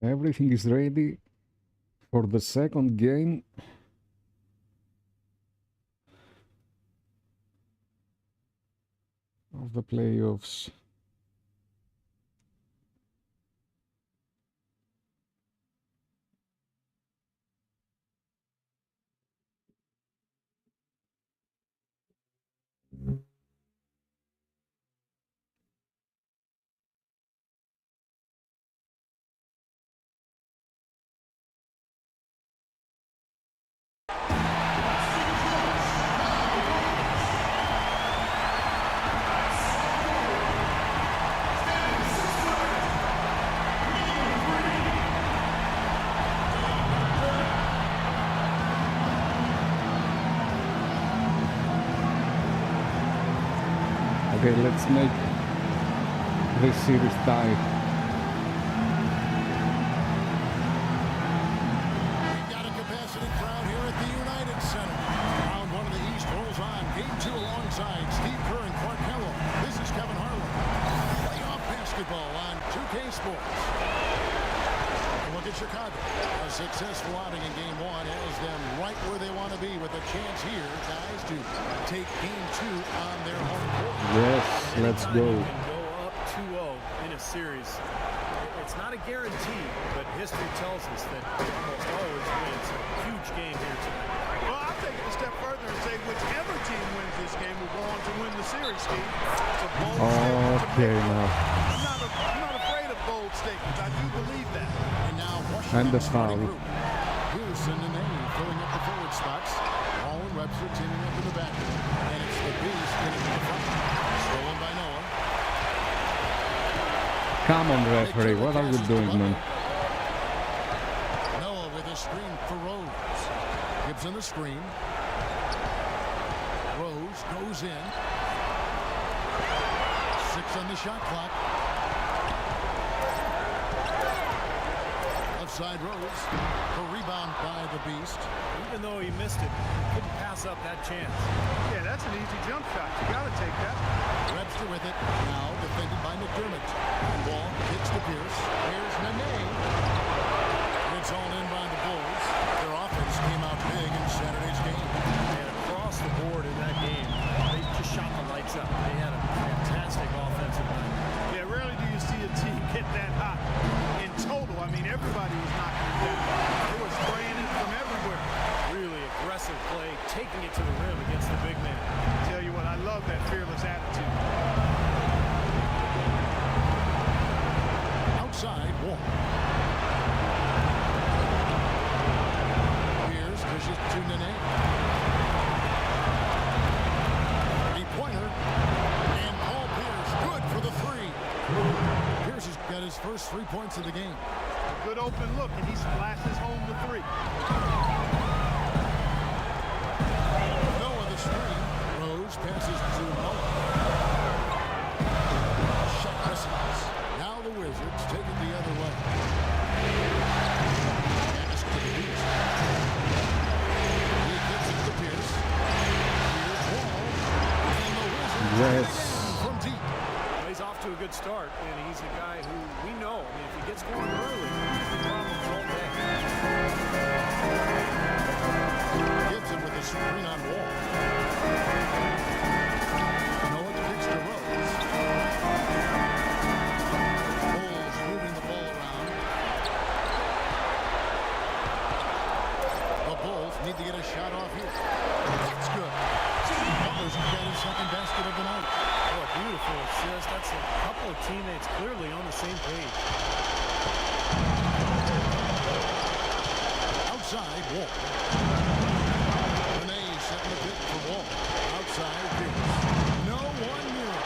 Everything is ready for the second game of the playoffs. Okay, let's make this series tie. We've got a capacity crowd here at the United Center. Round one of the East rolls on. Game two alongside Steve Kerr and Clark Carroll. This is Kevin Harlan. Playoff basketball on 2K Sports. And look at Chicago. A successful outing in game one has them right where they want to be with a chance here, guys, to take game two on their home court. Yes, let's go. You can go up 2-0 in a series. It's not a guarantee, but history tells us that it almost always wins. A huge game here tonight. Well, I'll take it a step further and say whichever team wins this game will go on to win the series, Steve. It's a bold statement to Okay, make. now. I'm not afraid of bold statements. I do believe that. And now And the Washington's foul. starting group. Pearson and Nene filling up the forward spots. Hall and Webster teaming up in the back. And it's the Beast getting to the front. Stolen by Noah. Come on, referee, what are you doing, man? Noah with a screen for Rose. Gibson the screen. Rose goes in. 6 on the shot clock. Left side Rose. A rebound by the Beast. Even though he missed it, he couldn't pass up that chance. Yeah, that's an easy jump shot. You got to take that. Webster with it. Now defended by McDermott. Wall kicks to Pierce. Here's Nene. It's all in by the Bulls. Their offense came out big in Saturday's game. And across the board in that game, they just shot the lights up. They had a fantastic offensive night. Yeah, rarely do you see a team get that hot. In total, I mean, everybody was knocking it down. They were spraying it from everywhere. Really aggressive play, taking it to the rim against the big man. Tell you what, I love that fearless attitude. Outside, Wall. Here's dishes to Nene. Three-pointer. And Paul Pierce, good for the three. Pierce has got his first 3 points of the game. A good open look, and he splashes home the three. Noah the screen. Rose passes to Noah. Shot misses. Now the Wizards take it the other way. Pass to the Beast. He gets it to Pierce. Here's Wall. And the Wizards Yes. from deep. He's off to a good start, and he's a guy who we know. I mean, if he gets going early, the problems won't be. Gibson with a screen on Wall. Noah kicks to Rose. Bulls moving the ball around. The Bulls need to get a shot off here. That's good. Butler's got his second basket of the night. Oh, a beautiful assist. That's a couple of teammates clearly on the same page. Outside, Wall. Renee setting the pick for Wall. Outside, Pierce. No one near it.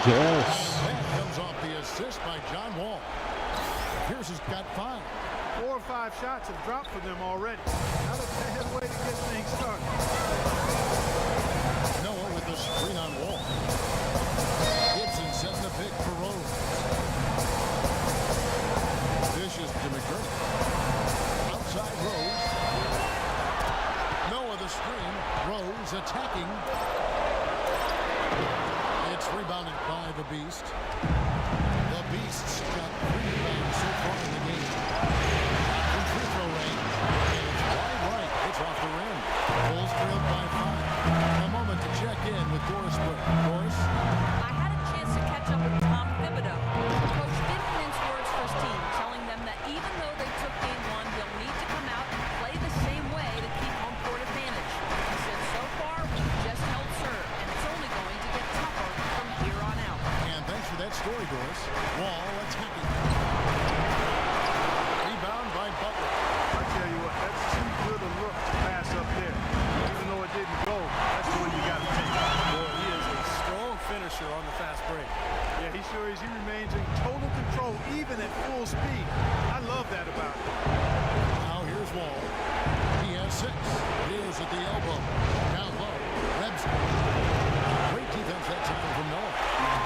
Yes. That comes off the assist by John Wall. Pierce has got 5. 4 or 5 shots have dropped for them already. Not a bad way to get things started. Noah with the screen on Wall. Gibson setting the pick for Rose. Dishes to McDermott. Outside Rose. Noah the screen. Rose attacking. It's rebounded by the Beast. The Beast's got 3 rebounds so far in the game. story, Doris. Wall attacking. Rebound by Butler. I tell you what, that's too good a look to pass up there. Even though it didn't go, that's the one you got to take. Boy, he is a strong finisher on the fast break. Yeah, he sure is. He remains in total control, even at full speed. I love that about him. Now here's Wall. He has 6. Here's at the elbow. Down low. Webster. Great defense that time from Noah.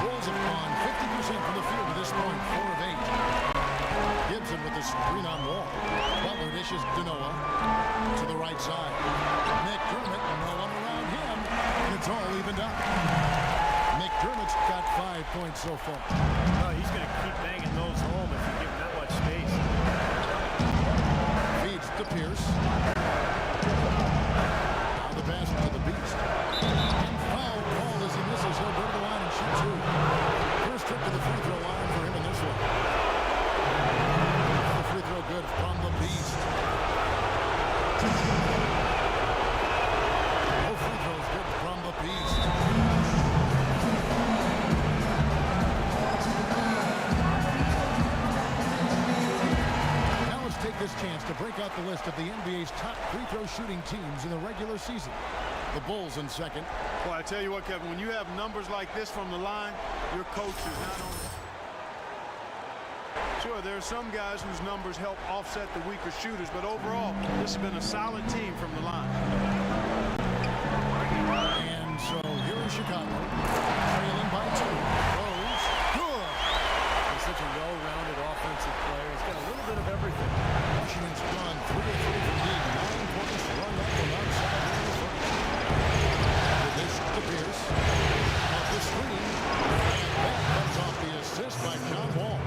Bulls have gone 50% from the field at this point, 4 of 8. Gibson with the screen on Wall. Butler dishes to Noah to the right side. McDermott, no one around him, and it's all evened up. McDermott's got 5 points so far. Oh, he's going to keep banging those home if you give him that much space. Feeds to Pierce. Now the pass to the Beast. And foul call as he misses. He'll go to the line and shoot 2. First trip to the free throw line for him in this one. The free throw good from the Beast. No free throws good from the Beast. Take this chance to break out the list of the NBA's top free throw shooting teams in the regular season. The Bulls in second. Well, I tell you what, Kevin, when you have numbers like this from the line, your coach is not only... Sure, there are some guys whose numbers help offset the weaker shooters, but overall, this has been a solid team from the line. And so here in Chicago, trailing by 2. Rose, good. He's such a well-rounded offensive player. He's got a little bit of everything. Washington's gone 3 of 3 from deep. 9 points run up from outside in the first. With this to Pierce. Off the screen. And that comes off the assist by John Wall.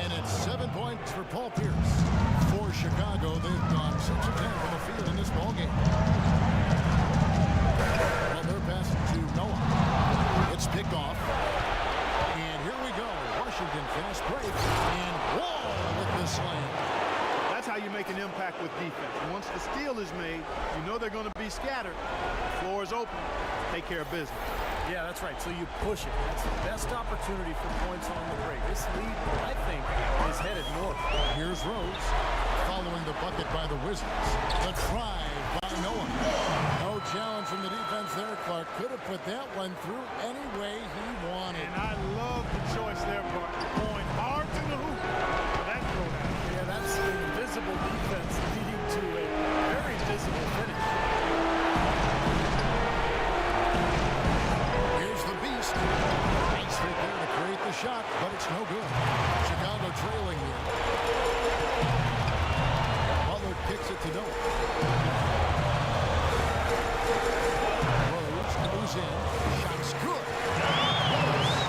And it's 7 points for Paul Pierce. For Chicago, they've gone 6 of 10 from the field in this ballgame. Well, they're passing to Noah. It's picked off. And here we go. Washington fast break. And Wall with the slam. That's how you make an impact with defense. Once the steal is made, you know they're going to be scattered. The floor is open. Take care of business. Yeah, that's right. So you push it. That's the best opportunity for points on the break. This lead, I think, is headed north. Here's Rose following the bucket by the Wizards. The drive by Noah. No challenge from the defense there. Clark could have put that one through any way he wanted. And I love the choice there, Clark. Going hard to the hoop for that throwdown. Yeah, that's invisible defense leading to a very visible finish. Here's the Beast. Nice right there to create the shot, but it's no good. Chicago trailing here. Butler kicks it to Noah. Rose goes in. Shot's good.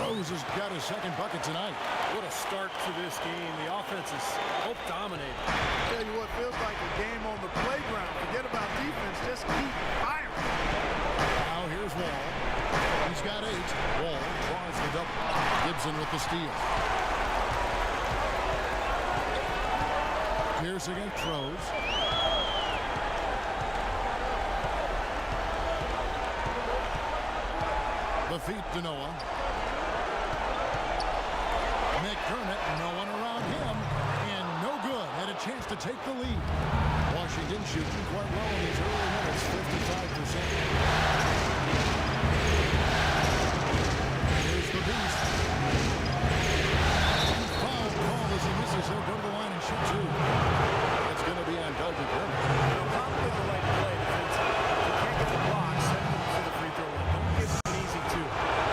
Rose has got his second bucket tonight. What a start to this game. The offense is dominating. I tell you what, feels like a game on the playground. Forget about defense. Just keep firing. Now here's Wall. He's got 8. Wall draws the double. Gibson with the steal. Pierce against Rose. The feet to Noah. McDermott, no one around him, and no good. Had a chance to take the lead. Washington shooting quite well in these early minutes, 55%. Here's the Beast. Foul call as he misses. He'll go to the line and shoot 2. It's going to be on Doug McDermott. Probably the right play defensively. If you can't get the block, send them to the free throw line. Don't give them an easy 2.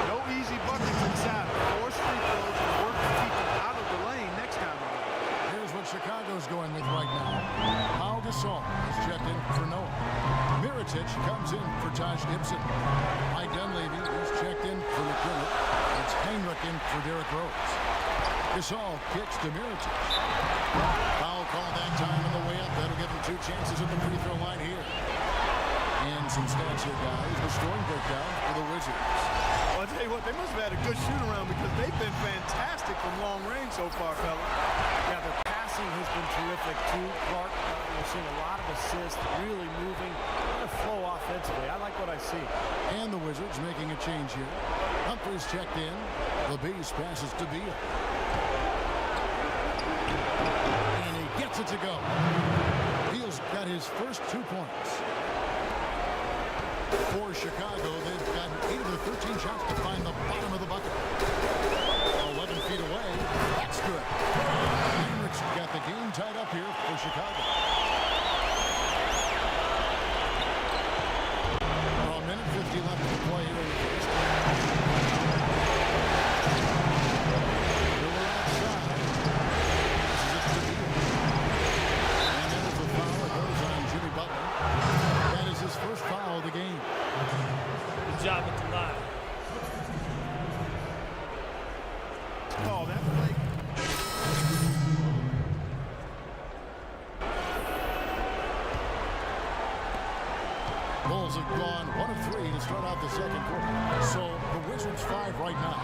No easy buckets inside. Force free throws to work to keep them out of the lane next time around. Here's what Chicago's going with right now. Pau Gasol is checked in for Noah. Mirotic comes in for Taj Gibson. Mike Dunleavy is checked in for McDermott. It's Heinrich in for Derrick Rose. Gasol kicks to Mirotic. Foul call that time on the way up. That'll give him 2 chances at the free throw line here. And some stats here, guys. The scoring breakdown for the Wizards. Well, I'll tell you what, they must have had a good shoot-around because they've been fantastic from long range so far, fellas. Yeah, their passing has been terrific, too. Clark, we're seeing a lot of assists, really moving. What a flow offensively. I like what I see. And the Wizards making a change here. Humphries checked in. The base passes to Beal. And he gets it to go. Beal's got his first 2 points. For Chicago, they've got 8 of the 13 shots to find the bottom of the bucket. 11 feet away. That's good. Heinrich's got the game tied up here for Chicago. A minute 50 left to play here in the first. Miller outside. This is it to Beal. And that is a foul that goes on Jimmy Butler. That is his first foul of the game. Good job with the line. Oh, that play. Bulls have gone 1 of 3 to start out the second quarter. So the Wizards 5 right now.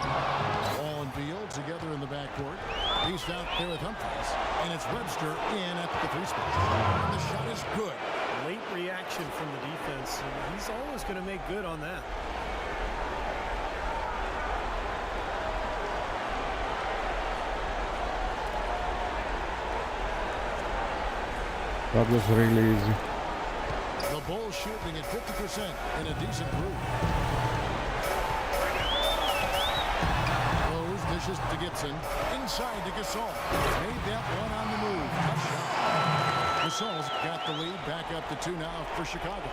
Ball and Beal together in the backcourt. He's out there with Humphries. And it's Webster in at the 3 spot. And the shot is good. Late reaction from the defense, and he's always going to make good on that. That was really easy. The Bulls shooting at 50% in a decent groove. Rose dishes to Gibson. Inside to Gasol. Made that one on the move. Tough shot. Gasol's got the lead. Back up to 2 now for Chicago.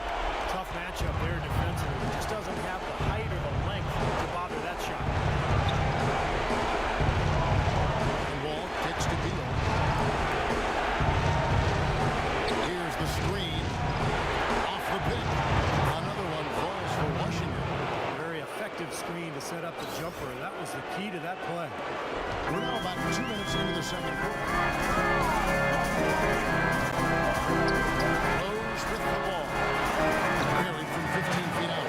Tough matchup there defensively. Just doesn't have the height or the length to bother that shot. Wall kicks to Beal. Here's the screen. Off the pick. Another one falls for Washington. Very effective screen to set up the jumper. That was the key to that play. We're now about 2 minutes into the second quarter. Rose with the ball. Buried from 15 feet out.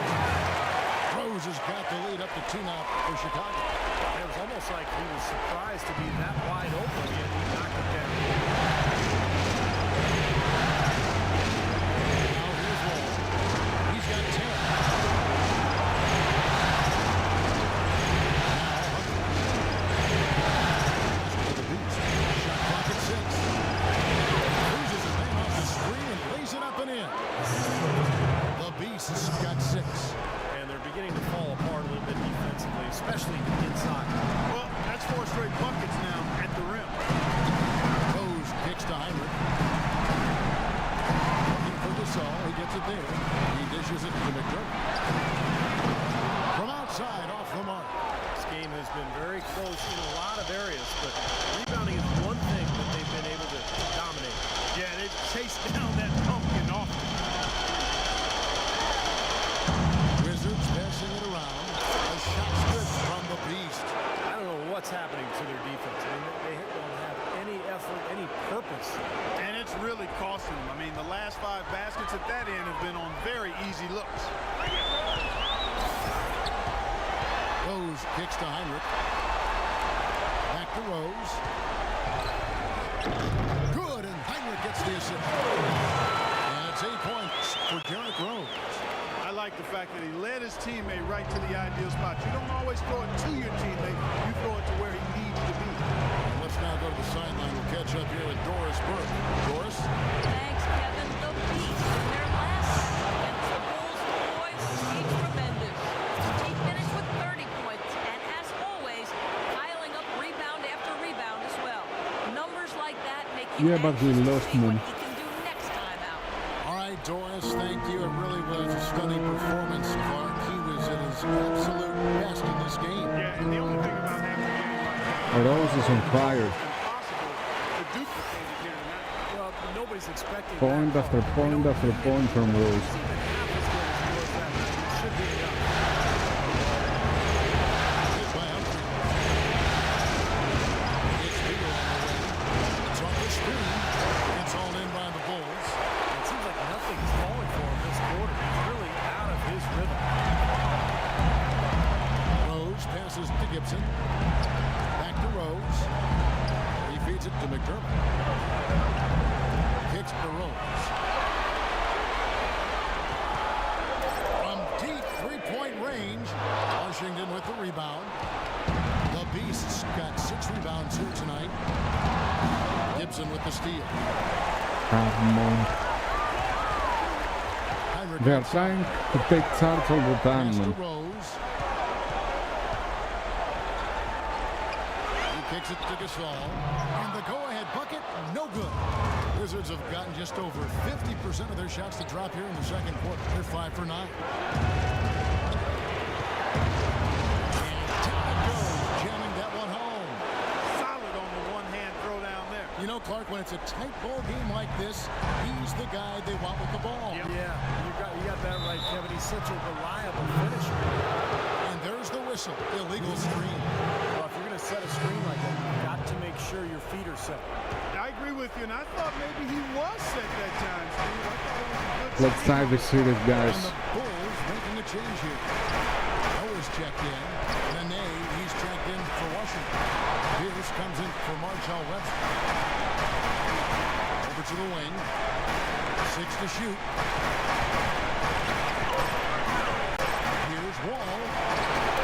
Rose has got the lead up to 2 now for Chicago. It was almost like he was surprised to be that wide open, yet he knocked it down. Now here's Wall. He's got 10. To the beach. Shot clock at 6. Loses his name off the screen and lays it up and in. The Beast has got 6. And they're beginning to fall apart a little bit defensively, especially inside. Well, that's 4 straight buckets now at the rim. Rose kicks to Heinrich. Looking for Gasol. He gets it there. He dishes it to McDermott. From outside, off the mark. This game has been very close in a lot of areas, but rebounding is one thing that they've been able to dominate. Yeah, they chased down that pumpkin often. Wizards passing it around. A shot good from the Beast. I don't know what's happening to their defense. I mean, they don't have any effort, any purpose. And it's really costing them. I mean, the last 5 baskets at that end have been on very easy looks. Rose kicks to Heinrich. Back to Rose. Good, and Heinrich gets the assist. And it's 8 points for Derrick Rose. I like the fact that he led his teammate right to the ideal spot. You don't always throw it to your teammate. You throw it to where he needs to be. Let's now go to the sideline. We'll catch up here with Doris Burke. Doris? Thanks, Kevin. The Beast in their last against the Bulls. Boys, he's tremendous. He finished with 30 points, and as always, piling up rebound after rebound as well. Numbers like that make you Yeah, but we anxious to lost, see man. what he can do next time out. All right, Doris, thank you. It really was a stunning performance, Clark. He was at his absolute best in this game. Yeah, and the only thing about having a game like that, Rose is on fire. it's impossible to duplicate it here tonight. Well, nobody's expecting Point that. after point after point from Rose. Even half as good as he was that night. It should be enough. Hit by Humphrey. It's Beal on the way. It's off the screen. It's all in by the Bulls. It seems like nothing's falling for him this quarter. He's really out of his rhythm. Rose passes to Gibson. Back to Rose. He feeds it to McDermott. Kicks to Rose. From deep three-point range, Washington with the rebound. The points here tonight. Gibson with the steal. Come on. Heinrich They are outside. trying to take charge all the Pass to time. Rose. He kicks it to Gasol. And the go-ahead bucket, no good. Wizards have gotten just over 50% of their shots to drop here in the second quarter. They're 5 for 9. And down it goes, jamming that one home. Solid on the one-hand throw down there. You know, Clark, when it's a tight ball game like this, he's the guy they want with the ball. Yeah, you got that right, Kevin. He's such a reliable finisher. And there's the whistle. Illegal screen. Well, if you're going to set a screen like that, you've got to make sure your feet are set. I agree with you, and I thought maybe he was set that time, Steve. I thought it was a good Let's tie the series, guys. And the Bulls making a change here. Noah's checked in. Nene, he's checked in for Washington. Pierce comes in for Marshall Webster. Over to the wing. 6 to shoot. Here's Wall.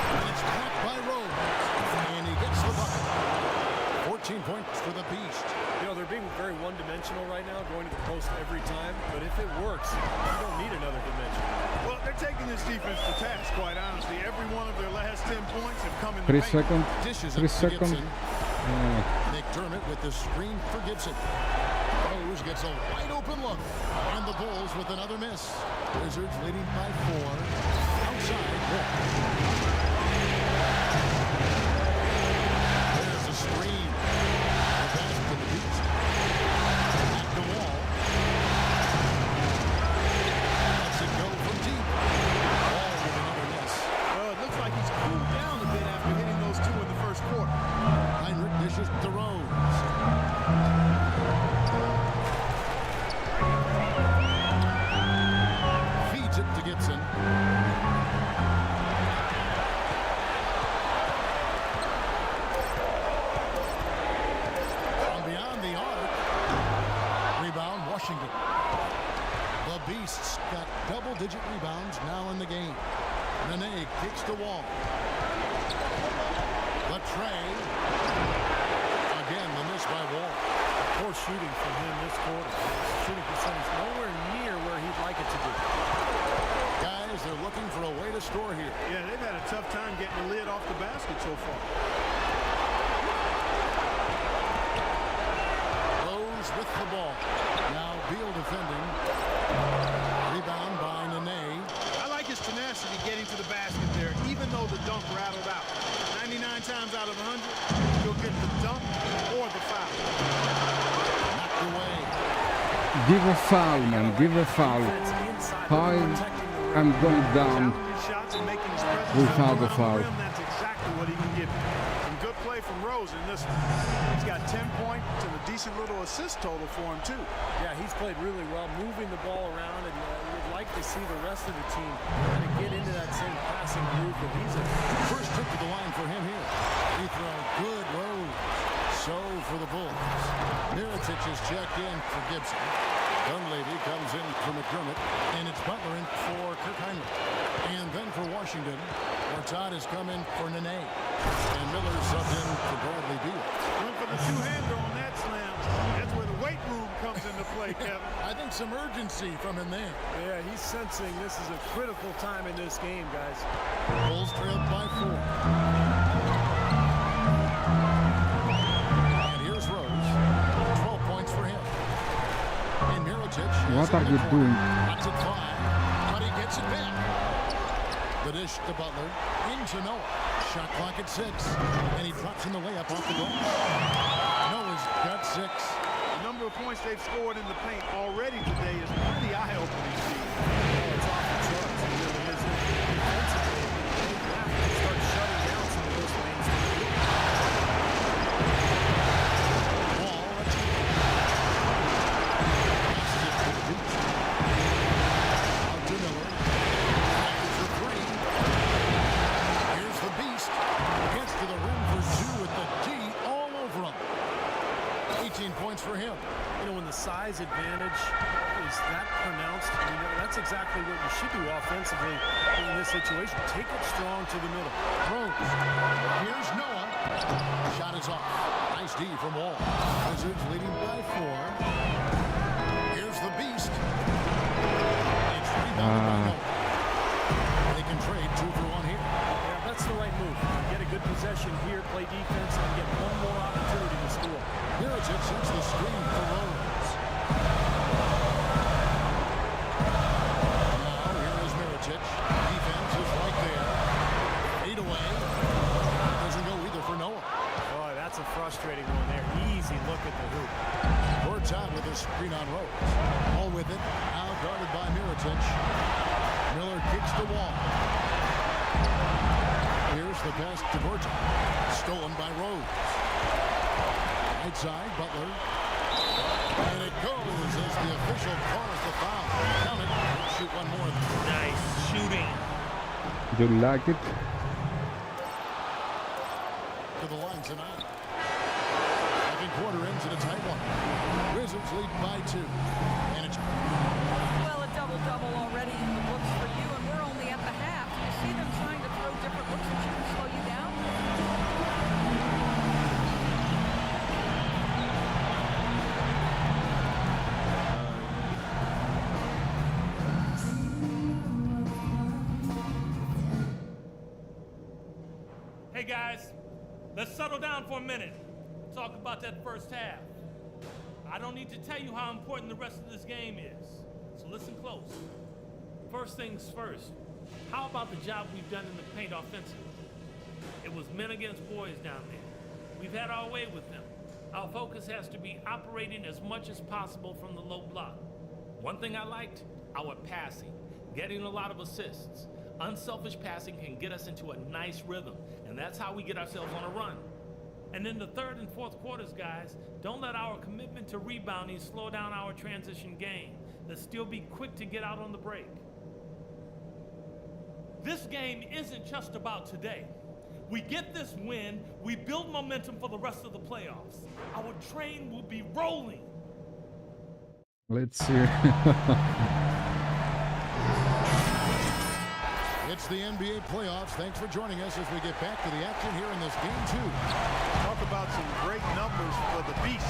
And it's blocked by Rose. And he gets the bucket. 14 points for the Beast. You know, they're being very one-dimensional right now, going to the post every time. But if it works, you don't need another dimension. Well, they're taking this defense to task, quite honestly. Every one of their last 10 points have come in the 3 paint. seconds. Dishes 3 up to seconds. Gibson. McDermott with the screen for Gibson. Rose gets a wide open look. And the Bulls with another miss. Wizards leading by 4. Outside. Wall. There's a screen. The pass to the Beast. Back to Wall. Lets it go from deep. Wall with another miss. Well, it looks like he's cooled down a bit after hitting those 2 in the first quarter. Heinrich dishes to Rose. Feeds it to Gibson. From beyond the arc. Rebound, Washington. The Beasts got double-digit rebounds now in the game. Nene kicks to Wall. Latrey. Again, the miss by Wall. Poor shooting from him this quarter. Shooting percentage nowhere near where he'd like it to be. Guys, they're looking for a way to score here. Yeah, they've had a tough time getting the lid off the basket so far. Rose with the ball. Now Beal defending. Rebound by Nene. I like his tenacity getting to the basket there, even though the dunk rattled out. 99 times out of 100, he'll get the dunk or the foul. Knocked away. Give a foul, man. Give a foul. Defense inside, How protecting the rim. I'm going down. Challenging shots and making his presence Without felt the around foul. rim, that's exactly what he can give you. Some good play from Rose in this one. He's got 10 points and a decent little assist total for him, too. Yeah, he's played really well, moving the ball around, and you'd like to see the rest of the team kind of get into that same passing groove that he's in. First trip to the line for him here. Free throw. Good Rose. So for the Bulls. Mirotic is checked in for Gibson. Dunleavy comes in for McDermott. And it's Butler in for Kirk Heinrich. And then for Washington, Mortat has come in for Nene. And Miller subbed in for Bradley Beal. Went for the two-hander on that slam. That's where the weight room comes into play, Kevin. I think some urgency from him there. Yeah, he's sensing this is a critical time in this game, guys. Bulls trailed by 4. And here's Rose. 12 points for him. And Mirotic. What are you doing? That's at 5. But he gets it back. The dish to Butler. Into Noah. Shot clock at 6. And he drops in the layup off the glass. Noah's got 6. The number of points they've scored in the paint already today is pretty eye-opening, Steve. Oh, it's off the charts. It really is. Defensively, they have to start shutting down some of those lanes. Wall. Passes it to the Beast. Out to Miller. Fires for 3. Here's the Beast. Gets to the rim for 2 with the D all over him. 18 points for him. You know, when the size advantage is that pronounced, you know, that's exactly what you should do offensively in this situation. Take it strong to the middle. Rose. Here's Noah. Shot is off. Nice D from Wall. Wizards leading by 4. Here's the beast. It's rebounded by Noah. They can trade 2 for 1 here. Yeah, that's the right move. Get a good possession here, play defense, and get one more opportunity to score. Mirotic sets the screen for Rose. Now here is Mirotic. Defense is right there. 8 away. Doesn't go either for Noah. Oh, that's a frustrating one there. Easy look at the hoop. Works out with a screen on Rose. All with it. Now guarded by Mirotic. Miller kicks the wall. Here's the pass to Burton. Stolen by Rose. Right side, Butler. And it goes as the official calls the foul. Count it. Shoot one more. Nice shooting. You like it? To the line tonight. Second quarter ends in a tight one. Wizards lead by 2. And it's Well, a double-double already in the books for you, and we're only at the half. Do you see them trying to throw different looks at you to slow you down? Hey guys, let's settle down for a minute. Talk about that first half. I don't need to tell you how important the rest of this game is. So listen close. First things first. How about the job we've done in the paint offensively? It was men against boys down there. We've had our way with them. Our focus has to be operating as much as possible from the low block. One thing I liked, our passing, getting a lot of assists. Unselfish passing can get us into a nice rhythm, and that's how we get ourselves on a run. And in the third and fourth quarters, guys, don't let our commitment to rebounding slow down our transition game. Let's still be quick to get out on the break. This game isn't just about today. We get this win, we build momentum for the rest of the playoffs. Our train will be rolling. Let's see. It's the NBA playoffs. Thanks for joining us as we get back to the action here in this game 2. Talk about some great numbers for the Beast.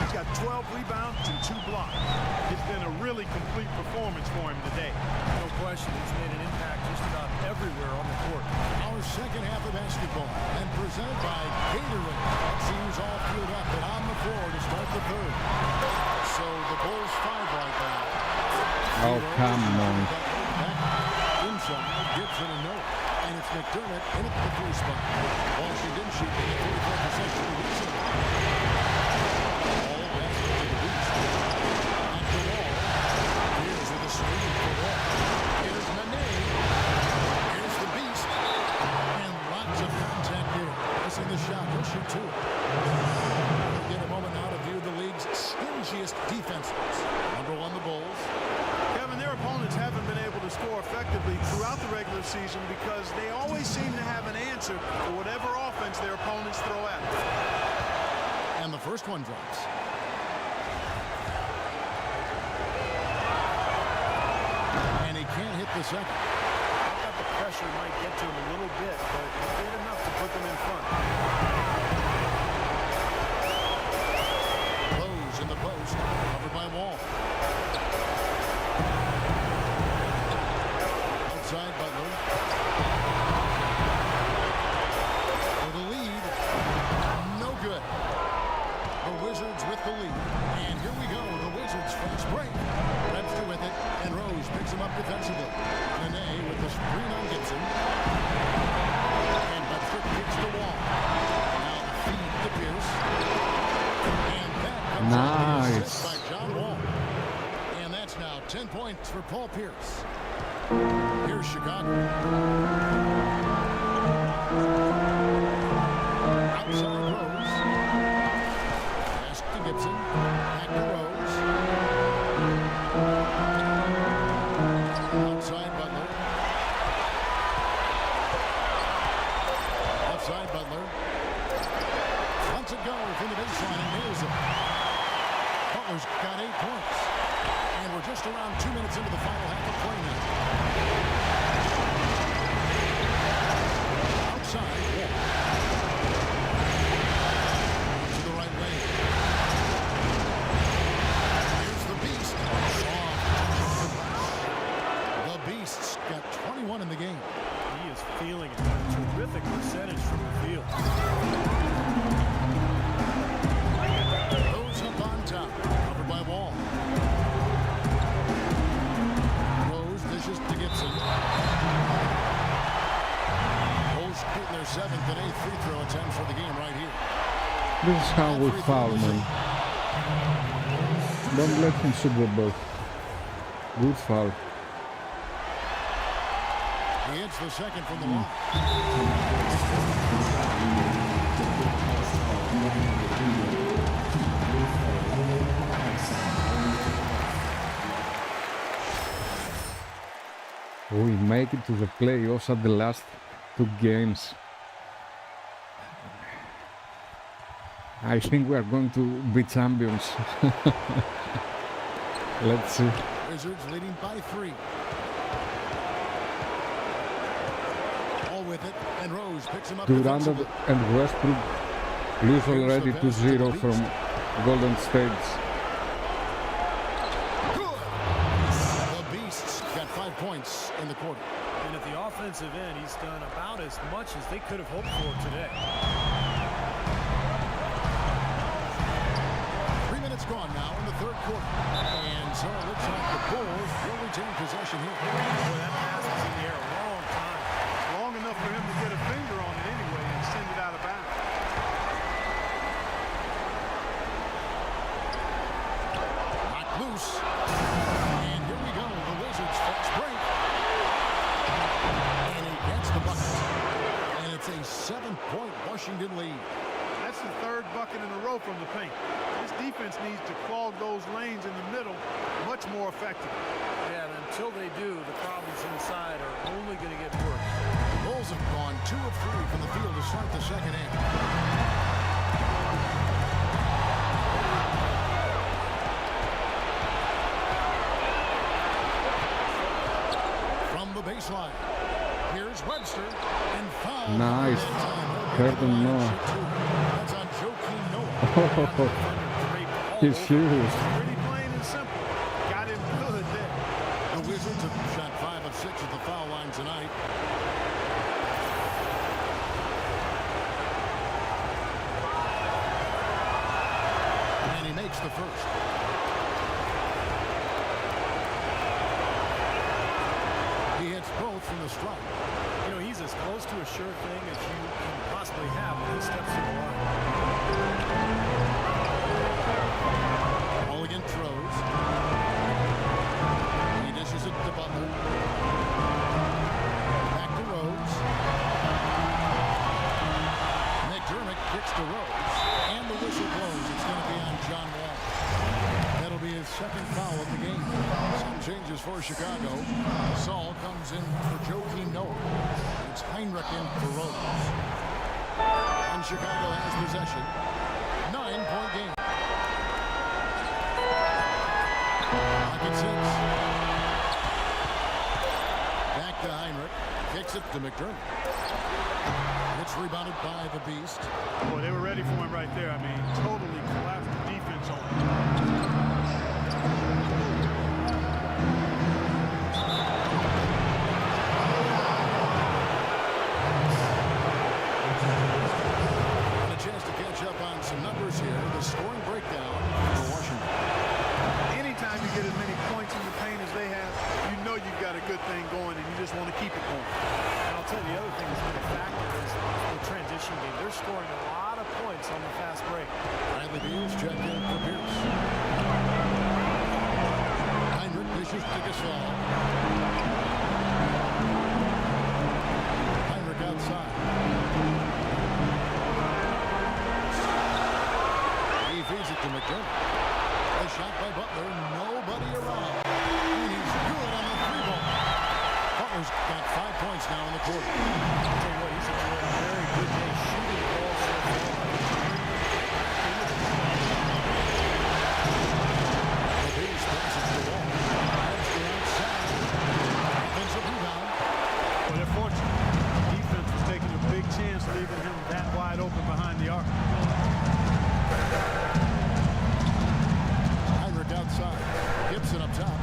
He's got 12 rebounds and 2 blocks. It's been a really complete performance for him today. No question, he's made an impact just about everywhere on the court. Our second half of basketball and presented by Gatorade. That seems all filled up and on the floor to start the third. So the Bulls 5 right now. Oh, come on. Inside, Gibson and Noah. And it's McDermott in at the 3 spot. Washington shooting at 44%. All basket to the Beast. At the wall. Here's with the screen for Wall. Here's Nene. Here's the Beast. And lots of contact here. Missing the shot. He'll shoot 2. We'll get a moment now to view the league's stingiest defenses. Number 1, the Bulls. Kevin, their opponents haven't been able to score effectively throughout the regular season because they always seem to have an answer for whatever offense their opponents throw at them. And the first one drops. And he can't hit the second. I thought the pressure might get to him a little bit, but he did enough to put them in front. Close in the post, covered by Wall. Outside Butler. For the lead. No good. The Wizards with the lead. And here we go. The Wizards fast break. Webster with it. And Rose picks him up defensively. Nene with the screen on Gibson. And Webster kicks the wall. Now the feed to Pierce. And that comes off the assist by John Wall. And that's now 10 points for Paul Pierce. Here's Chicago. Outside Rose. Pass to Gibson. Back to Rose. Outside Butler. Outside Butler. Lets it go from the baseline and nails it. Butler's got 8 points. And we're just around 2 minutes into the final half of play now. Outside, Wall. To the This is how we foul, man. Don't let him shoot the ball. Good foul. He hits the second from the line. We make it to the playoffs at the last 2 games. I think we are going to be champions. Let's see. Wizards leading by 3. All with it, and Rose picks him up Durant defensively. and Westbrook lose already 2-0 from Golden State. Good. The Beasts got 5 points in the quarter. And at the offensive end, he's done about as much as they could have hoped for today. 3 minutes gone now in the third quarter. And so it looks like the Bulls will retain possession here. Boy, that pass was in the air a long time. Long enough for him to get a finger on it anyway and send it out of bounds. Knocked loose. And here we go. The Wizards fast break. And he gets the bucket. And it's a 7-point Washington lead. That's the third bucket in a row from the paint. This defense needs to clog those lanes in the middle much more effectively. Yeah, and until they do, the problems inside are only going to get worse. The Bulls have gone 2 of 3 from the field to start the second half. From the baseline, here's Webster and foul. Nice. Curtin Noah. That's on Joakim Noah. He's huge. Pretty plain and simple. Got him good there. The Wizards have shot 5 of 6 at the foul line tonight. And he makes the first. He hits both from the stripe. You know, he's as close to a sure thing as you can possibly have when he steps to the line. Mulligan throws. He dishes it to Butler. Back to Rose. McDermott kicks to Rose. And the whistle blows. It's going to be on John Wall. That'll be his second foul of the game. Some changes for Chicago. Saul comes in for Joakim Noah. It's Heinrich in for Rose. And Chicago has possession. 9-point game. Pocket 6. Back to Heinrich. Kicks it to McDermott. It's rebounded by the Beast. Boy, they were ready for him right there. I mean, totally collapsed the defense on him. And a chance to catch up on some numbers here. The scoring breakdown for Washington. Anytime you get as many points in the paint as they have, you know you've got a good thing going and you just want to keep it going. And I'll tell you the other thing that's been a factor is the transition game. They're scoring a lot of points on the fast break. Bradley Beals checked in for Pierce. Heinrich dishes to Gasol. Heinrich outside. He feeds it to McDermott. A shot by Butler. Nobody around. And he's good on the 3-ball. Butler's got 5 points now in the quarter. I'll tell you what, he's enjoyed a very good day shooting the ball so far. The Beast passes the ball. Webster outside. Offensive rebound. Well, they're fortunate. The defense was taking a big chance leaving him that wide open behind the arc. Heinrich outside. Gibson up top.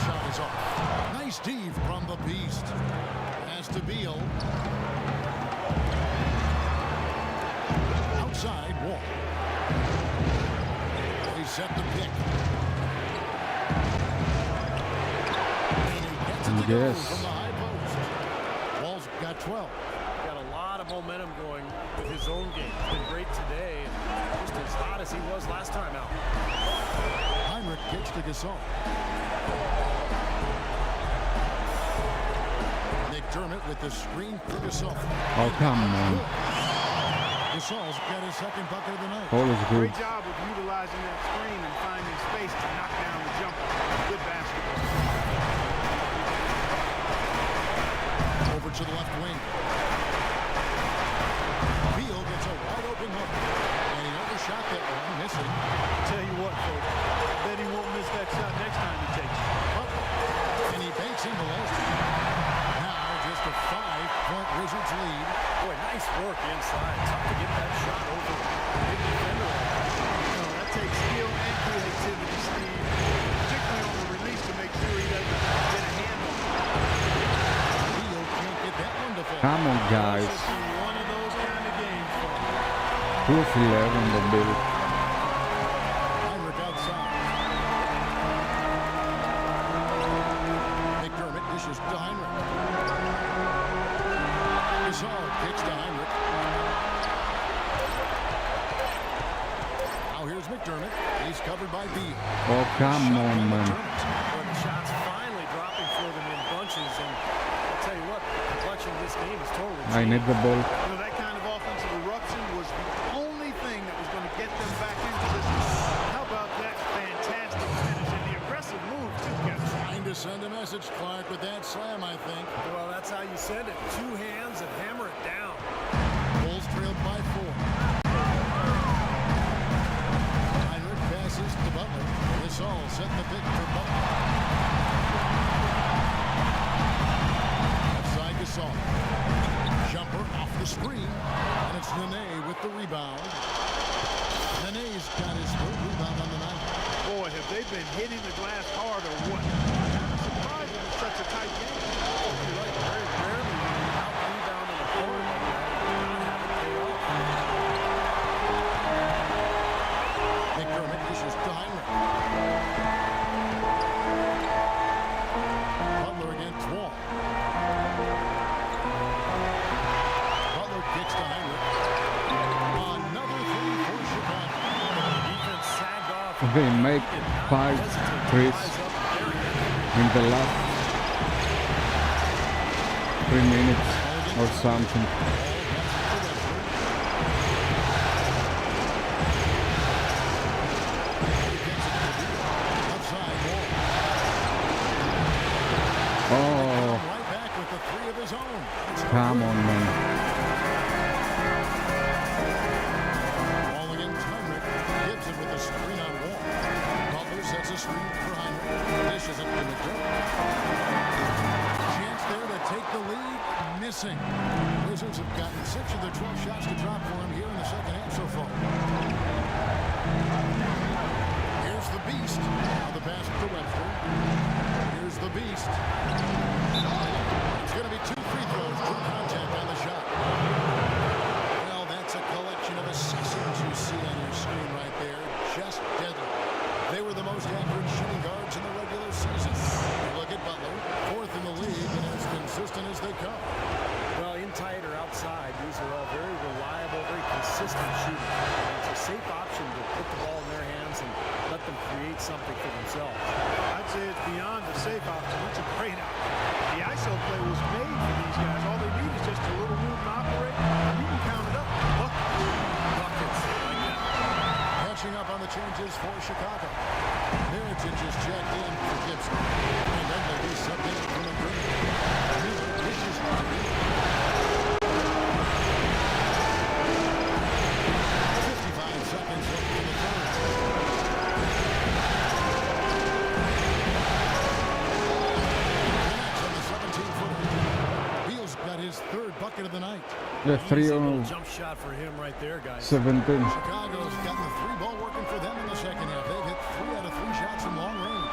Shot is off. Nice D from the Beast. As to Beal. Outside Wall. They set the pick. And he gets it to go Yes. from the high post. Wall's got 12. Got a lot of of momentum going with his own game. He's been great today and just as hot as he was last time out. Heinrich kicks to Gasol. McDermott with the screen for Gasol. Oh, come on. Gasol's got his second bucket of the night. All is good. Great job of utilizing that screen and finding space to knock down the jumper. Good basketball. Over to the left wing. Beal gets a wide open hook. And he overshot that one, missing. Tell you what, folks, I bet he won't miss that shot next time he takes it. And he banks in the last. Now just a 5-point Wizards lead. Boy, nice work inside. Tough to get that shot over the big defender. That takes skill and creativity, Steve, particularly on the release to make sure he doesn't get a hand on it. Beal can't get that one to fall. Come on, guys. This is one of those kind of games for him. Who's 11 the bill? Heinrich outside. McDermott dishes to Heinrich. Gasol kicks to Heinrich. Now here's McDermott. He's covered by Beal. Oh, come on, man. But the shots finally dropping for them in bunches. And I'll tell you what, the complexion of this game is totally changed. I need the ball. That kind of offensive eruption was the only thing that was going to get them back into this. How about that fantastic finish and the aggressive move, too, Kevin? Trying to send a message, Clark, with that slam, I think. Well, that's how you send it. Two hands and hammer it down. Bulls trailed by 4. Heinrich passes to Butler. Gasol set the pick for Butler. Outside Gasol. Jumper off the screen. And it's Nene with the rebound. Nene's got his third rebound on the night. Boy, have they been hitting the glass hard or what? I'm surprised it was such a tight game. You're right, very rarely when you out-rebound in the court like that, you don't have it pay off. McDermott dishes to Heinrich. Butler against Wall. Butler kicks to Heinrich. Another three for Chicago. Defense sagged off. They make 5 threes in the last 3 minutes or something. Outside Wall. Oh, Right back with the three of his own. come on, man. Wall against Heinrich. Gibson with the screen on Wall. Butler sets a screen for Heinrich. Dishes it to McDermott. Chance there to take the lead. Missing. Wizards have gotten 6 of the 12 shots to drop for him here in the second half so far. Here's the Beast. Now the pass to Webster. Here's the Beast. It's going to be 2 free throws. True contact on the shot. Well, that's a collection of assassins you see on your screen right there. Just deadly. They were the most accurate shooting guards in the regular season. Look at Butler, 4th in the league, and as consistent as they come. Well, in tight or outside, these are all very reliable, very consistent shooting. And it's a safe option to put the ball in their hands and let them create something for themselves. I'd say it's beyond the safe option. It's a great option. The ISO play was made for these guys. All they need is just a little room to operate, and you can count it up. Buckets like that. Catching up on the changes for Chicago. Miritich is checked in for Gibson. And then they do something from the green. Miller dishes to Beal. 55 seconds left in the third. Connects on the 17-footer. Beal's got his third bucket of the night. The 3 Easy little on jump shot for him right there, guys. 17. Chicago's gotten the 3-ball working for them in the second half. They've hit 3 out of 3 shots from long range.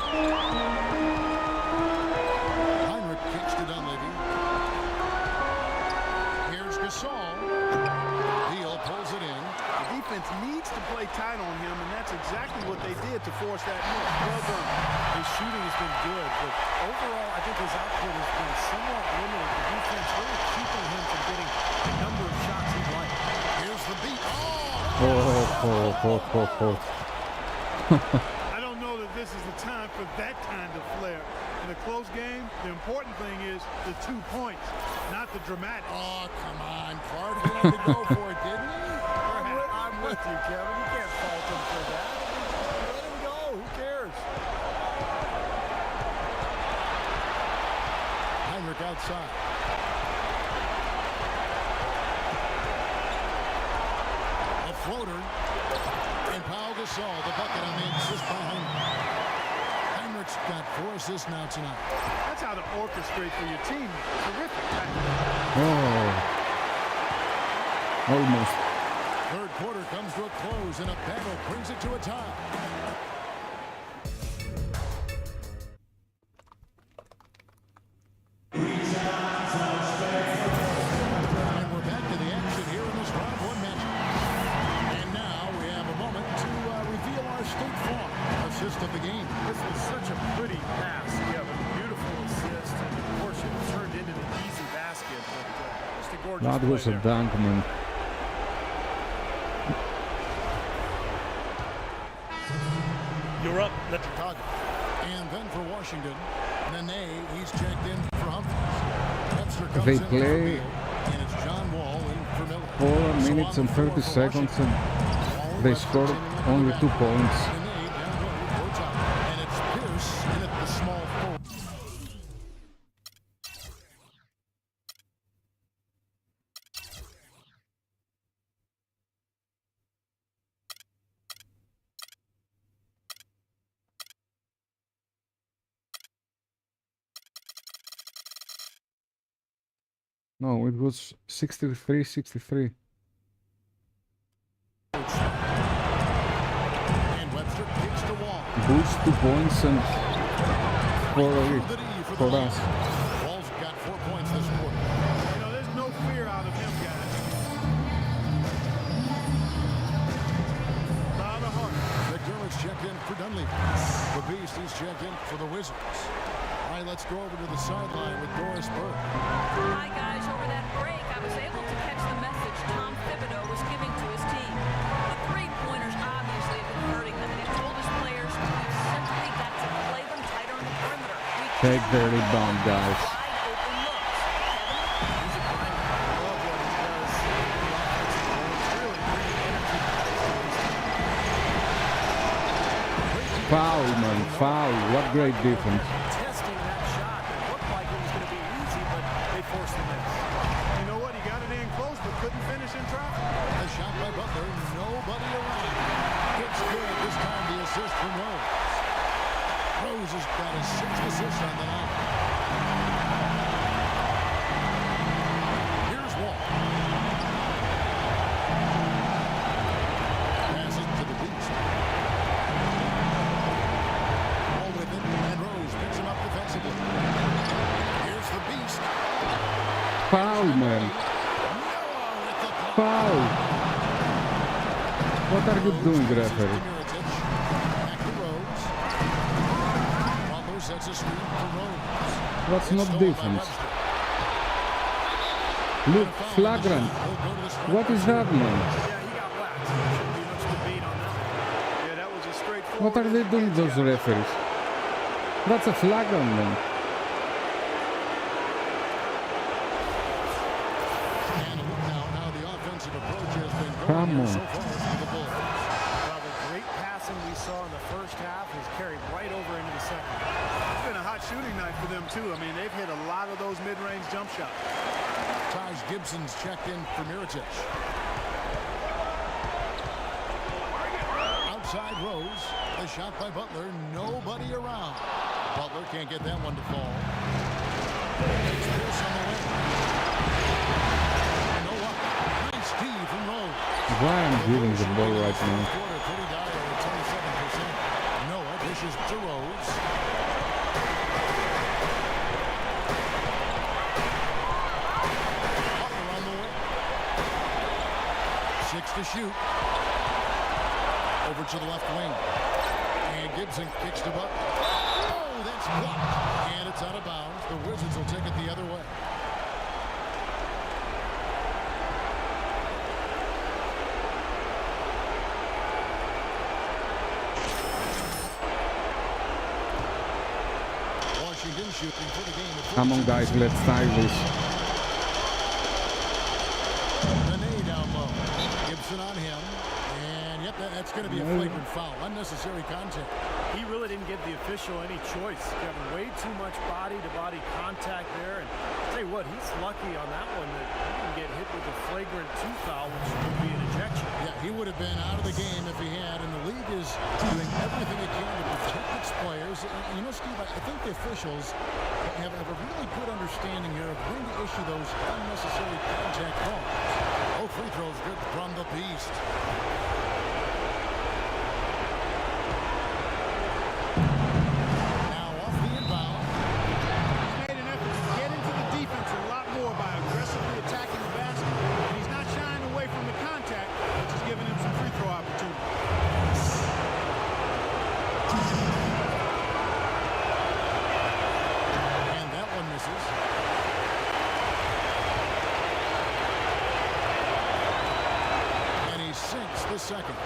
Heinrich kicks to Dunleavy. Here's Gasol. Beal pulls it in. The defense defense needs to play tight on him, and that's exactly what they did to force that miss. Well done. His shooting has been good, but overall, I think his output has been somewhat limited. The defense really keeping him from getting the number of shots he'd like. Here's the beat. I don't know that this is the time for that kind of flair. In a close game, the important thing is the 2 points, not the dramatics. Oh, come on. Clark had to go for it, didn't he? I'm with you, Kevin. You can't fault him for that. Let him go. Who cares? Heinrich outside. A floater. And Pau Gasol, the bucket on the assist by Heinrich. Heinrich's got 4 assists now tonight. That's how to orchestrate for your team. Terrific. Almost. Third quarter comes to a close, and a battle brings it to a tie. And we're back to the action here in this round 1 match. And now we have a moment to reveal our State Farm assist of the game. This was such a pretty pass, Kevin. Beautiful assist, and of course it turned into the easy basket. But just a gorgeous That was play a there. dunk, man. You're up. Let's Chicago. And then for Washington, Nene, he's checked in for Humphries. Webster comes They in for play Beal, and it's John Wall in for Miller. 4 So minutes on and the floor 30 for seconds, Washington. and Wall, they Webster scored teaming up only with 2 Back. points. Nene down low, goes out. And it's Pierce in at the small forward. No, it was 63-63. And Webster kicks to Wall. Bulls 2 points and 4 The D for for the us. Hawks. Wall's got 4 points this quarter. You know, there's no fear out of him, guys. Not a heart. McDermott's checked in for Dunleavy. The Beast, he's checked in for the Wizards. All right, let's go over to the sideline with Doris Burke. Hi, guys. Over that break, I was able to catch the message Tom Thibodeau was giving to his team. The three-pointers obviously have been hurting them, and he told his players we've simply got to play them tighter on the perimeter. We Take the can't rebound, guys. wide open looks. Kevin? He's a grinder. I love what he does. The offensive goals really bring energy to his team. Foul, man, foul. What great defense. Testing that shot. It looked like it was going to be easy, but they forced the miss. You know what? He got it in close, but couldn't finish in traffic. A shot by Butler, nobody around. It's good. This time the assist from Rose. Rose has got his 6th assist on the night. Here's Wall. Passes to the Beast. Wall with it, and Rose picks him up defensively. Here's the Beast. Foul, man. No, at the block. Foul. What are you doing, referee? Back to Rose. Butler sets a screen for Rose. That's It's not stolen by defense. Webster. Look, Foul on the flagrant. shot. He'll go to the strike. What is that, man? Yeah, he got whacked. Shouldn't be much debate on that. Yeah, that was a straightforward. What are they doing, those referees? That's a flagrant, man. And a look now how the offensive approach has been Come going here on. so far for the Bulls. Well, the great passing we saw in the first half has carried right over into the second. It's been a hot shooting night for them, too. I mean, they've hit a lot of those mid-range jump shots. Taj Gibson's checked in for Mirotic. Outside Rose. The shot by Butler. Nobody around. Butler can't get that one to fall. It's Pierce on the wing. No up. Nice D from Rose. Why I'm giving the ball right now? Quarter pretty dire at 27%. Noah dishes to Rose. Butler on the wing. 6 to shoot. over to the left wing. And Gibson kicks to Buck. Oh, that's blocked. And it's out of bounds. The Wizards will take it the other way. Washington shooting for the game. Come on, guys, let's tie this. Nene down low. Gibson on him. And yep, that's going to be a flagrant foul. Unnecessary contact. He really didn't give the official any choice. Kevin, way too much body-to-body contact there. And I'll tell you what, he's lucky on that one that he didn't get hit with a flagrant 2 foul, which would be an ejection. Yeah, he would have been out of the game if he had. And the league is doing everything it can to protect its players. And you know, Steve, I think the officials have a really good understanding here of when to issue those unnecessary contact calls. Oh, free throws good from the Beast. Now off the inbound. He's made an effort to get into the defense a lot more by aggressively attacking the basket, and he's not shying away from the contact, which is giving him some free throw opportunities. And that one misses. And he sinks the second.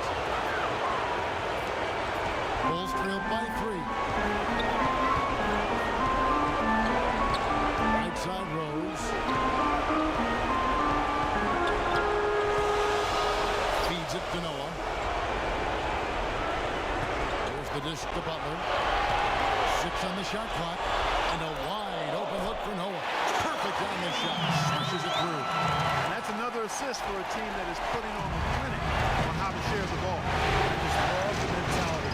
Bulls trailed by 3. Right side Rose. Feeds it to Noah. There's the dish to Butler. 6 on the shot clock. And a wide open look for Noah. Perfect on the shot. Smashes it through. And that's another assist for a team that is putting on a clinic on how to share the ball. I just love the mentality.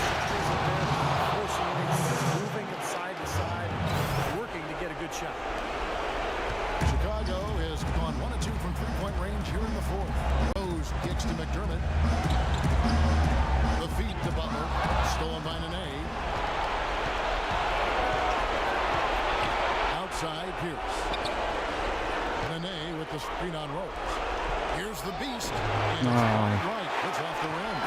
Shadows are there, forcing it, moving it side to side, working to get a good shot. Chicago has gone 1 of 2 from three-point range here in the fourth. Rose kicks to McDermott. The feed to Butler. Stolen by Nene. Outside Pierce. Nene with the screen on Rose. Here's the Beast. And it's right. It's off the rim.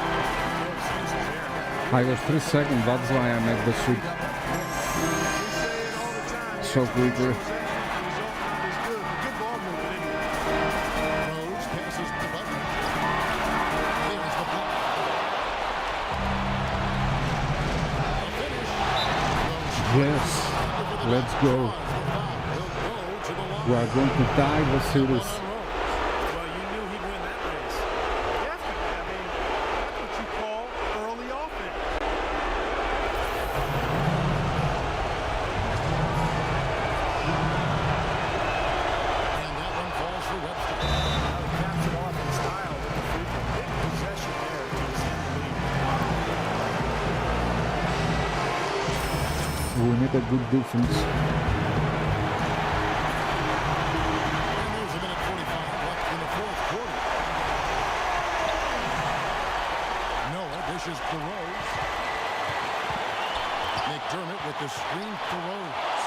I was 3 seconds, that's why I made the shoot so quickly. Rose passes to Butler. There's the block. The finish. Yes, let's go. We are going to tie the series. Well, you knew he'd win that race. Definitely. I mean, that's what you call early offense. And that one falls for Webster. Now he caps it off in style with the free throw. Big possession there to extend the lead. We need a good defense. And there's a minute 45 left in the fourth quarter. Noah dishes to Rose. McDermott with the screen to Rose.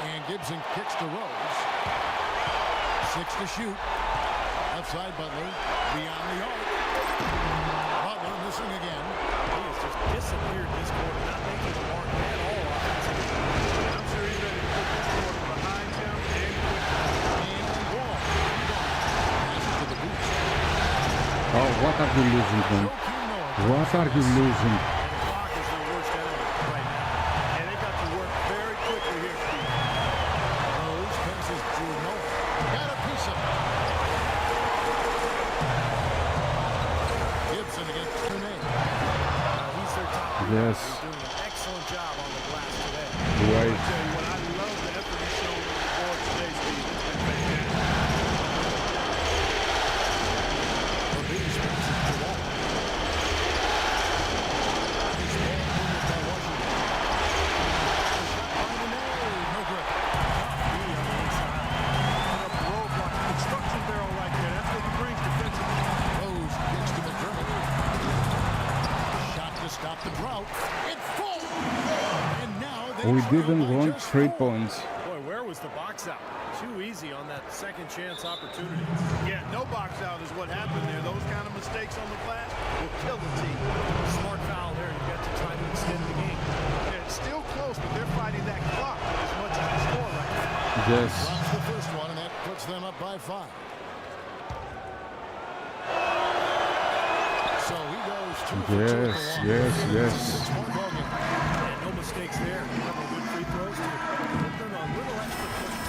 And Gibson kicks to Rose. 6 to shoot. Left side Butler. Beyond the arc. Butler missing again. He has just disappeared this quarter, not making the mark at all offensively. I'm sure he's ready to put this quarter behind him and quickly. And Wall. Passes to the boots. Oh, what are you losing, man? Joakim Noah. What are you losing? And the clock is their worst enemy right now. And they've got to work very quickly here, Steve. Rose passes to Noah. Got a piece of it. Gibson against Nene. He's their top rebounder. Yes. He's doing an excellent job on the glass today. Wait. I'll tell you what, I love the effort he's shown on the board today, Steve. It's been fantastic. The Beast passes to Wall. He's ball moved by Washington. Shot by Nene. No good. Put up a roadblock, construction barrel right there. That's what he brings defensively. Rose kicks to McDermott. Shot to stop the drought. It's full. And now they We trail didn't by want just 3 4. points. Boy, where was the box out? Too easy on that second chance opportunity. Yeah, no box out is what happened there. Those kind of mistakes on the glass will kill the team. Smart foul there. You got to try to extend the game. Yeah, it's still close, but they're fighting that clock as much as the score right now. Yes. Drops the first one, and that puts them up by 5. So he goes 2 for 2 at the line. Yes. 6-point ball game. And no mistakes there. A couple good free throws to put them a little extra push.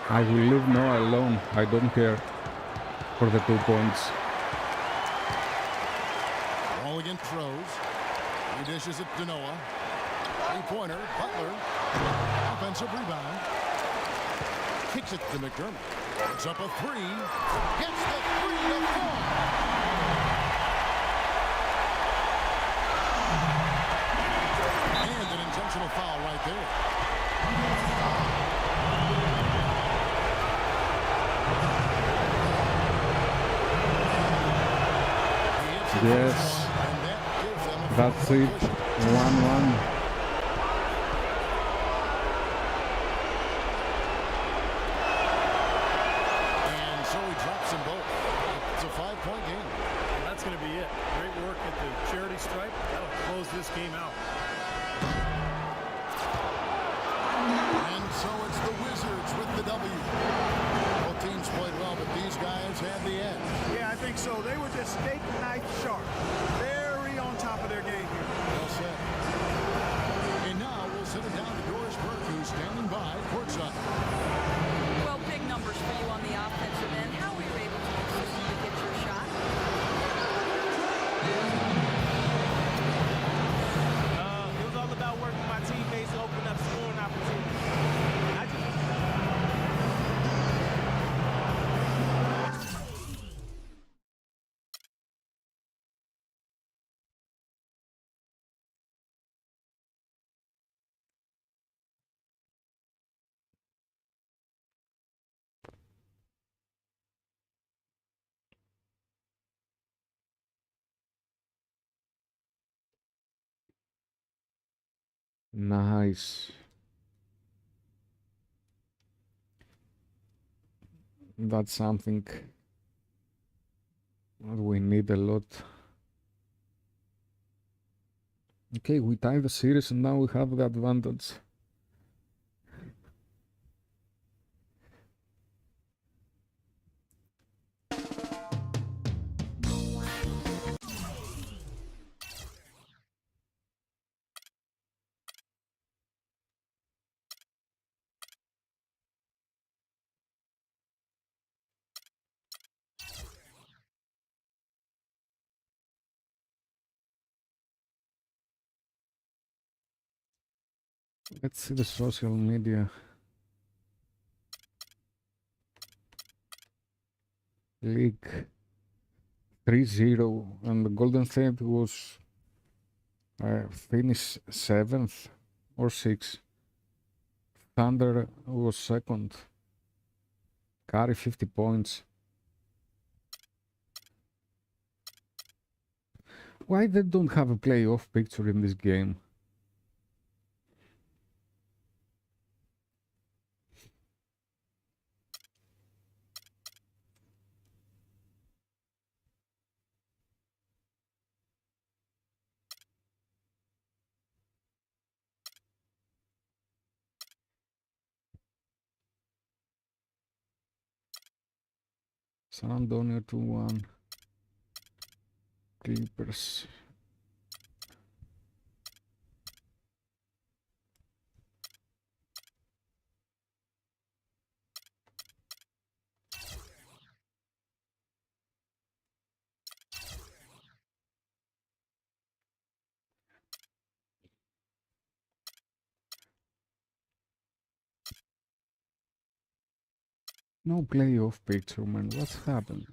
I will leave Noah alone. I don't care for the 2 points. Mulligan throws. He dishes it to Noah. 3-pointer. Butler. Offensive rebound. Kicks it to McDermott. Puts up a 3. Gets the 3 to fall. And an intentional foul right there. Yes. And that gives them a That's full it. push. 1-1. And so he drops them both. It's a 5-point game. And that's going to be it. Great work at the charity stripe. That'll close this game out. And so it's the Wizards with the W. Both teams played well, but these guys had the edge. Yeah, I think so. They were just steak knife sharp. Very on top of their game here. Well said. And now we'll send it down to Doris Burke, who's standing by courtside. Well, big numbers for you on the offensive end. How were you able to consistently get your shot? It was all about working with my teammates to open up scoring opportunities. I just Nice. That's something that we need a lot. Okay, we tie the series and now we have the advantage. Let's see the social media. League 3-0 and the Golden State was finished 7th or 6th. Thunder was 2nd. Curry 50 points. Why they don't have a playoff picture in this game? San Antonio 2-1. Clippers. No playoff picture, man. What's happening?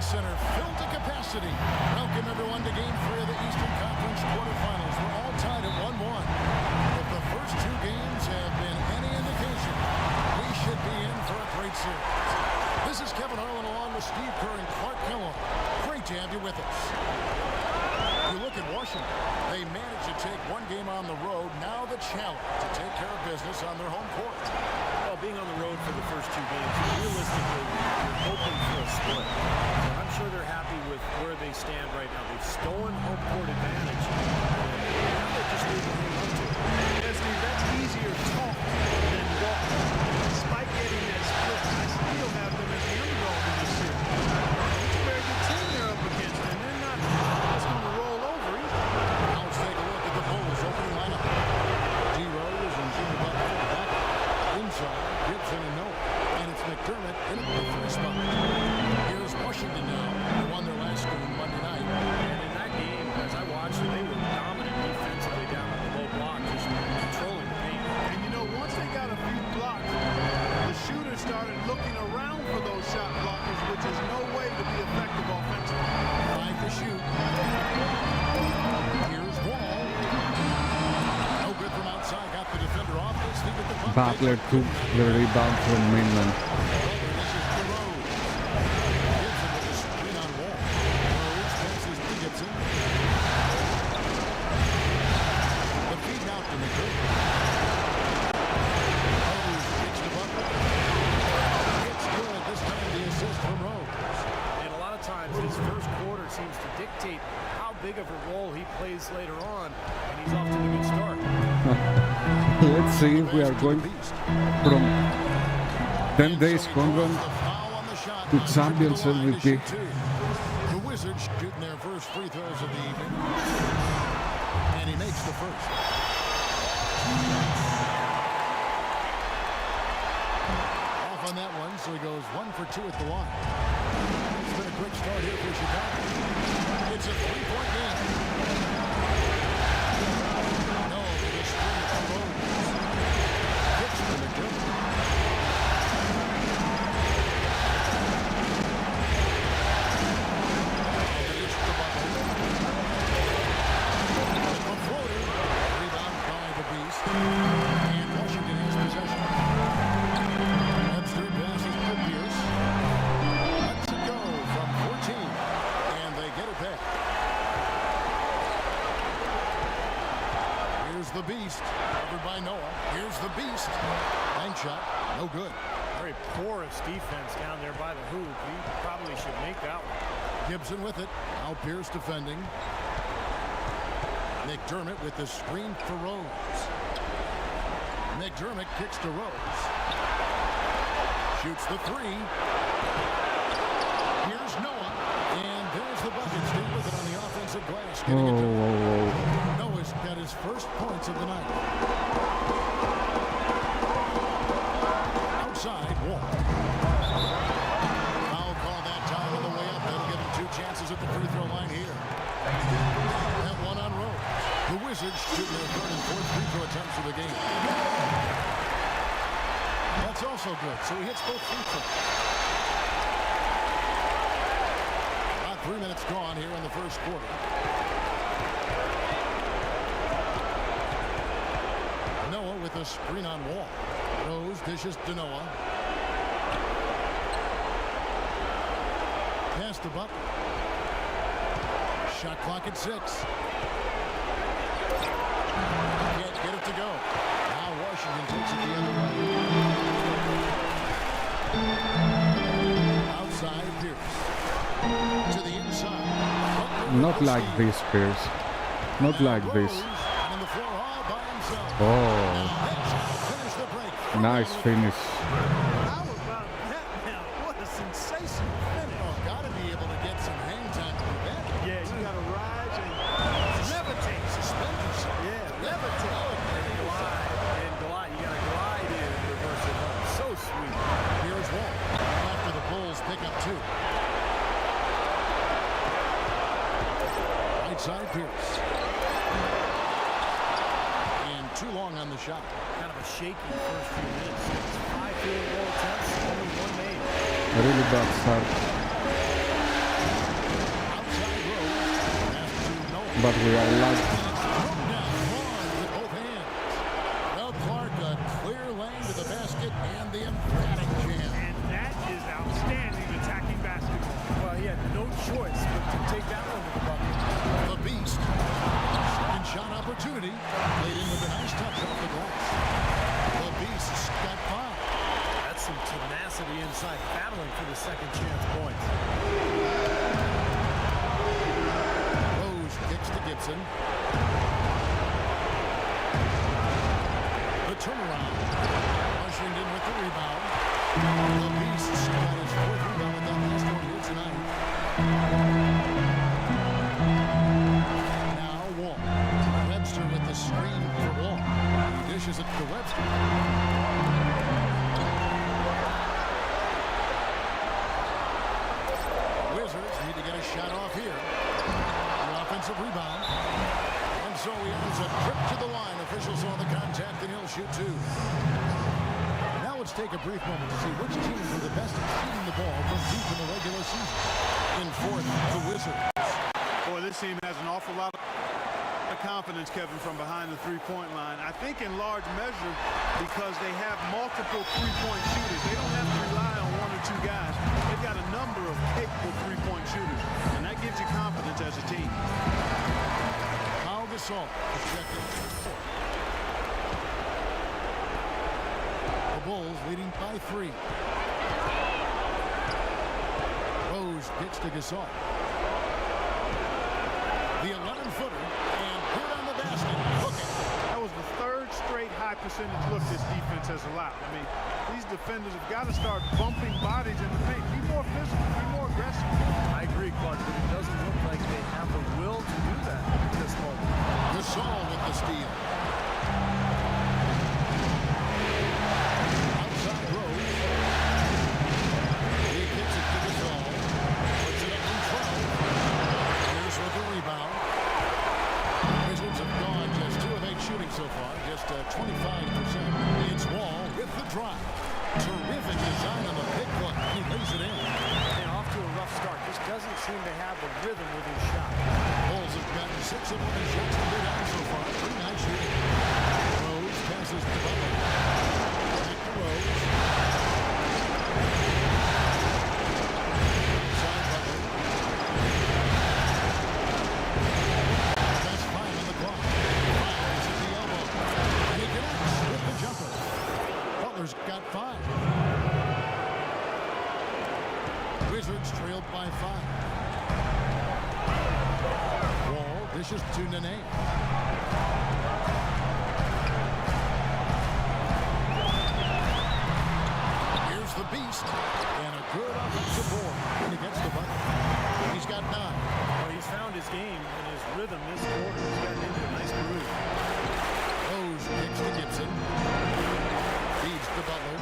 Center filled to capacity. Welcome everyone to Game 3 of the Eastern Conference quarterfinals. We're all tied at 1-1. If the first two games have been any indication, we should be in for a great series. This is Kevin Harlan along with Steve Kerr and Clark Kellogg. Great to have you with us. You look at Washington. They managed to take one game on the road. Now the challenge to take care of business on their home court. Well, being on the road for the first two games, realistically, you're hoping for a split. So I'm sure they're happy with where they stand right now. They've stolen home court advantage. Now they're just need to hang on to it. Yeah, Steve, that's easier talk than walk. Despite getting that split, I still have them as the underdog in this series. It's a very good team they're up against, and they're not just going to roll over either. Now let's take a look at the Bulls opening lineup. D. Rose and Jimmy Butler back inside, Gibson and Noah. And it's McDermott in at the three spot. Here's Washington now. They won their last game Monday night. And in that game, as I watched it, they were dominant defensively down on the low block, just controlling the paint. And you know, once they got a few blocks, the shooters started looking around for those shot blockers, which is no way to be effective offensively. Five to shoot. Here's Wall. No good from outside. Got the defender off. Let's leave it the puck. Butler took the rebound from Mainland. This is to Rose. Gibson with a screen on Wall. Rose passes to Gibson. The feed out to McDermott. Rose kicks to Butler. It's good. This time the assist from Rose. And a lot of times, his first quarter seems to dictate how big of a role he plays later on, and he's off to a good start. Let's see if we are going from 10 days So he convent draws the foul on the shot. to Now Champions to the line to MVP. shoot two. The Wizards shooting their first free throws of the evening. And he makes the first. Off on that one, so he goes 1 for 2 at the line. It's been a quick start here for Chicago. It's a three-point game. No, with a screen from Rose. Hits to McDermott. A floater. Rebound by the Beast. And Washington has possession. Webster passes to Pierce. Lets it go from 14. And they get it back. Here's the Beast. Covered by Noah. Here's the Beast. Bank shot. No good. Very porous defense down there by the hoop. He probably should make that one. Gibson with it. Now Pierce defending. McDermott with the screen for Rose. McDermott kicks to Rose. Shoots the three. Here's Noah. And there's the bucket. Steve with it on the offensive glass. Getting it Whoa, done. whoa, whoa. Noah's got his first points of the night. Outside, Wall. Foul call that time on the way up. That'll give him two chances at the free throw line here. That one on Rose. The Wizards shooting their third and fourth free throw attempts of the game. That's also good. So he hits both free throws. About 3 minutes gone here in the first quarter. Noah with a screen on Wall. Rose dishes to Noah. Pass to Butler. Shot clock at 6. Can't get it to go. Now Washington takes it the other way. Outside Pierce. To the inside. Butler Not with the like steal. this, Pierce. Not like this. Rose on the floor all by himself. Oh, Finish the break. nice finish. How about that now? What a sensational finish. Oh, gotta be able to get some hang time from that. Yeah, you got to rise and levitate. Suspend yourself. Yeah, levitate. Glide and glide. You got to glide in and reverse it home. So sweet. Here's Wall. After the Bulls pick up 2. Right side Pierce. And too long on the shot. Kind of a shaky first few minutes. 5 field goal attempts, only one made. Really bad start. but we are lucky. Thrown down hard with both hands. Well, Clark, a clear lane to the basket and the emphatic jam. And that is outstanding attacking basketball. Well, he had no choice but to take that one to the bucket. The Beast. Second shot opportunity. Played in with a nice touch off the glass. The Beast's got 5. That's some tenacity inside, battling for the second chance points. Rose kicks to Gibson. The turnaround. Washington with the rebound. The Beast's got his 4th rebound with that last one here tonight. Now Wall. Webster with the screen for Wall. He dishes it to Webster. Wizards need to get a shot off here. The offensive rebound. And so he earns a trip to the line. Officials on the contact, and he'll shoot 2. Now let's take a brief moment to see which teams were the best at shooting the ball from deep in the regular season. In 4th, the Wizards. Boy, this team has an awful lot of confidence, Kevin, from behind the three-point line. I think in large measure because they have multiple three-point shooters. They don't have to rely on 1 or 2 guys. They've got a number of capable three-point shooters, and that gives you confidence as a team. Pau Gasol is checked in for 4. The Bulls leading by 3. Rose gets to Gasol. The 11-footer, and good on the basket. Hooking. That was the 3rd straight high percentage look this defense has allowed. I mean, these defenders have got to start bumping bodies in the paint. Be more physical, be more aggressive. I agree, Clark, but it doesn't look like they have the will to do that at this moment. Gasol with the steal. Outside Rose. He gets it to Gasol. Puts it up in 12. Here's with the rebound. Wizards have gone just 2 of 8 shooting so far, just 25%. It's Wall with the drive. Terrific design on the pick look. He lays it in. And off to a rough start. Just doesn't seem to have the rhythm with his shot. Bulls have gotten 6 of 11 shots to go down so far. Pretty nice shooting. Rose passes to Butler. Back to Rose. Inside Butler. That's 5 on the clock. Fires at the elbow. And he connects with the jumper. Butler's got 5. Wizards trailed by 5. Wall dishes to Nene. Here's the Beast. And a good offensive board. And he gets the bucket. He's got 9. Well, he's found his game and his rhythm this quarter. He's gotten into a nice groove. Rose kicks to Gibson. Feeds to Butler.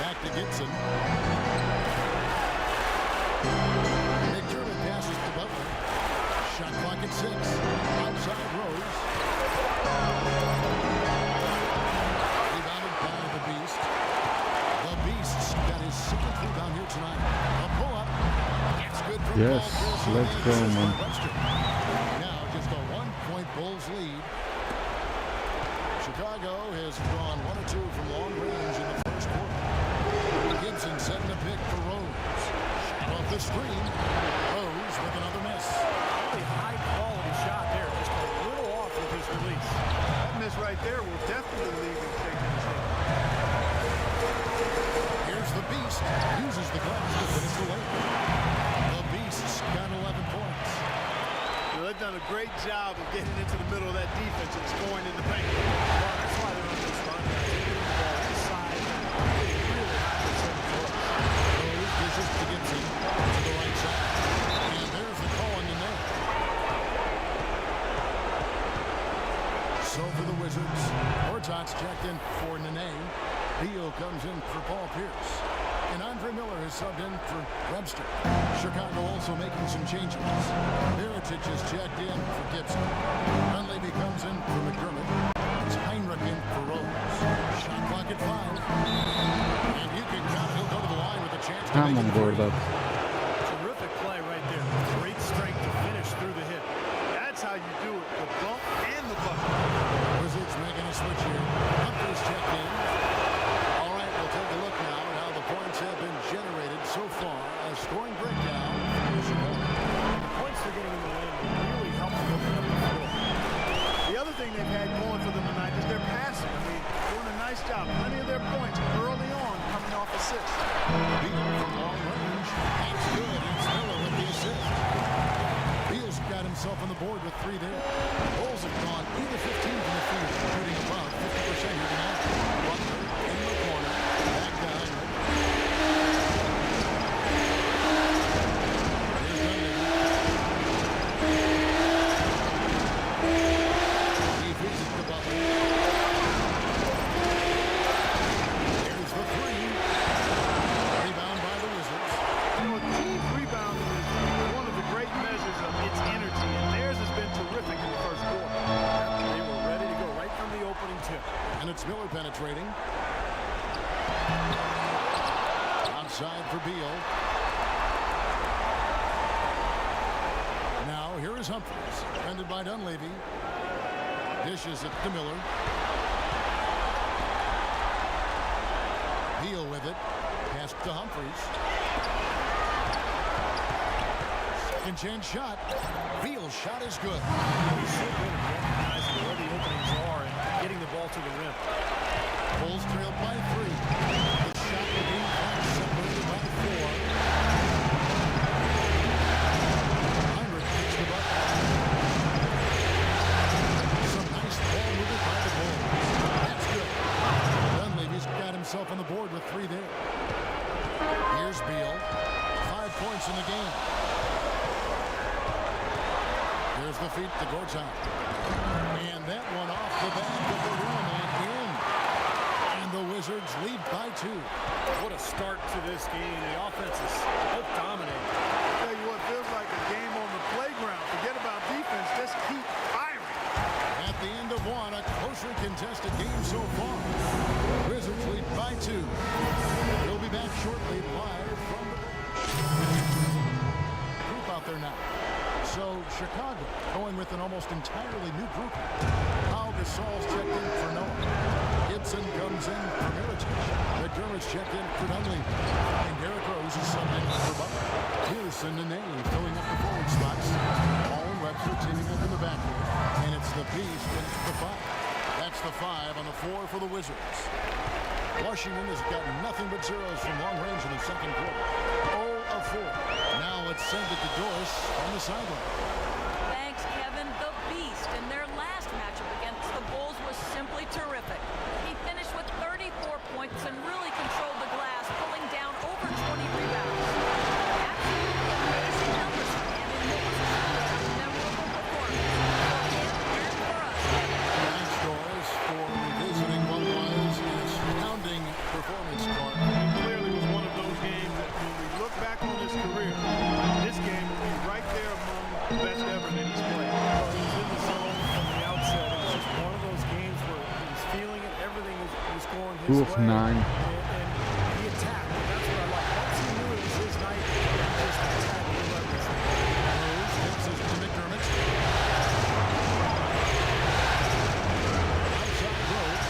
Back to Gibson. McDermott passes to Butler. Shot clock at 6. Outside Rose. Rebounded by the Beast. The Beast's got his 7th rebound here tonight. A pull-up. That's good from Yes, Paul. let's go, man. Webster. Now just a 1-point Bulls lead. Chicago has gone 1 or 2 from long range in the first quarter. Gibson setting a pick for Rose. Shot off the screen. Rose with another miss. Really high-quality shot there. Just a little off with his release. That miss right there will definitely leave him shaking his head. Here's the Beast. Uses the glass to finish the way. The Beast's got 11 points. Well, they've done a great job of getting into the middle of that defense and scoring in the paint. Well, that's why they're on this run. They're getting the ball inside. Getting really high percentage looks. Rose dishes to Gibson to the right side. And there's the call on the net. So for the Wizards, Hortons checked in for Nene. Beal comes in for Paul Pierce. And Andre Miller has subbed in for Webster. Chicago also making some changes. Mirotic is checked in for Gibson. Dunleavy comes in for McDermott. It's Heinrich in for Rose. Shot clock at 5. And you can count. He'll go to the line with a chance to I'm make on it board 3. that. Terrific play right there. Great strength penetrating. Outside for Beal. Now here is Humphries, defended by Dunleavy. Dishes it to Miller. Beal with it. Pass to Humphries. Second chance shot. Beal's shot is good. He's so good at recognizing where the openings are and getting the ball to the rim. Bulls trailed by 3. The shot will be separated by 4. Heinrich picks the bucket. Some nice ball movement by the Bulls. That's good. Dunleavy's got himself on the board with 3 there. Here's Beal. 5 points in the game. Here's the feet to Gortat. And that one off the back of the rim and in. And the Wizards lead by 2. What a start to this game. The offense is so dominating. Tell you what, feels like a game on the playground. Forget about defense, just keep firing. At the end of 1, a closely contested game so far. Wizards lead by 2. We'll be back shortly live from the group out there now. So Chicago going with an almost entirely new group. Pau Gasol's checked in for Noah. Gibson comes in for Mirotic. McDermott's checked in for Dunleavy. And Derrick Rose is subbed in for Butler. Pearson and Ney filling up the forward spots. Hall and Webster teaming up in the back here. And it's the Beast and it's the 5. That's the 5 on the 4 for the Wizards. Washington has gotten nothing but zeros from long range in the second quarter. 0 of 4. Now let's send it to Doris on the sideline. Thanks, Kevin. The Beast in their last matchup against the Bulls was simply terrific. He finished with 34 points and really controlled the glass, pulling down over 20 rebounds. Absolutely amazing numbers for him in what was a memorable performance for him and for us, Kevin. Thanks, Doris, for revisiting what was an astounding performance, Clark. Clearly was one of those games that when we look back on his career, this game will be right there among the best ever that he's played. Well, he was in the zone from the outset. It was just one of those games where he was feeling it. Everything was going his 2 of way. 9. And he attacked. And that's what I like. Once he knew it was his night, he just attacked relentlessly. Rose gets it to McDermott. Outside Rose.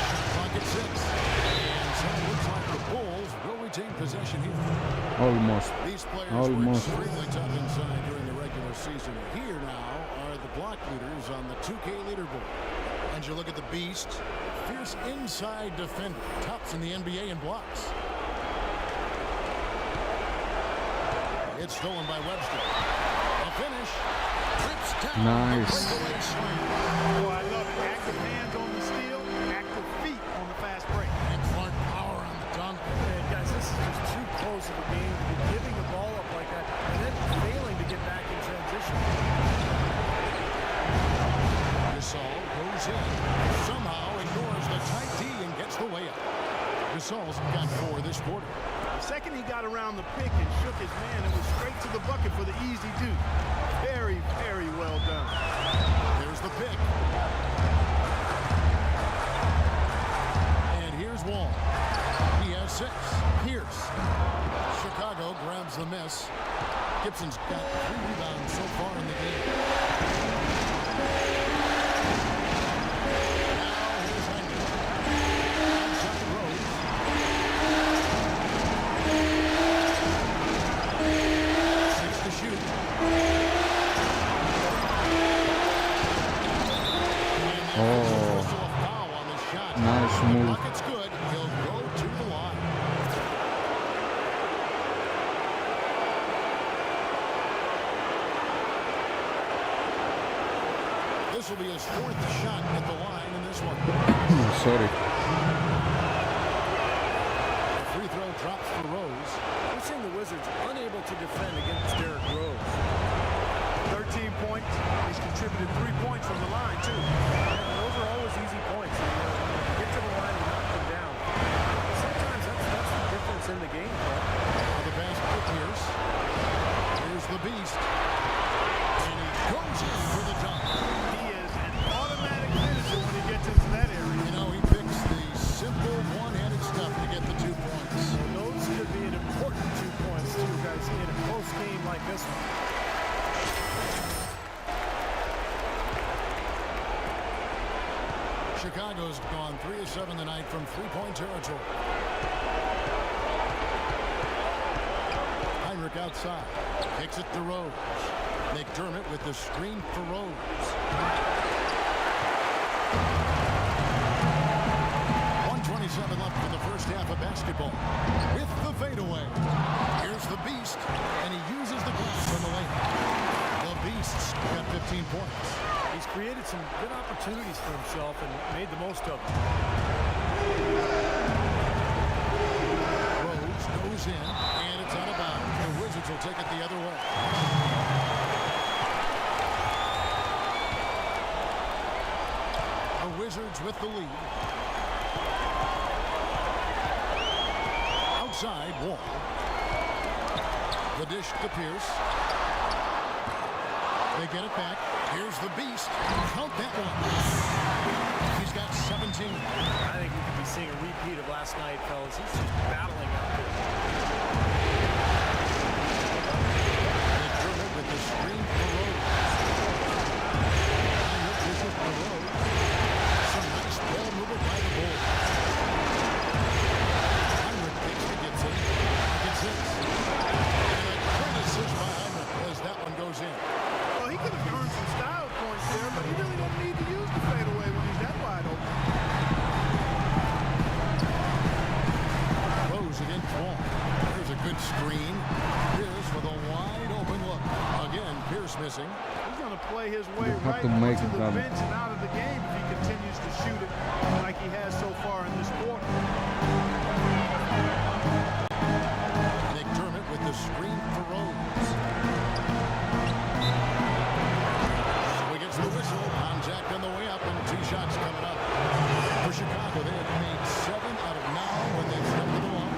Shot clock at 6. And so it looks like the Bulls will retain possession here. Almost. These players Almost. were extremely tough inside during the regular season. Here now are the block leaders on the 2K leaderboard. And you look at the Beast, fierce inside defender, tops in the NBA in blocks. It's stolen by Webster. A finish. Trips down. Nice. The breakaway slam. Oh, I love it. Active hands on the steal, active feet on the fast break. And Clark power on the dunk. And guys, this is just too close of a game to be giving the ball up like that and then failing to get back in transition. Gasol goes in. Somehow ignores the tight D and gets the layup. Gasol's got 4 this quarter. The second he got around the pick and shook his man, it was straight to the bucket for the easy deuce. Very, very well done. There's the pick. And here's Wall. He has 6. Pierce. Chicago grabs the miss. Gibson's got 3 rebounds so far in the game. Now here's Heinrich. Outside Rose. 6 to shoot. Oh, nice move. Bucket's good. He'll go to the line. This will be his 4th shot at the line in this one. Sorry. The free throw drops for Rose. We're seeing the Wizards unable to defend against Derrick Rose. 13 points. He's contributed 3 points from the line, too. And those are always easy points. Get to the line and knock them down. Sometimes that's the difference in the game, Clark. The basket for Pierce. Here's the Beast. And he goes in for the dunk. He is an automatic Chicago's gone 3 of 7 tonight from three-point territory. Heinrich outside. Kicks it to Rose. McDermott with the screen for Rose. 1:27 left for the first half of basketball. With the fadeaway. Here's the Beast, and he uses the glass from the lane. The Beast's got 15 points. He's created some good opportunities for himself and made the most of them. Rose goes in, and it's out of bounds. The Wizards will take it the other way. The Wizards with the lead. Outside, Wall. The dish to Pierce. They get it back. Here's the Beast. Count that one. He's got 17. I think we could be seeing a repeat of last night, fellas. He's just battling out there. McDermott with the screen for Rose. Heinrich pushes for Rose. Some nice ball movement by the Bulls. Heinrich takes to Gibson. Gets it. And a great assist by Heinrich as that one goes in. Well, he could have earned some style points there, but he really don't need to use the fadeaway when he's that wide open. Rose against Wall. There's a good screen. Pierce with a wide open look. Again, Pierce missing. He's going to play his way You have right to make to it the done. bench and out of the game if he continues to shoot it like he has so far in this quarter. McDermott with the screen for Rose. So he gets the whistle. Contact on the way up and 2 shots coming up. For Chicago, they have made 7 out of 9 when they've stepped to the line.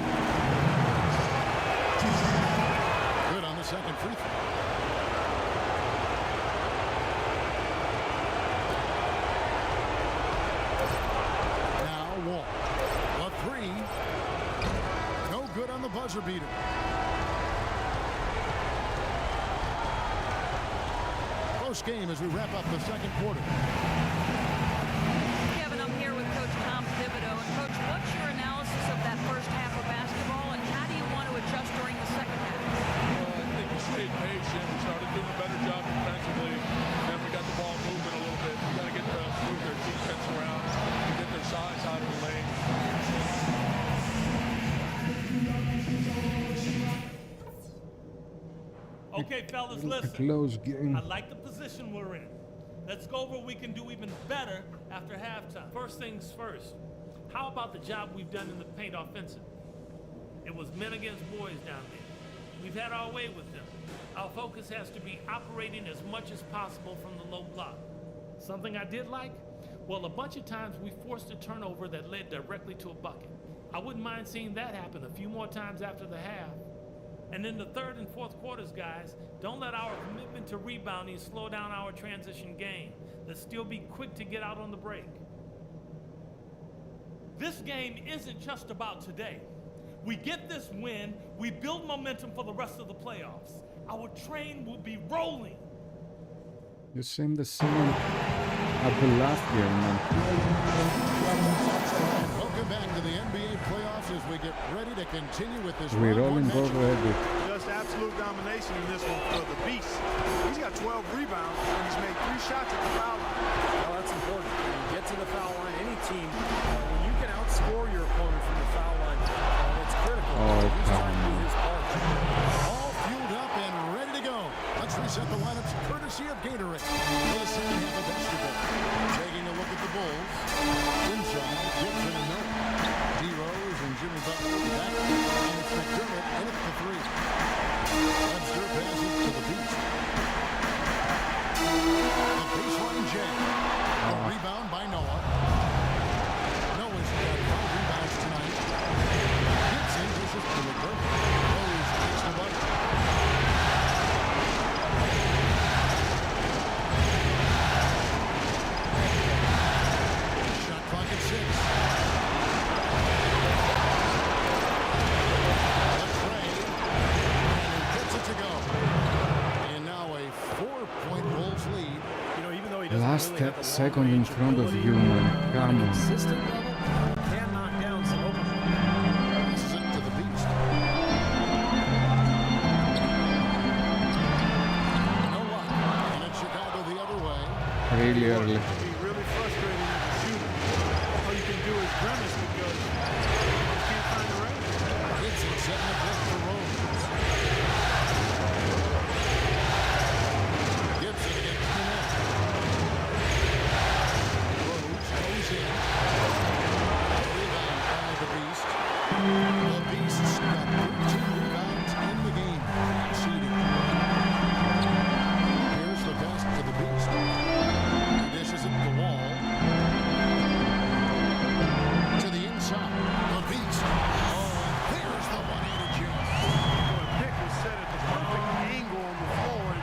Good on the second free throw. Now Wall. A 3. No good on the buzzer beater. Close game as we wrap up the second quarter. Kevin, I'm here with Coach Tom Thibodeau. And Coach, what's your analysis of that first half of basketball, and how do you want to adjust during the second half? I think we stayed patient. We started doing a better job defensively. Then we got the ball moving a little bit. We got to get to move their defense around and get their size out of the lane. Okay, fellas, A listen. close game. I like the position we're in. Let's go over what we can do even better after halftime. First things first, how about the job we've done in the paint offensively? It was men against boys down there. We've had our way with them. Our focus has to be operating as much as possible from the low block. Something I did like? Well, a bunch of times we forced a turnover that led directly to a bucket. I wouldn't mind seeing that happen a few more times after the half. And in the third and fourth quarters, guys, don't let our commitment to rebounding slow down our transition game. Let's still be quick to get out on the break. This game isn't just about today. We get this win, we build momentum for the rest of the playoffs. Our train will be rolling. The same as the last game, man. Welcome back to the NBA playoffs as we get ready to continue with this We're round one rolling matchup. already. Just absolute domination in this one for the Beast. He's got 12 rebounds and he's made 3 shots at the foul line. Well, that's important. When you get to the foul line, any team, when you can outscore your opponent from the foul line, it's critical. Oh, He's trying to do come on. his part. All fueled up and ready to go. Let's reset the lineups courtesy of Gatorade for the second half of basketball. Taking a look at the Bulls. Inside, Gibson and Miller. D-Rose and Jimmy Butler back. And it's McDermott in at the 3. Webster passes to the Beast. The baseline jam. just a second in front of you, man. Come on. Consistent level can knock down some open. Passes it to the beast. No luck. And it's Chicago the other way. Really early. It can be really frustrating as a shooter. All you can do is grimace because you can't find the range. Gibson setting the pick for Rose. Gibson against the net. Rose goes in. Rebound by the Beast. The Beast's got 13 rebounds in the game. Seeding. Here's the pass to the Beast. He dishes it to the wall. To the inside. The Beast. Oh, there's the one-handed jam. The pick was set at the perfect angle on the floor, and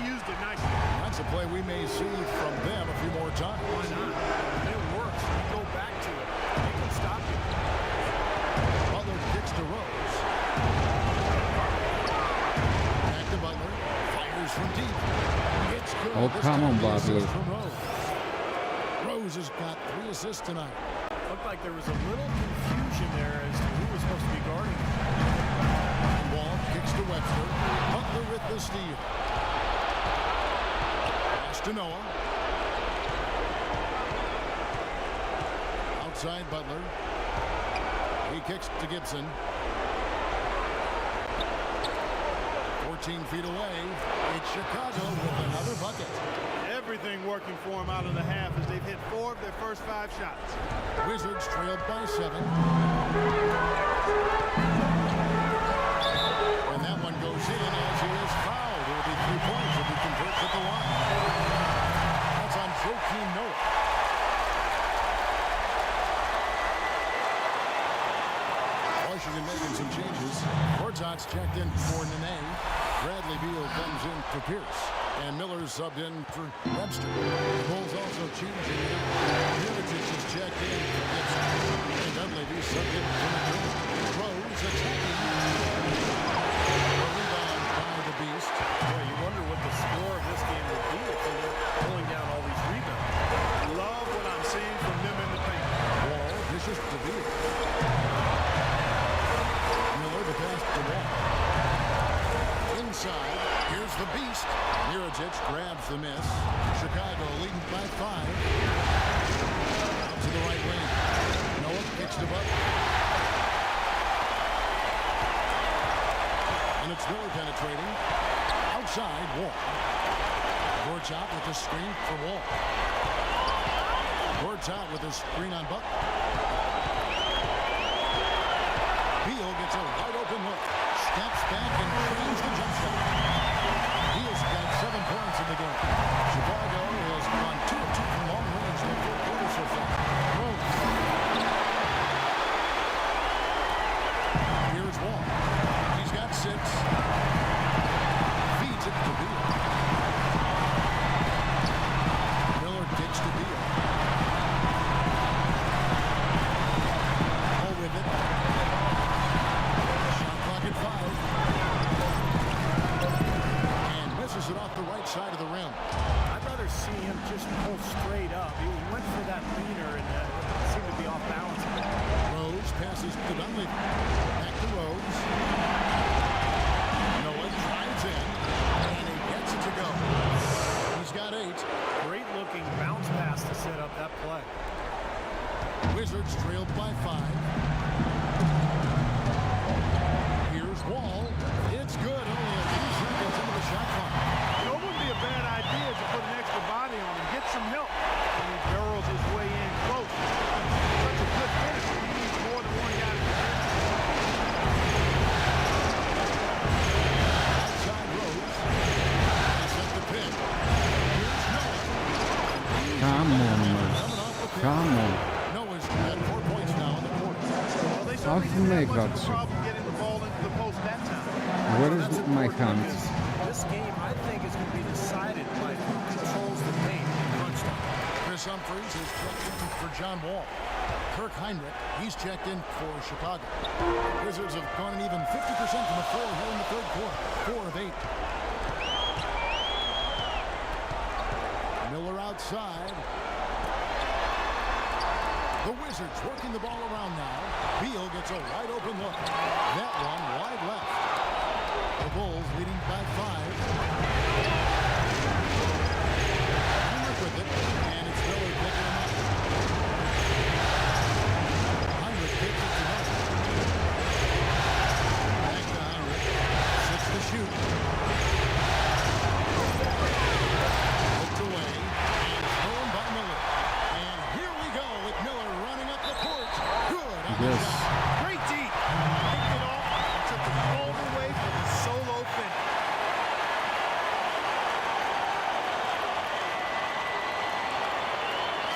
he used it nicely. That's a play we may see from them a few more times. Why not? It works. You go back to it. They can stop you. Butler kicks to Rose. Back to Butler. Fires from deep. It's good. Oh, This come on, time the assist Butler. from Rose. Rose has got 3 assists tonight. Looked like there was a little confusion there as to who was supposed to be guarding him. Wall kicks to Webster. Butler with the steal. Pass to Noah. Outside Butler. He kicks to Gibson. 14 feet away. It's Chicago with another bucket. Everything working for him out of the half as they've hit 4 of their first 5 shots. Wizards trailed by 7. And that one goes in as he is fouled. It will be 3 points if he converts at the line. That's on Joakim Noah. Washington making some changes. Hortzot's checked in for Nene. Bradley Beal comes in for Pierce. And Miller's subbed in for Webster. The Bulls also changing it up. Mirotic is checked in for Gibson. And Dunleavy subbed in for McDermott. Rose attacking. A rebound by the Beast. Boy, you wonder what the score of this game would be if they were pulling down all these rebounds. Love what I'm seeing from them in the paint. Wall dishes to Beal. Miller the pass to Wall. Inside, here's the Beast. Mirotic grabs the miss. Chicago leading by 5. Out to the right wing. Noah kicks to Butler. And it's Miller penetrating. Outside, Wall. Gorchak with the screen for Wall. Gorchak with a screen on Butler. Beal gets a wide open look. Steps back and drains the jump shot. Beal's got 7 points in the game. Chicago has gone 2 of 2 from long range in the 4th quarter so far. Rose. Here's Wall. He's got 6. Feeds it to Beal. Miller kicks to Beal. Ball with it. Shot clock at 5. And misses it off the right side of the rim. I'd rather see him just pull straight up. He went for that leaner and seemed to be off balance. Rose passes to Dunleavy. Back to Rose. Noah drives in. And he gets it to go. He's got 8. Great looking bounce pass to set up that play. Wizards trailed by 5. Here's Wall. It's good. Only a few seconds into the shot clock. It wouldn't be a bad idea to put an extra body on him, get some help. And he barrels his way in close. Such a good finish. He needs more than one guy to defend. Outside Rose. They set the pin. Here's Noah. Come on, man. Coming off the pin. Come on. Noah's got 4 points now in the quarter. Well, they How certainly to didn't make have much that of a shot? problem getting the ball into the post that time. Where That's is my important hand? because this game, I think, is going to be decided by who controls the paint in crunch time. Chris Humphries is checked in for John Wall. Kirk Heinrich, he's checked in for Chicago. Wizards have gone an even 50% from the floor here in the 3rd quarter. 4 of 8. Miller outside. outside. The Wizards working the ball around now. Beal gets a wide open look. That one wide left. The Bulls leading by 5. Heinrich with it, and it's Miller picking him up. Heinrich takes it to Miller. Back to Heinrich. 6 to shoot. Looked away, and stolen by Miller. And here we go with Miller running up the court. Good. Yes. Great deep. Picked it off and took it all the way for the solo finish.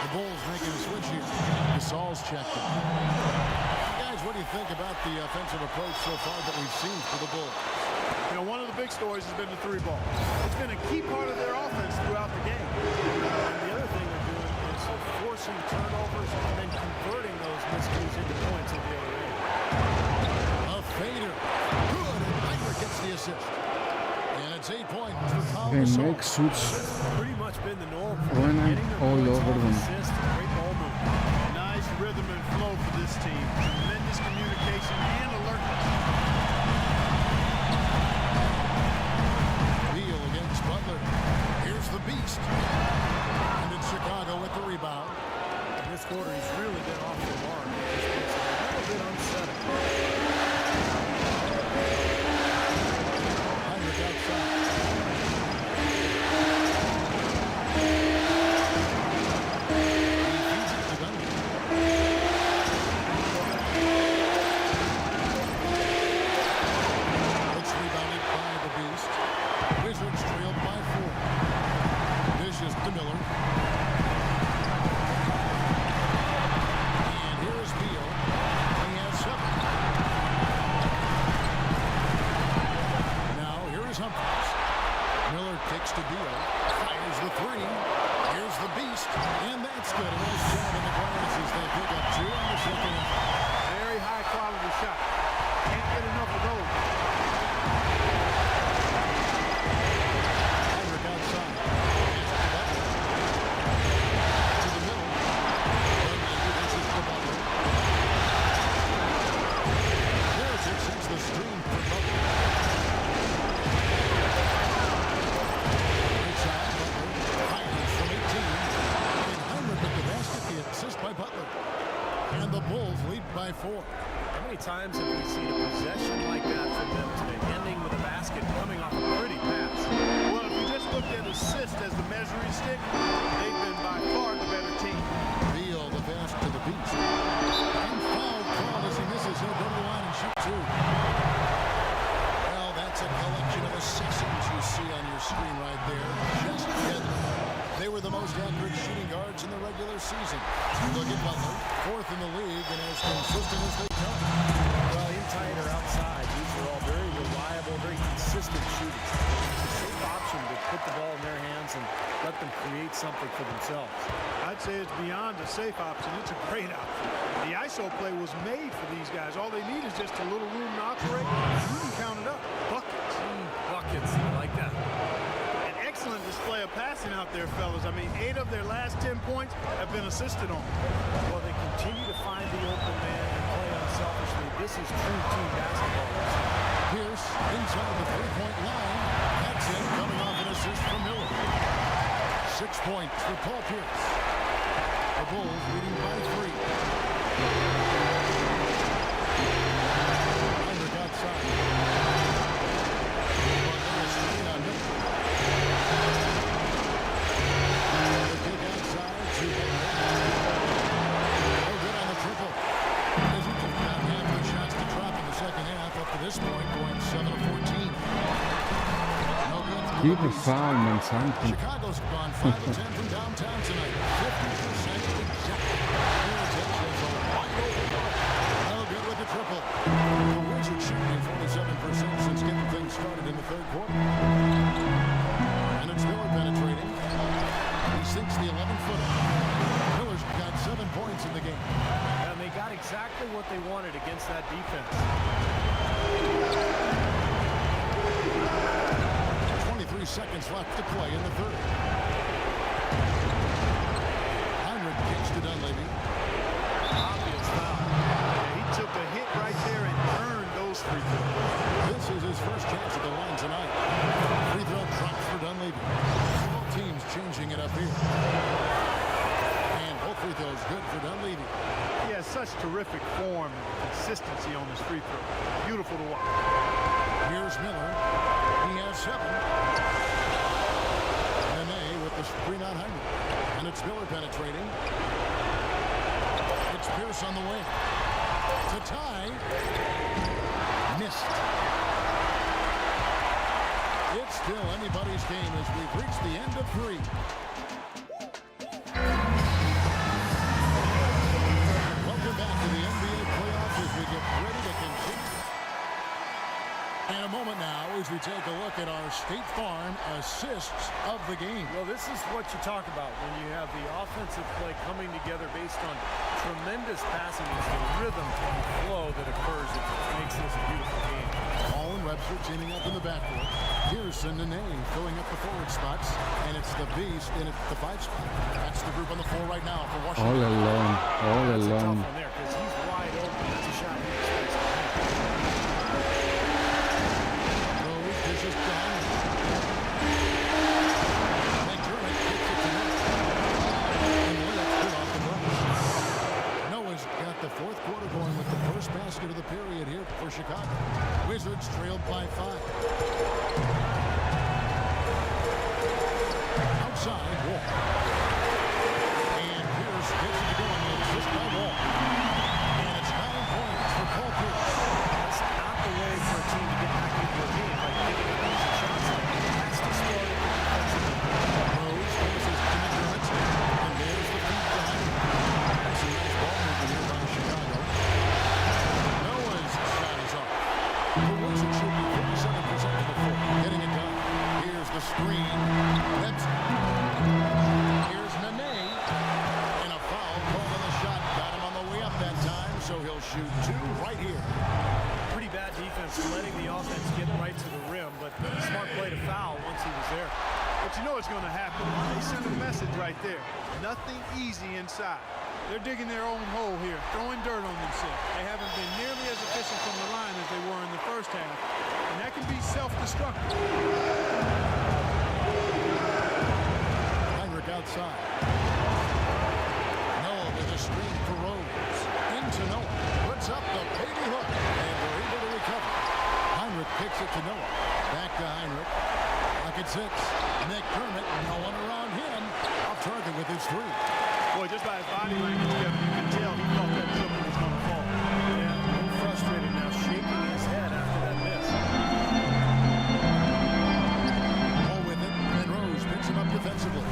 The Bulls making a switch here. Gasol's checked it. Guys, what do you think about the offensive approach so far that we've seen for the Bulls? You know, one of the big stories has been the 3-ball. It's been a key part of their offense throughout the game. And the other thing they're doing is forcing turnovers and then converting those miscues into points at the other end. A fader. Good, and Heinrich gets the assist. And it's 8 points for Paul They Gasol. make shoots Pretty much been the norm for Running them. Getting their all points over off them. assists, great ball movement. Nice rhythm and flow for this team. Tremendous communication and alertness. Beal against Butler. Here's the beast. And it's Chicago with the rebound. In this quarter, he's really been off the mark. It's a little bit unsettled. Heinrich outside. He feeds it to Duncan. It's rebounded by the beast. Wizards trailed by 4. Vicious to Miller. And here's Beal. He has 7. Now here is Humphries. Miller kicks to Beal. Fires the 3. Here's the beast. And that's good. A nice job in the glass as they pick up 2 in the second half. Very high quality shot. Can't get enough of those. Heinrich outside. Pass to Butler. To the middle. Dunleavy dishes to Butler. Perisic sends the screen for Butler. Inside Butler. Fires from 18. And Heinrich with the basket. The assist by Butler. And the Bulls lead by 4. How many times have we seen a possession like that from them today, ending with a basket coming off a pretty pass? Well, if you just looked at assists as the measuring stick, they've been by far the better team. Beal the pass to the beast. And foul called as he misses. He'll go to the line and shoot 2. Well, that's a collection of assassins you see on your screen right there. Just deadly. They were the most accurate shooting guards in the regular season. Look at Butler, 4th in the league and as consistent as they come. Well, inside or outside, these are all very reliable, very consistent shooters. It's a safe option to put the ball in their hands and let them create something for themselves. I'd say it's beyond a safe option. It's a great option. The ISO play was made for these guys. All they need is just a little room to operate. You can count it up. Buckets. Buckets, I like that. An excellent display of passing out there, fellas. I mean, 8 of their last 10 points have been assisted on. Well, they continue to find the open man and play unselfishly. This is true team basketball. Pierce inside the 3-point line. That's it, coming off an assist from Miller. 6 points for Paul Pierce. The Bulls leading by 3. Heinrich outside. Butler is straight on Miller. The kick outside to Butler. No good on the triple. Wizards have got half their shots to drop in the second half up to this point, going 7 of 14. No good. Keep a foul, man, something. Chicago's gone 5 of 10 from downtown tonight. 50% exactly. Irritations are wide open. No good with the triple. The Wizards shooting 47% since getting things started in the 3rd quarter. And it's Miller penetrating. He sinks the 11-footer. Miller's got 7 points in the game. And they got exactly what they wanted against that defense. 23 seconds left to play in the 3rd. free throw is good for Dunleavy. He has such terrific form and consistency on his free throw. Beautiful to watch. Here's Miller. He has 7. Nene with the screen on Heinrich. And it's Miller penetrating. It's Pierce on the way. To tie. Missed. It's still anybody's game as we've reached the end of 3. Welcome back to the NBA playoffs as we get ready to continue. In a moment now as we take a look at our State Farm assists of the game. Well, this is what you talk about when you have the offensive play coming together based on tremendous passing. It's the rhythm and flow that occurs that makes this a beautiful game. Hall and Webster teaming up in the backcourt. Pearson and Nene filling up the forward spots. And it's the Beast in at the 5 spot. That's the group on the floor right now for Washington. All alone. All That's a tough alone. one there because he's wide open. That's a shot he expects to make. Rose dishes down. McDermott kicks it to Noah. And Williams good off the glass. Noah's got the fourth quarter going with the first basket of the period here for Chicago. Wizards trailed by 5. Outside, Wall. And Pierce gets it going with assist by Wall. And it's 9 points for Paul Pierce. That's not the way for a team to get back into a game by picking up easy shots. It has to start at the defensive end. Rose passes to McDermott. And there's the feed behind him. That's a nice ball movement here by Chicago. Noah's shot is off. The Wizards should be 37% to the floor. Getting it done. Here's the screen. Webster. Here's Nene. And a foul called on the shot. Got him on the way up that time, so he'll shoot 2 right here. Pretty bad defense letting the offense get right to the rim, but smart play to foul once he was there. But you know what's going to happen. They send a message right there. Nothing easy inside. They're digging their own hole here, throwing dirt on themselves. They haven't been nearly as efficient from the line as they were in the first half, and that can be self-destructive. Heinrich outside. Noah with a screen for Rose. Into Noah. Puts up the baby hook. And they're able to recover. Heinrich picks it to Noah. Back to Heinrich. Look at 6. McDermott, no one around him. Off target with his 3. Boy, just by his body language, Kevin, you can tell he thought that triple was going to fall. Yeah, a little frustrated now, shaking his head after that miss. Ball with it. And Rose picks him up defensively.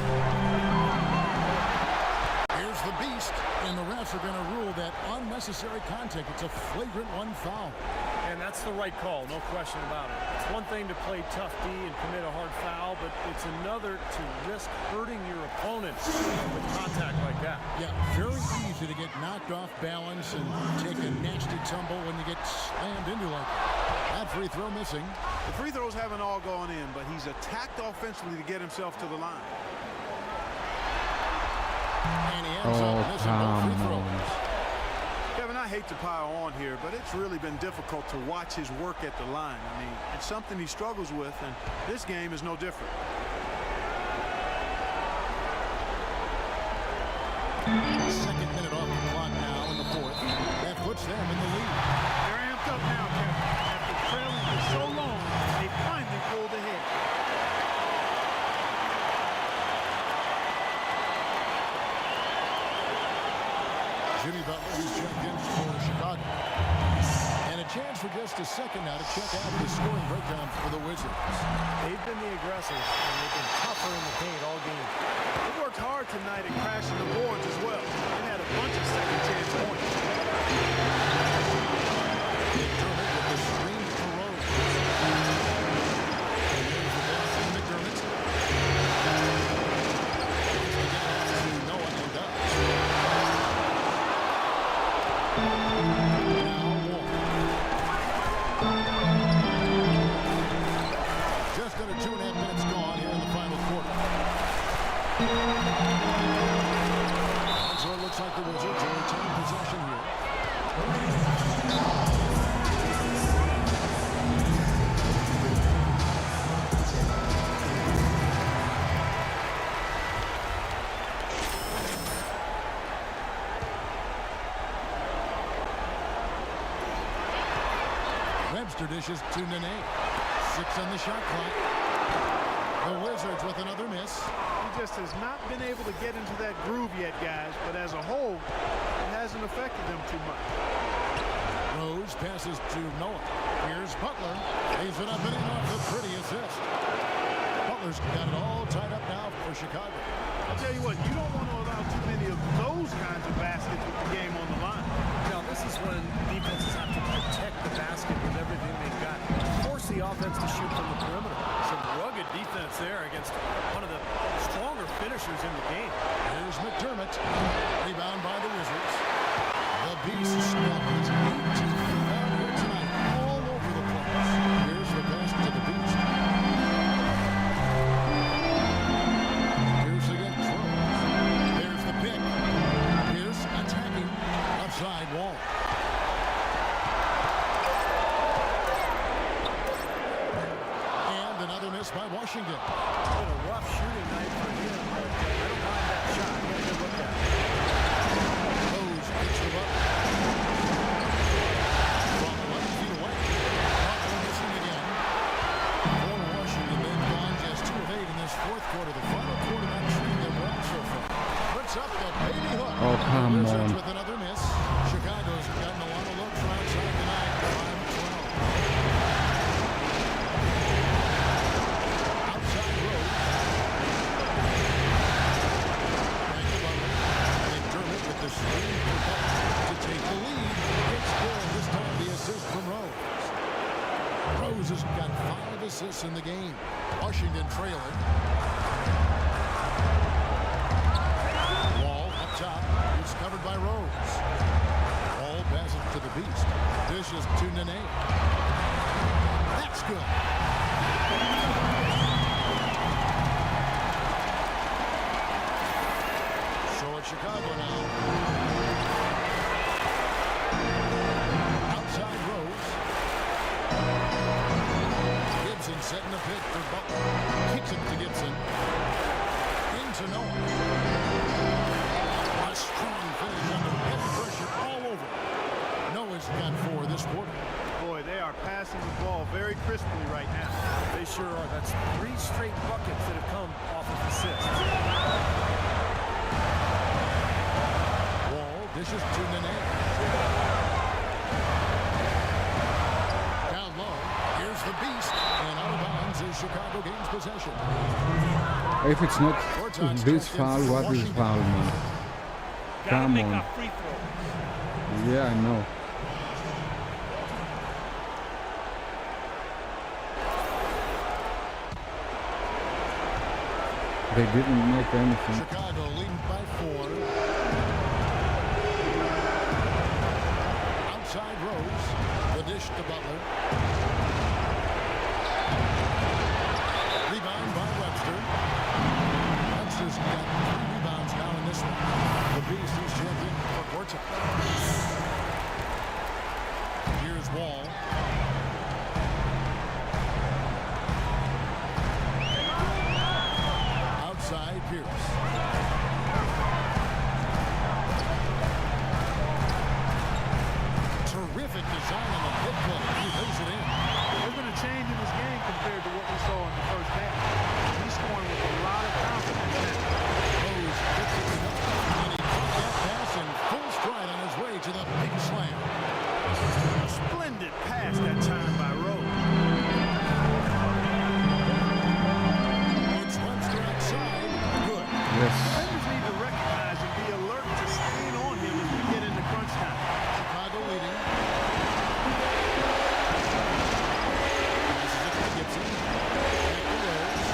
Here's the Beast. And the refs are going to rule that unnecessary contact. It's a flagrant 1 foul. And that's the right call, no question about it. It's one thing to play tough D and commit a hard foul, but it's another to risk hurting your opponent with contact like that. Yeah, very easy to get knocked off balance and take a nasty tumble when you get slammed into like that. That free throw missing. The free throws haven't all gone in, but he's attacked offensively to get himself to the line. And he ends up missing both free come throws. on. Kevin, I hate to pile on here, but it's really been difficult to watch his work at the line. I mean, it's something he struggles with, and this game is no different. Second minute off the clock now in the fourth. That puts them in the lead. They're amped up now, Kevin. After trailing for so long, they finally pulled ahead. Jimmy Butler, who's checked in for Chicago. And a chance for just a second now to check out the scoring breakdown for the Wizards. They've been the aggressors, and they've been tougher in the paint all game. They worked hard tonight at crashing the boards as well. They had a bunch of second chance points. McDermott with the screen for Rose. And there's the pass to McDermott. To Noah and does. Now Wall. Just under 2.5 minutes gone here in the final quarter. Onslow looks Webster dishes to Nene. 6 on the shot clock. The Wizards with another miss. He just has not been able to get into that groove yet, guys. But as a whole, it hasn't affected them too much. Rose passes to Noah. Here's Butler. Lays it up and in off the pretty assist. Butler's got it all tied up now for Chicago. I'll tell you what, you don't want to allow too many of those kinds of baskets with the game on the line. Now, this is when defenses have to protect the basket with everything they've got. Force the offense to shoot from the perimeter. Some rugged defense there against one of the stronger finishers in the game. Here's McDermott. Rebound by the Wizards. The Beasts got his 18th foul here tonight, all over the place. Here's the pass to the Beast. Here's against Rose. There's the pick. Here's attacking outside Wall. And another miss by Washington. It's been a rough shooting night for him, but I don't mind that shot. Get a good look at it. Rose picks him up. From 11 feet away. Butler missing again. For Washington, they've gone just 2 of 8 in this fourth quarter. The final quarter not treating them well so far. Puts up the baby hook. Oh, come Wizards on. with another miss. Chicago's gotten a lot of looks from outside tonight. 5-12. Outside Rose. Back to Butler. McDermott with the screen for Butler to take the lead. It's good. This time the assist from Rose. Rose has got 5 assists in the game. Washington trailing. Wall up top. It's covered by Rose. Wall passes to the Beast. Dishes to Nene. That's good. So it's Chicago now. Outside Rose. Gibson setting the pick for Butler. Kicks it to Gibson. Into Noah. A strong finish under heavy pressure all over. Noah's got 4 this quarter. Boy, they are passing the ball very crisply right now. They sure are. That's 3 straight buckets that have come off of assists. Wall dishes to Nene. Down low. Here's the Beast. And out of bounds as Chicago gains possession. If it's not this foul, what is foul, man? Gotta Come make on. our free throw. Yeah, I know. They didn't make anything. Chicago leading by 4. Outside Rose. The dish to Butler. Rebound by Webster. Webster's got 3 rebounds now in this one. The Beast is champion for Porto. Here's Wall. Outside Pierce. Terrific design on the hit play. He lays it in. There's been a change in this game compared to what we saw in the first half. He's scoring with a lot of confidence now. Rose gets it to go. And he caught that pass in full stride on his way to the big slam. Splendid pass that time by Rose. It's Webster outside. Good. Yes. Defenders need to recognize and be alert to staying on him as we get into crunch time. Chicago leading. Passes it to Gibson. Back to Rose.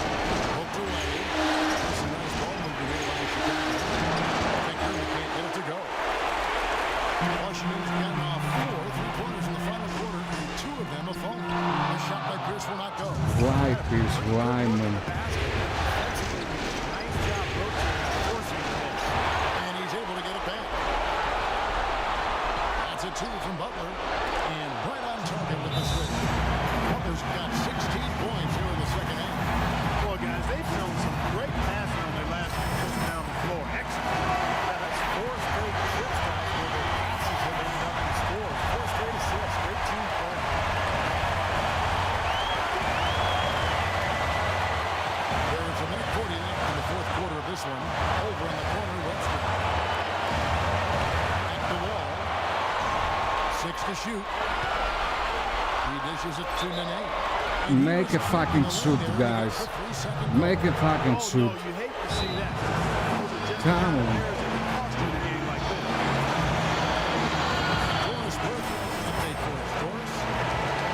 Poked away. That's a nice ball movement here by Chicago. McDermott can't get it to go. Washington's gotten off 4 3-quarters in the final quarter, and 2 of them have fallen. A shot by Pierce will not go. Why, Pierce? Why, man? Nice job rotating, forcing the miss. And he's able to get it back. That's a 2 from Butler. And right on target with the switch. Butler's got 16 points here in the second half. Boy, guys, they've shown some great passing on their last few trips down the floor. Excellent. That's 4 straight trips, guys, where their passes have ended up in scores. 4 straight assists. Great team play. 6 to shoot. He dishes it to Nene. Make a fucking shoot, guys. Make a fucking Oh, shoot. no, you hate to see that. Those are just Come the on. errors that can cost you in a game like this. Doris Burke, update for us. Doris?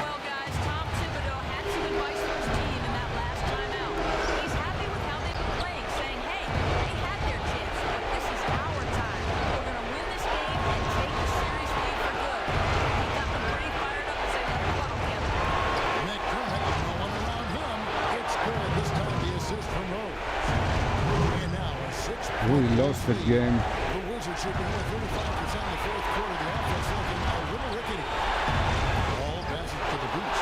Well, guys, Tom Thibodeau had some advice for his team in that last timeout. He's happy with how they've been playing, saying, hey, they had their chance, but this is our time. We're going to win this game and take the series lead for good. He got them pretty fired up as they left the bottle game. McDermott, no one around him. It's good. This time the assist from Rose. And now a 6-point We lost the game. The Wizards should be only 35% in the fourth quarter. The offense looking a little rickety. Ball passes to the boots.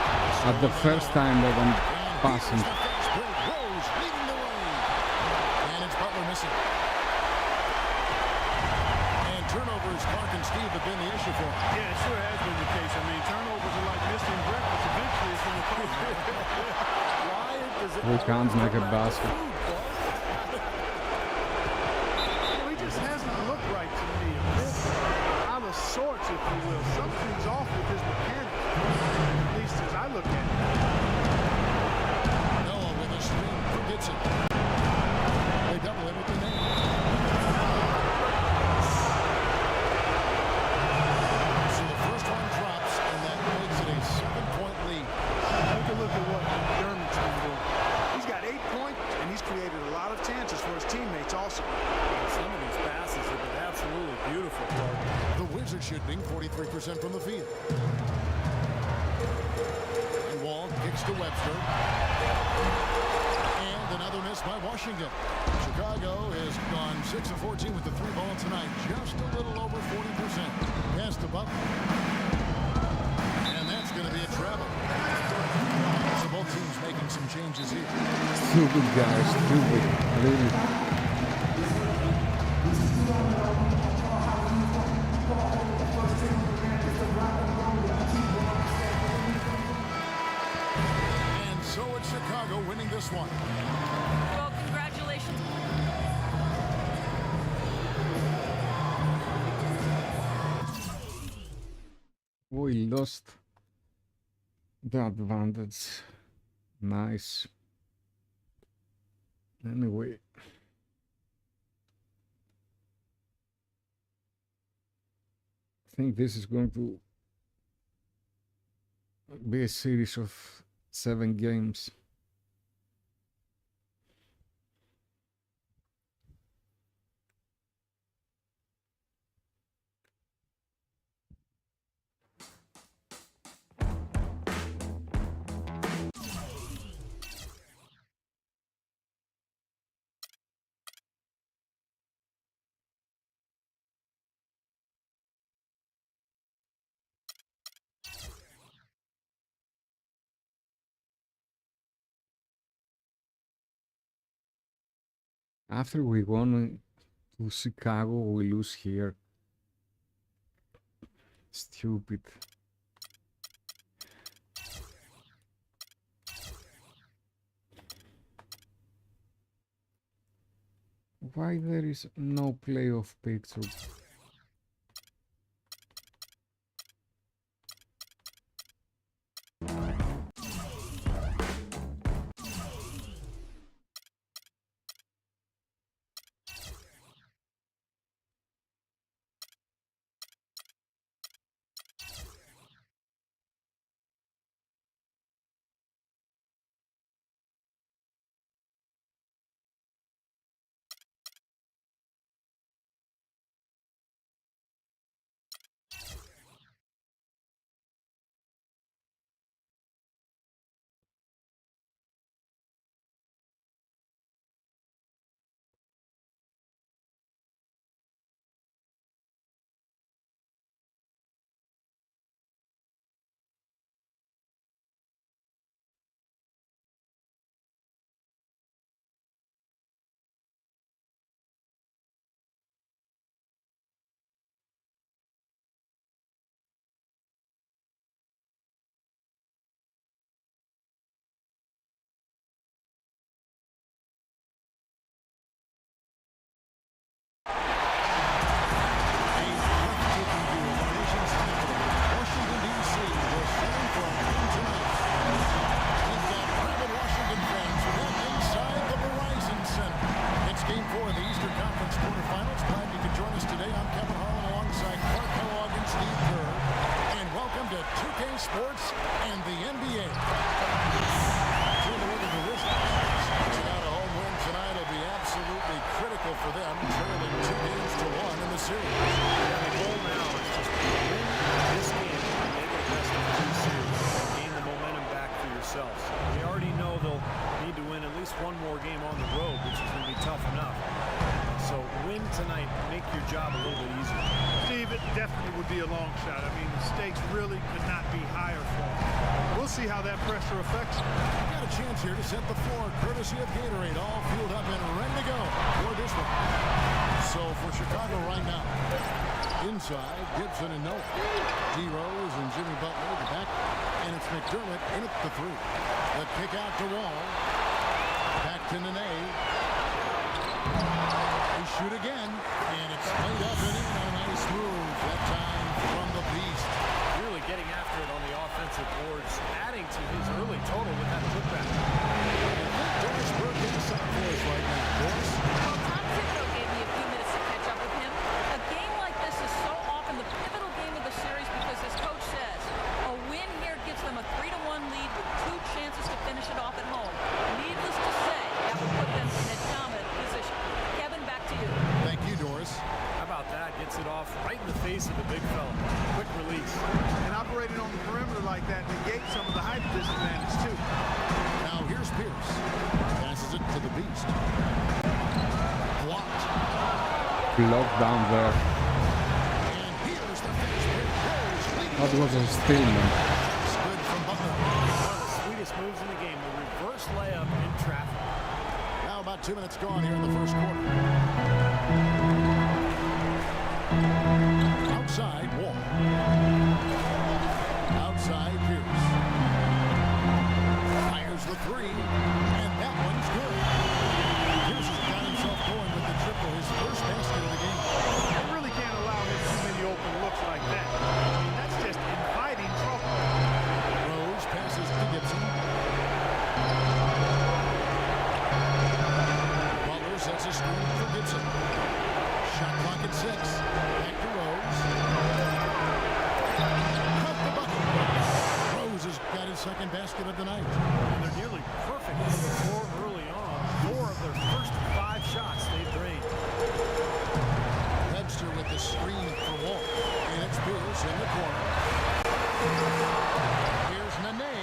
At the first time they went And passing. here's the fast break. Rose leading the way. And it's Butler missing. And turnovers, Clark and Steve have been the issue for him. Yeah, it sure has been the case. I mean, turnovers are like missing breakfast. Eventually, it's going to come. Why does it We can't always make a come back to basket. food, Clark? Well, he just hasn't looked right to me. A bit out of sorts, if you will. Something's off with his mechanics, at least as I look at it. Noah with a screen for Gibson. They double him with the name. So the first one drops, and that makes it a 7-point lead. Take a look at what McDermott's been doing. He's got 8 points, and he's created a lot of chances for his teammates also. Some of these passes have been absolutely beautiful, Clark. The Wizards shooting 43% from the field. And Wall kicks to Webster. And another miss by Washington. Chicago has gone 6 of 14 with the 3 ball tonight. Just a little over 40%. Pass to Butler. And that's going to be a travel. So both teams making some changes here. Stupid guys, stupid. Really. And so it's Chicago winning this one. Well, congratulations. We lost the advantage. Nice. Anyway. I think this is going to be a series of 7 games. After we won to Chicago, we lose here. Stupid. Why there is no playoff picture? sports and the NBA. Take a look at the Wizards. Getting out a home win tonight will be absolutely critical for them, trailing 2-1 in the series. Yeah, the goal now is just to win this game and make it the best of the two series. Gain the momentum back for yourselves. They already know they'll need to win at least one more game on the road, which is going to be tough enough. So win tonight, make your job a little bit easier. Steve, it definitely would be a long shot. I mean, the stakes really could not be higher for him. We'll see how that pressure affects him. Got a chance here to set the floor, courtesy of Gatorade, all fueled up and ready to go for this one. So for Chicago right now, inside, Gibson and Noah. D. Rose and Jimmy Butler at the back, and it's McDermott in at the three. The kick out to Wall. Back to Nene. They shoot again, and it's laid up and in on a nice move. That time from the Beast. Really getting after it on the offensive boards, adding to his early total with that putback. Doris Burke in the set for us right now. Doris? Well, Tom Thibodeau gave me a few minutes to catch up with him. A game like this is so often the pivotal game of the series because, as Coach says, a win here gives them a 3-1 lead with 2 chances to finish it off at home. Needless to say, that will put them in a dominant position. Kevin, back to you. Thank you, Doris. How about that? Gets it off right in the face of the big fella. Quick release. And operating on the perimeter like that negates some of the height disadvantage, too. Now here's Pierce. Passes it to the Beast. Blocked. Blocked down there. And here's the finish break. Rose leading. That was a steal, man. It's good from Butler. One of the sweetest moves in the game, the reverse layup in traffic. Now about 2 minutes gone here in the first quarter. Outside, Wall. Outside, Pierce. Fires the three, and that one's good. Pierce has got himself going with the triple, his first basket of the game. You really can't allow him too many open looks like that. I mean, that's just inviting trouble. Rose passes to Gibson. Butler sets a screen for Gibson. Shot clock at 6. Back to Rose. Cut the bucket. Rose has got his second basket of the night. And they're nearly perfect from the floor early on. 4 of their first 5 shots they've drained. Webster with the screen for Wall. And it's Pierce in the corner. Here's Nene.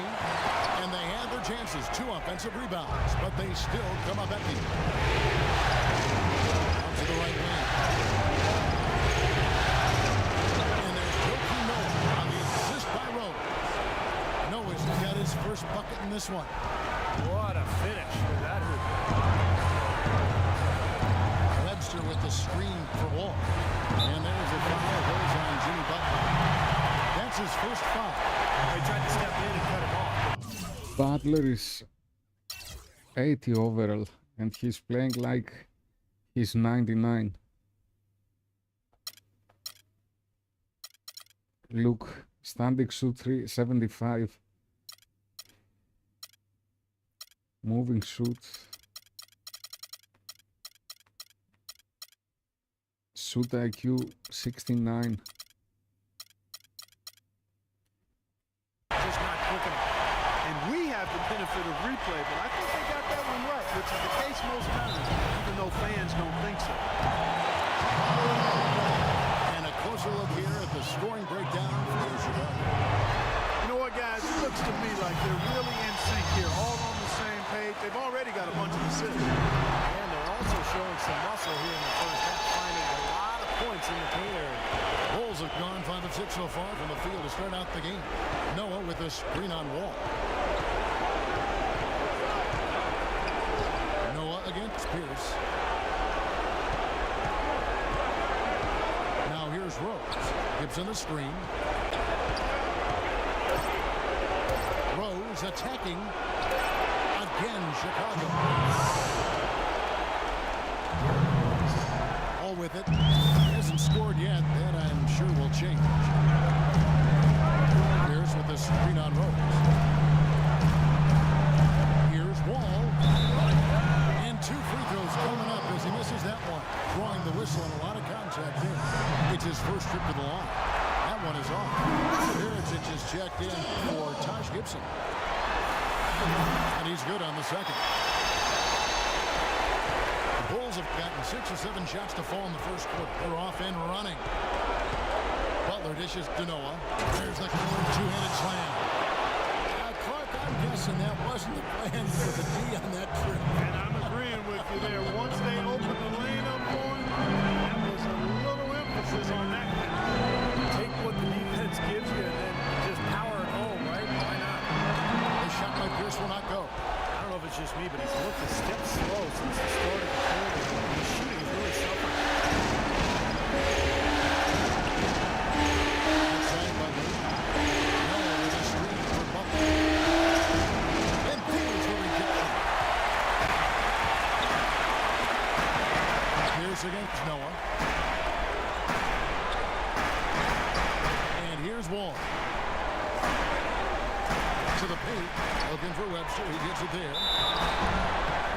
And they had their chances. 2 offensive rebounds. But they still come up empty. Out to the right wing. And there's Joakim Noah on the assist by Rose. Noah's got his first bucket in this one. What a finish with that hoop. Webster with the screen for Wall. And there's a foul. Goes on Jimmy Butler. That's his first foul. They tried to step in and cut him off. Butler is 80 overall, and he's playing like he's 99. Look, standing shoot 375. Moving shoot. Shoot IQ 69. Just not quick enough. And we have the benefit of replay, but I think they got that one right, which is the case most times, even though fans don't think so. And a closer look here at the scoring breakdown for Chicago. You know what, guys? It looks to me like they're really in sync here, all on the same page. They've already got a bunch of assists. And they're also showing some muscle here in the first half, finding a lot of points in the paint area. Bulls have gone 5 of 6 so far from the field to start out the game. Noah with a screen on Wall. Noah against Pierce. Now here's Rose. Gibson the screen. Rose attacking. Again, Chicago. All with it. Hasn't scored yet. That I'm sure will change. Pierce with the screen on Rose. Here's Wall. And 2 free throws coming up as he misses that one. Drawing the whistle and a lot of contact there. It's his first trip to the line. That one is off. Heritage is checked in for Taj Gibson. And he's good on the second. The Bulls have gotten 6 or 7 shots to fall in the first quarter. They're off and running. Butler dishes to Noah. There's the two-handed slam. Clark, I'm guessing that wasn't the plan for the D on that trip. And I'm agreeing with you there. Once they opened the lane up for him, that was a little emphasis on that. Take what the defense gives you and then just power it home, right? Why not? A shot by Pierce will not go. I don't know if it's just me, but he's looked a step slow since the start of the quarter. His shooting is really suffering. Outside by Lee. Noah with a screen for Butler. And Pierce will get it. Pierce against Noah. And here's Wall. To the paint, looking for Webster. He gets it there.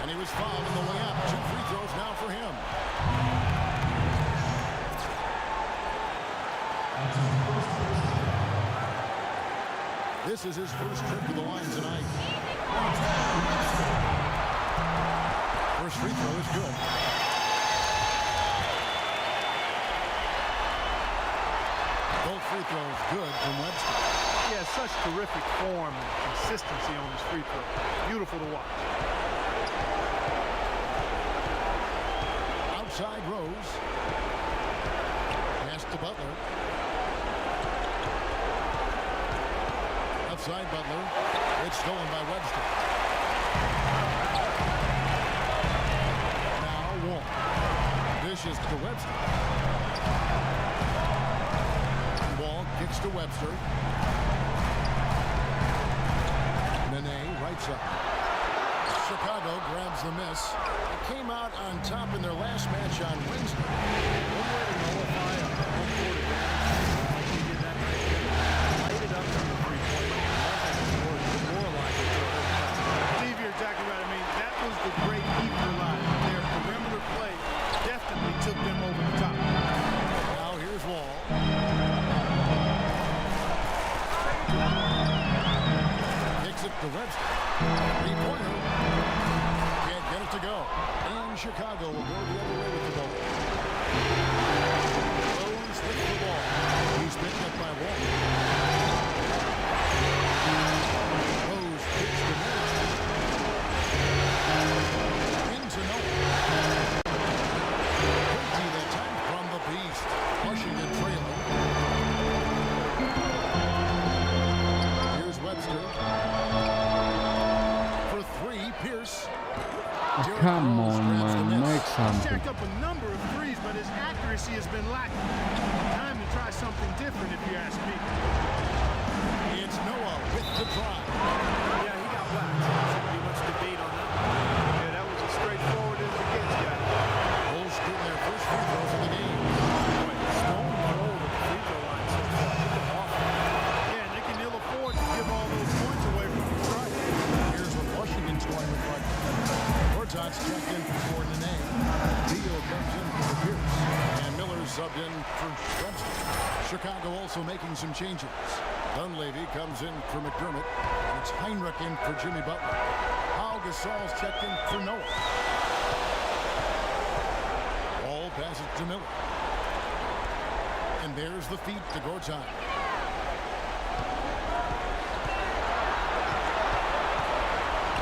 And he was fouled on the way up. 2 free throws now for him. This is his first trip to the line tonight. First free throw is good. Both free throws good from Webster. He has such terrific form and consistency on his free throw. Beautiful to watch. Outside Rose. Pass to Butler. Outside Butler. It's stolen by Webster. Now Wall. Dishes to Webster. Wall kicks to Webster. Nene right side. Chicago grabs the miss. It came out on top in their last match on Wednesday. One way to nullify a home court advantage, like he did that night, light it up from the three-point line. Demoralize each other. Steve, you're exactly right. I mean, that was the great equalizer. Their perimeter play definitely took them over the top. Now here's Wall. Kicks it to Webster. Three-pointer. Can't get it to go. And Chicago will go the other way with the ball. Rose with the ball. He's picked up by Wall. Rose kicks to Middleton. Into Noah. Quincy that time from the beast. Washington trailing. Here's Webster. For 3, Pierce. Derrick Come Rose on, grabs the man, miss. make something. Jacked up a number of threes, but his accuracy has been lacking. Time to try something different, if you ask me. It's Noah with the drive. Yeah, he got whacked. Shouldn't be much debate on that. Yeah, that was as straightforward as it gets, guys. Bulls getting their first free throws of the game. Stone cold at the free throw line so far. They're awful. Yeah, and they can ill afford to give all those points away from the strike. Here's what Washington's going to like. Horton's checked in for Nene. Beal comes in for Pierce. And Miller's subbed in for Webster. Chicago also making some changes. Dunleavy comes in for McDermott. It's Heinrich in for Jimmy Butler. Pau Gasol's checked in for Noah. Ball passes to Miller. And there's the feed to Gorton.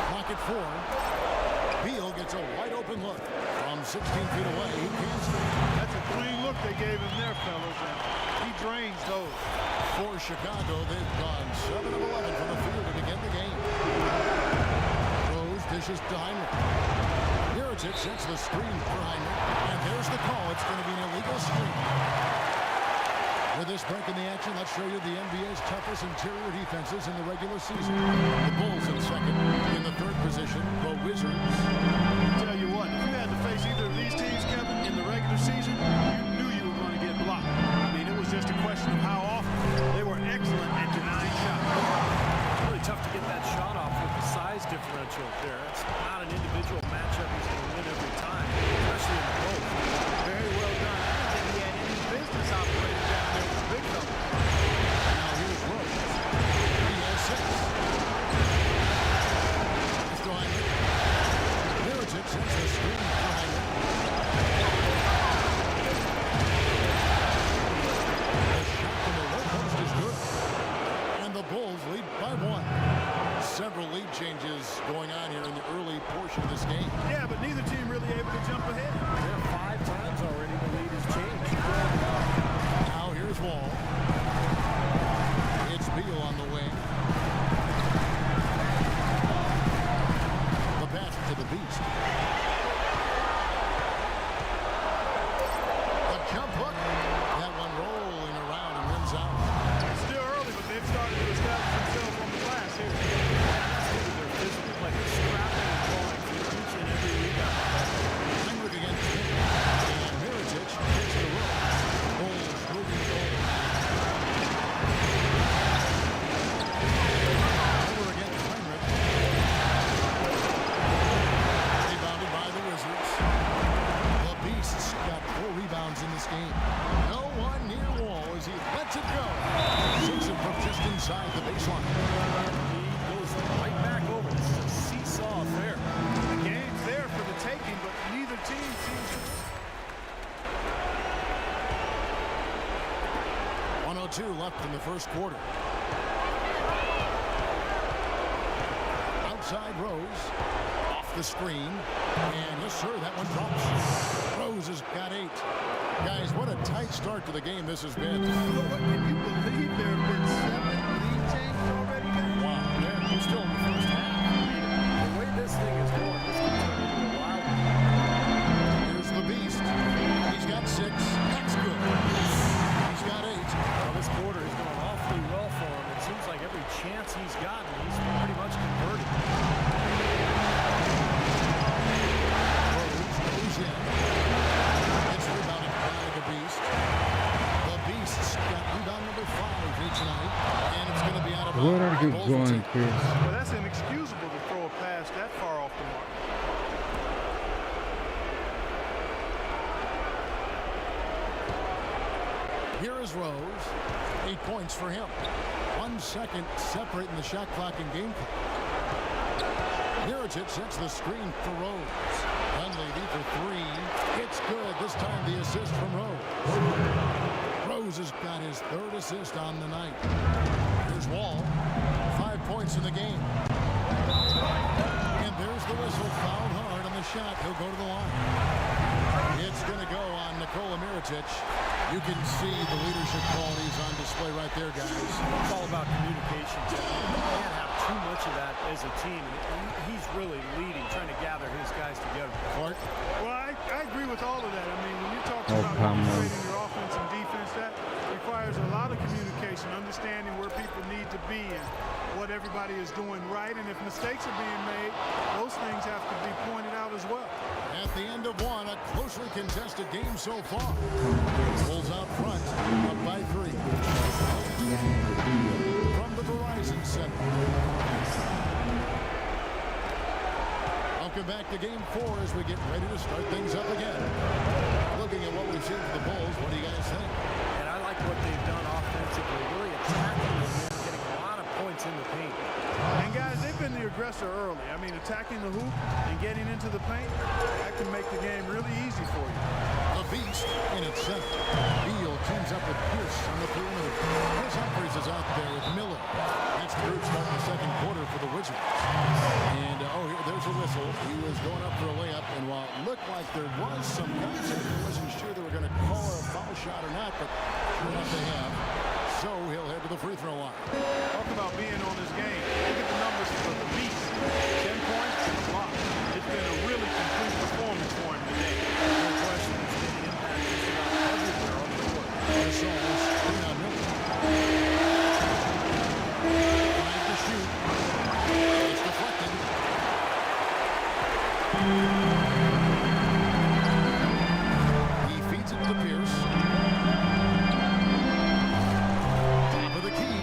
Clock at 4. Beal gets a wide open look from 16 feet away. He can't score. That's a clean look they gave him there, fellas, and he drains those. For Chicago, they've gone 7 of 11 from the field to begin the game. Rose dishes to Heinrich. Heritage sets the screen for Heinrich. And there's the call. It's going to be an illegal screen. With this break in the action, let's show you the NBA's toughest interior defenses in the regular season. The Bulls in second. In the third position, the Wizards. Tell you what, if you had to face either of these teams, Kevin, in the regular season, you knew you were going to get blocked. I mean, it was just a question of how often. They were excellent at denying shots. Really tough to get that shot off with the size differential there. It's not an individual matchup he's going to win every time, especially in the post. Very well done. I don't think he had any business operating down there with the big fella. portion of this game. Yeah, but neither team really able to jump ahead. Yeah, 5 times already the lead has changed. Now here's Wall. It's Beal on the wing. The pass to the Beast. The jump hook. That one rolling around and rims out. It's still early, but they've started to establish themselves on the glass here. They're physically like they're scrapping and clawing for each and every rebound. Heinrich against him. And Mirotic hits the rope. Bulls moving the goal. Over against Heinrich. Rebounded by the Wizards. The Beasts got 4 rebounds in this game. No one near Wall as he lets it go. Shoots it from just inside the baseline. He goes right back over. This is a seesaw affair. The game's there for the taking, but neither team seems to. 1:02 left in the first quarter. Outside Rose. Off the screen. And yes, sir, that one drops. Rose has got 8. Guys, what a tight start to the game this has been. What can you believe there have been 7 lead changes already, guys? Wow, we're still in the first half. The way this thing is going, this can turn into a wild one. Here's the Beast. He's got 6. That's good. He's got 8. Well, this quarter is going awfully well for him. It seems like every chance he's gotten, he's pretty much converted. Rose goes in. It's rebounded by the Beast. The Beast's got rebound number 5 here tonight. And it's going to be out of Where are you Bulls will going, take- Chris? Well, that's inexcusable to throw a pass that far off the mark. Here is Rose. 8 points for him. 1 second separating the shot clock and game clock. Mirotic sets the screen for Rose. Dunleavy for 3. It's good. This time the assist from Rose. Rose has got his 3rd assist on the night. Here's Wall. 5 points in the game. And there's the whistle. Fouled hard on the shot. He'll go to the line. It's going to go on Nikola Mirotic. You can see the leadership qualities on display right there, guys. It's all about communication. You can't have too much of that as a team. And he's really leading, trying to gather his guys together. Clark. Well, I agree with all of that. I mean, when you're talking Oh, about come on. orchestrating your offense and defense, that requires a lot of communication, understanding where people need to be and what everybody is doing right. And if mistakes are being made, those things have to be pointed out as well. At the end of one, a closely contested game so far. Bulls out front, up by 3. From the Verizon Center. Welcome back to Game 4 as we get ready to start things up again. Looking at what we've seen for the Bulls, what do you guys think? And I like what they've done offensively, really attacking the rim, getting a lot of points in the paint. And guys, they've been the aggressor early. I mean, attacking the hoop and getting into the paint, that can make the game really easy for you. The Beast in its center. Beal teams up with Pierce on the perimeter. Chris Humphries is out there with Miller. That's the group starting the second quarter for the Wizards. And, there's a whistle. He was going up for a layup, and while it looked like there was some contact, he wasn't sure they were going to call a foul shot or not, but sure enough they have. So he'll head to the free throw line. Talk about being on his game. Look at the numbers for the Beast. 10 points and a block. It's been a really complete performance for him today. No question, it's been an impact just about everywhere on the court. This almost Miller. Trying to shoot. It's deflected. He feeds it to Pierce. Top of the key.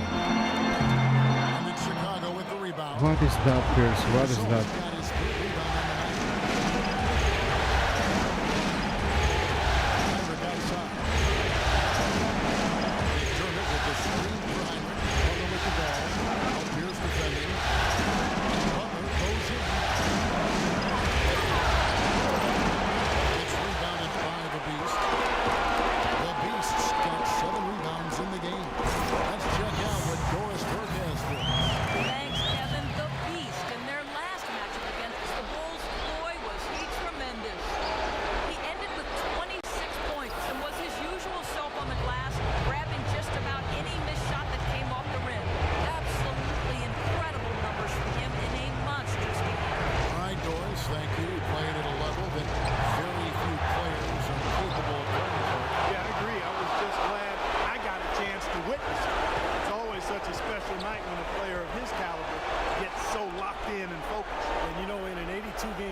And it's Chicago with the rebound. What is that, Pierce? What is Gasol that? got his 3rd rebound on the night. Heinrich outside. McDermott with the screen for Heinrich. Butler with the ball. Now Pierce defending. Butler goes in. It's rebounded by the Beast. The Beast's got 7 rebounds in the game. Let's check out what Doris Burke has for us. Thanks, Kevin. The Beast in their last matchup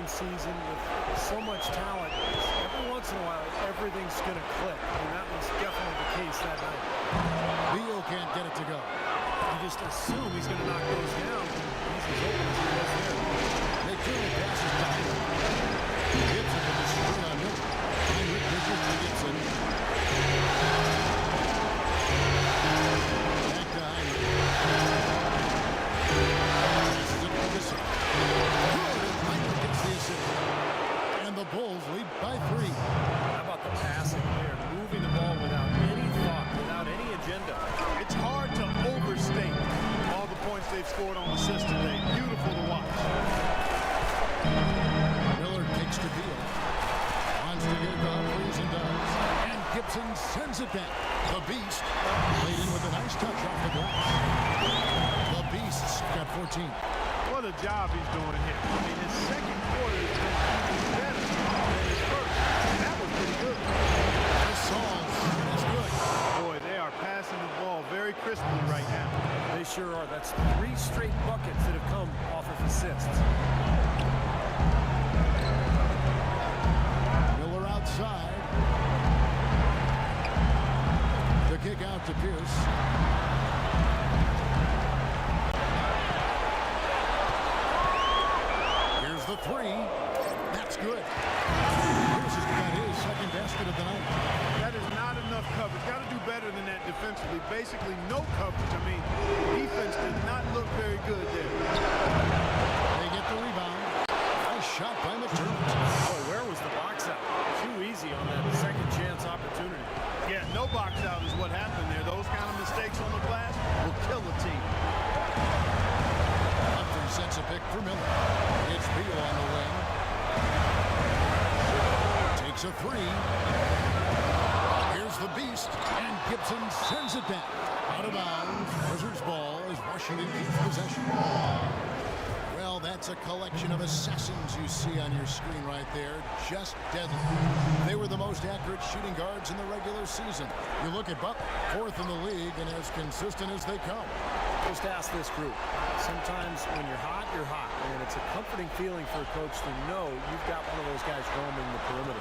season with so much talent, every once in a while, everything's going to click. And that was definitely the case that night. Beal can't get it to go. You just assume he's going to knock those down. He's as open as he was there. McDermott passes to Heinrich. Gibson with the screen on Miller. Heinrich dishes to Gibson. Back to Heinrich. Passes it to Gibson. Good, and Heinrich gets the assist. And the Bulls lead by 3. How about the passing there? Moving the ball without any thought, without any agenda. It's hard to overstate all the points they've scored on assists today. Beautiful to watch. Miller takes to Beal. Wants to get it to Humphries and does. And Gibson sends it back. The Beast laid in with a nice touch off the glass. The Beast's got 14. What a job he's doing here. I mean, his second quarter has been even better than his first. That was pretty good. This song is good. Boy, they are passing the ball very crisply right now. They sure are. That's 3 straight buckets that have come off of assists. Miller outside. The kick out to Pierce. Here's the 3. That's good. Pierce has got his second basket of the night. That is not enough coverage. Got to do better than that defensively. Basically, no coverage. I mean, defense did not look very good there. They get the rebound. Nice shot by McDermott. Boy, where was the box out? Too easy on that second chance opportunity. Yeah, no box out is what happened there. Those kind of mistakes on the glass will kill a team. Humphrey sets a pick for Miller. It's Beal on the wing. Takes a 3. Here's the Beast, and Gibson sends it back. Out of bounds. Wizards ball as Washington keeps possession. Well, that's a collection of assassins you see on your screen right there. Just deadly. They were the most accurate shooting guards in the regular season. You look at Butler, 4th in the league, and as consistent as they come. Just ask this group. Sometimes when you're hot, you're hot. And it's a comforting feeling for a coach to know you've got one of those guys roaming the perimeter.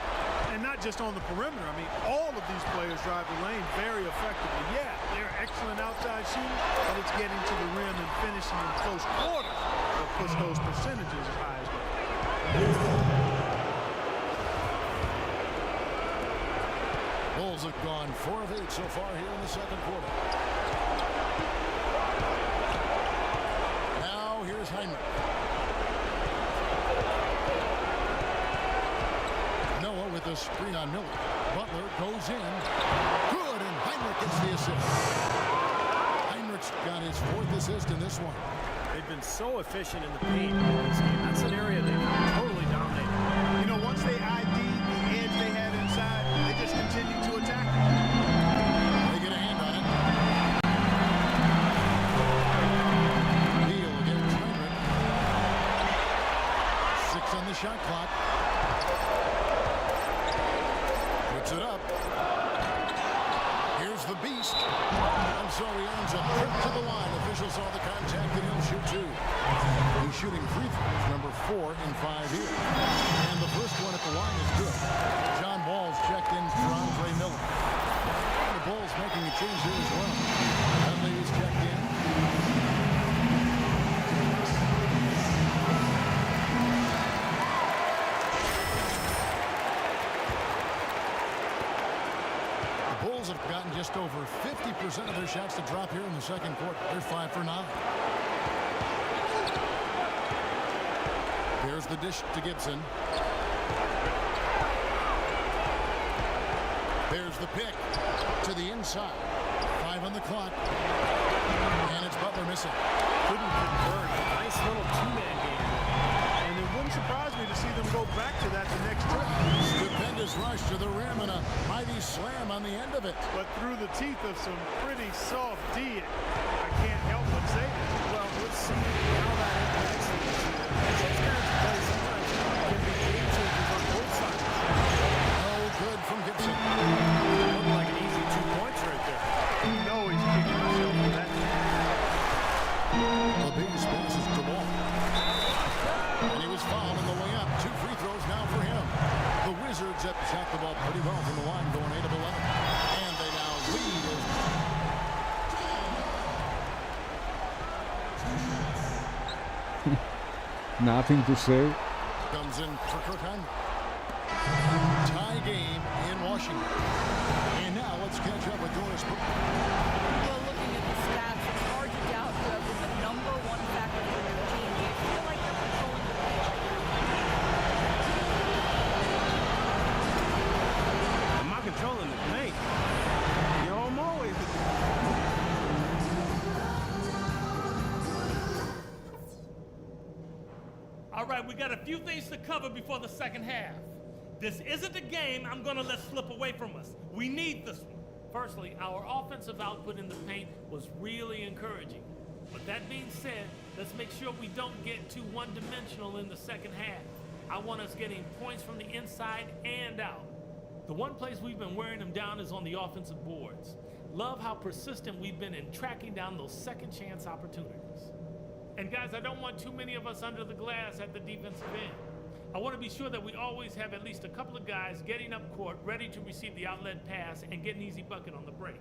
And not just on the perimeter. I mean, all of these players drive the lane very effectively. Yeah, they're excellent outside shooters, but it's getting to the rim and finishing in close quarters that puts those percentages as high as well. Bulls have gone 4 of 8 so far here in the second quarter. Now here's Heinrich. Noah with the screen on Miller. Butler goes in. Good, and Heinrich gets the assist. Heinrich's got his 4th assist in this one. They've been so efficient in the paint in this game. That's an area they've totally dominated. You know, once they ID'd the edge they had inside, they just continued to attack it. They get a hand on it. Beal against Heinrich. 6 on the shot clock. Puts it up. Here's the Beast. And so he earns a trip to the line. Officials saw the contact and he'll shoot 2. He's shooting free throws, number 4 in 5 here. And the first one at the line is good. John Wall's checked in for Andre Miller. And the Bulls making a change here as well. Dudley is checked in. The Bulls have gotten just over 50% of their shots to drop here in the second quarter. They're 5 for 9. Here's the dish to Gibson. There's the pick to the inside. 5 on the clock. And it's Butler missing. Couldn't convert. Nice little two-man game. And it wouldn't surprise me to see them go back to that the next trip. Stupendous rush to the rim and a mighty slam on the end of it. But through the teeth of some pretty soft D, I can't help but say that. Well, let's see how that impacts them. Those kinds of plays sometimes can be game changers on both sides. No good from Gibson. Looked like an easy 2 points right there. You know he's kicking himself for that. The Beast passes to Wall. And he was fouled on the way up. 2 for Nothing to say. Comes in for Kirkheim. Tie game in Washington. And now let's catch up with Doris. Well, looking at the stats, it's hard to doubt whoever's the number one factor for your team. Do you feel like they're controlling the ball? Am I controlling the paint? You know, I'm always All right, we got a few things to cover before the second half. This isn't a game I'm gonna let slip away from us. We need this one. Firstly, our offensive output in the paint was really encouraging. But that being said, let's make sure we don't get too one-dimensional in the second half. I want us getting points from the inside and out. The one place we've been wearing them down is on the offensive boards. Love how persistent we've been in tracking down those second chance opportunities. And guys, I don't want too many of us under the glass at the defensive end. I want to be sure that we always have at least a couple of guys getting up court, ready to receive the outlet pass and get an easy bucket on the break.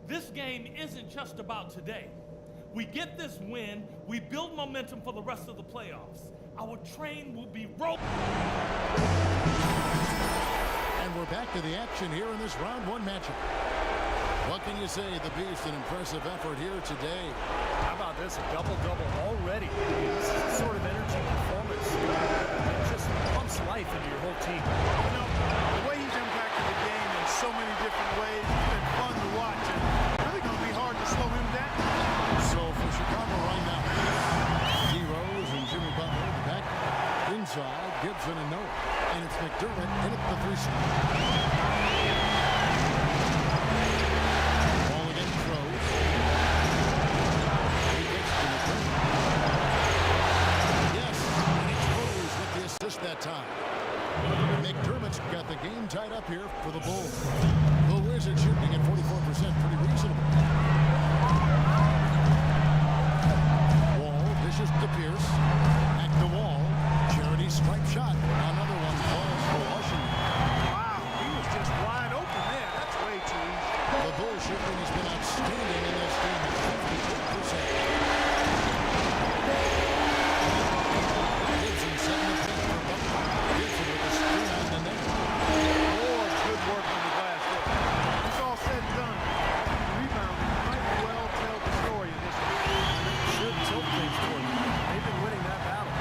This game isn't just about today. We get this win, we build momentum for the rest of the playoffs. Our train will be rolling. And we're back to the action here in this round one matchup. What can you say? The Beast, an impressive effort here today. How about this? A double-double already. This is the sort of energy performance that just pumps life into your whole team. You know, the way he's impacted the game in so many different ways, it's been fun to watch. And really going to be hard to slow him down. So for Chicago right now, D. Rose and Jimmy Butler in the back. Inside, Gibson and Noah. And it's McDermott in at the 3 spot. Ball against Rose. He gets to McDermott. Yes, and it's Rose with the assist that time. McDermott's got the game tied up here for the Bulls. The Wizards shooting at 44%, pretty reasonable. Wall dishes to Pierce. Back to Wall. Charity stripe shot. Another one falls for Washington. Wow, he was just wide open there. That's way too easy. The Bulls shooting has been outstanding in this game at 52%. Gibson setting the pace for Butler. Gibson with the screen on the net. Boy, good work on the glass there. It's all said and done. Rebounding might well tell the story in this one. Should tilt things toward them. They've been winning that battle.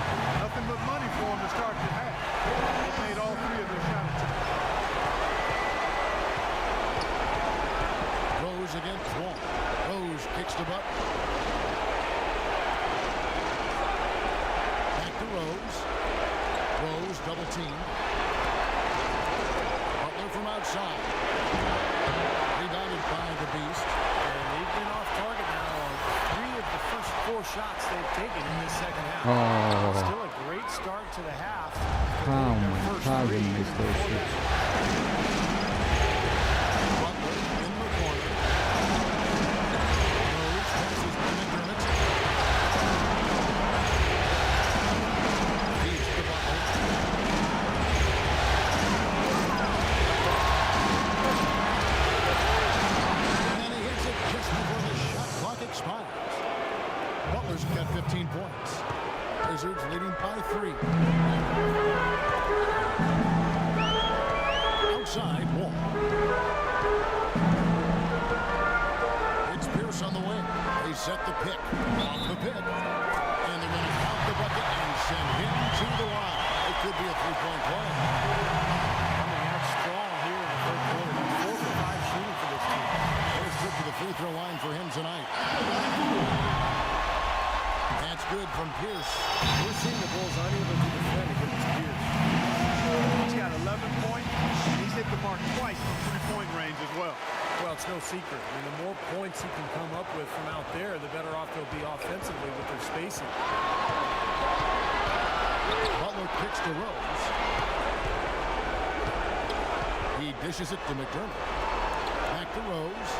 Nothing but money for him to start the half. They made all three of their shot attempts. Rose against Wall. Rose kicks to Butler. Back to Rose. Rose double team. Butler from outside. Rebounded by the Beast. And they've been off target now on 3 of the first 4 shots they've taken in this second half. Oh. Still a great start to the half. How they missed those shots. Butler in the corner. Rose passes to McDermott. Feeds to Butler. And he hits it just before the shot clock expires. Butler's got 15 points. Wizards leading by 3. Outside, Wall. It's Pierce on the wing. They set the pick. Off the pick. And they're going to count the bucket and send him to the line. It could be a 3-point play. Coming out strong here in the third quarter. 4 for 5 shooting for this team. First trip to the free throw line for him tonight. That's good from Pierce. We're seeing the Bulls unable to defend against Pierce. He's got 11 points, and he's hit the mark twice from three-point range as well. Well, it's no secret. I mean, the more points he can come up with from out there, the better off they'll be offensively with their spacing. Butler kicks to Rose. He dishes it to McDermott. Back to Rose.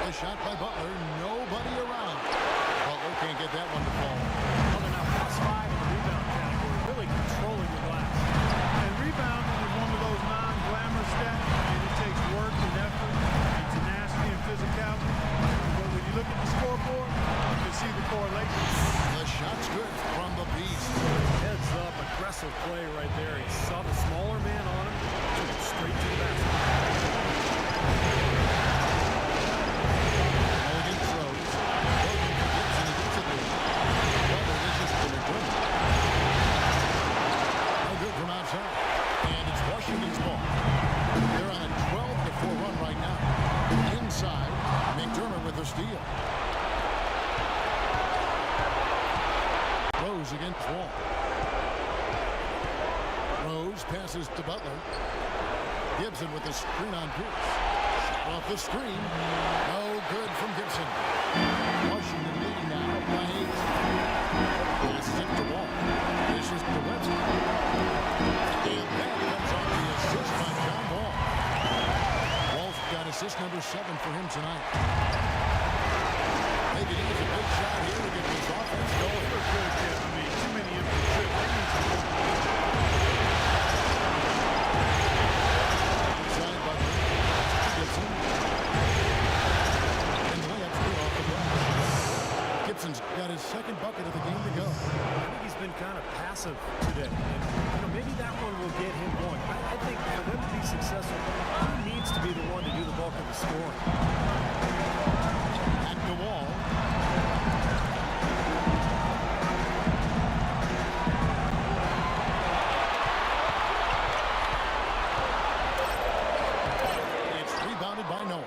The shot by Butler. Nobody around. Butler can't get that one to fall. Well, they're now +5 in the rebound category, really controlling the glass. And rebounding is one of those non-glamorous stats. I mean, it takes work and effort and tenacity and physicality. But when you look at the scoreboard, you can see steal. Rose against Wall. Rose passes to Butler. Gibson with the screen on Pierce. Off the screen. No good from Gibson. Washington leading now by 8. Passes it to Wall. Dishes to Webster. And that comes off the assist by John Wall. Wall's got assist number 7 for him tonight. They could use a big shot here to get this offense going. They're good, Jeff. I mean, too many empty trips. They need some more. Inside Butler. Gibson. And the layup's good off the glass. Gibson's got his second bucket of the game to go. I think he's been kind of passive today. And, maybe that one will get him going. I think for them to be successful, he needs to be the one to do the bulk of the scoring. At the Wall. It's rebounded by Noah.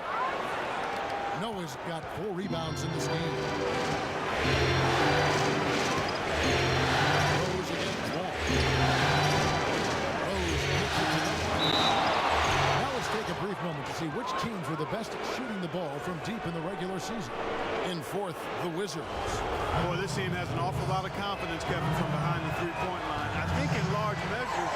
Noah's got 4 rebounds in this game. Rose against Wall. Rose gets it to Noah. Now let's take a brief moment to see which teams were the best at shooting the ball from deep in the regular season. In fourth, the Wizards. Boy, this team has an awful lot of confidence, Kevin, from behind the three-point line. I think in large measure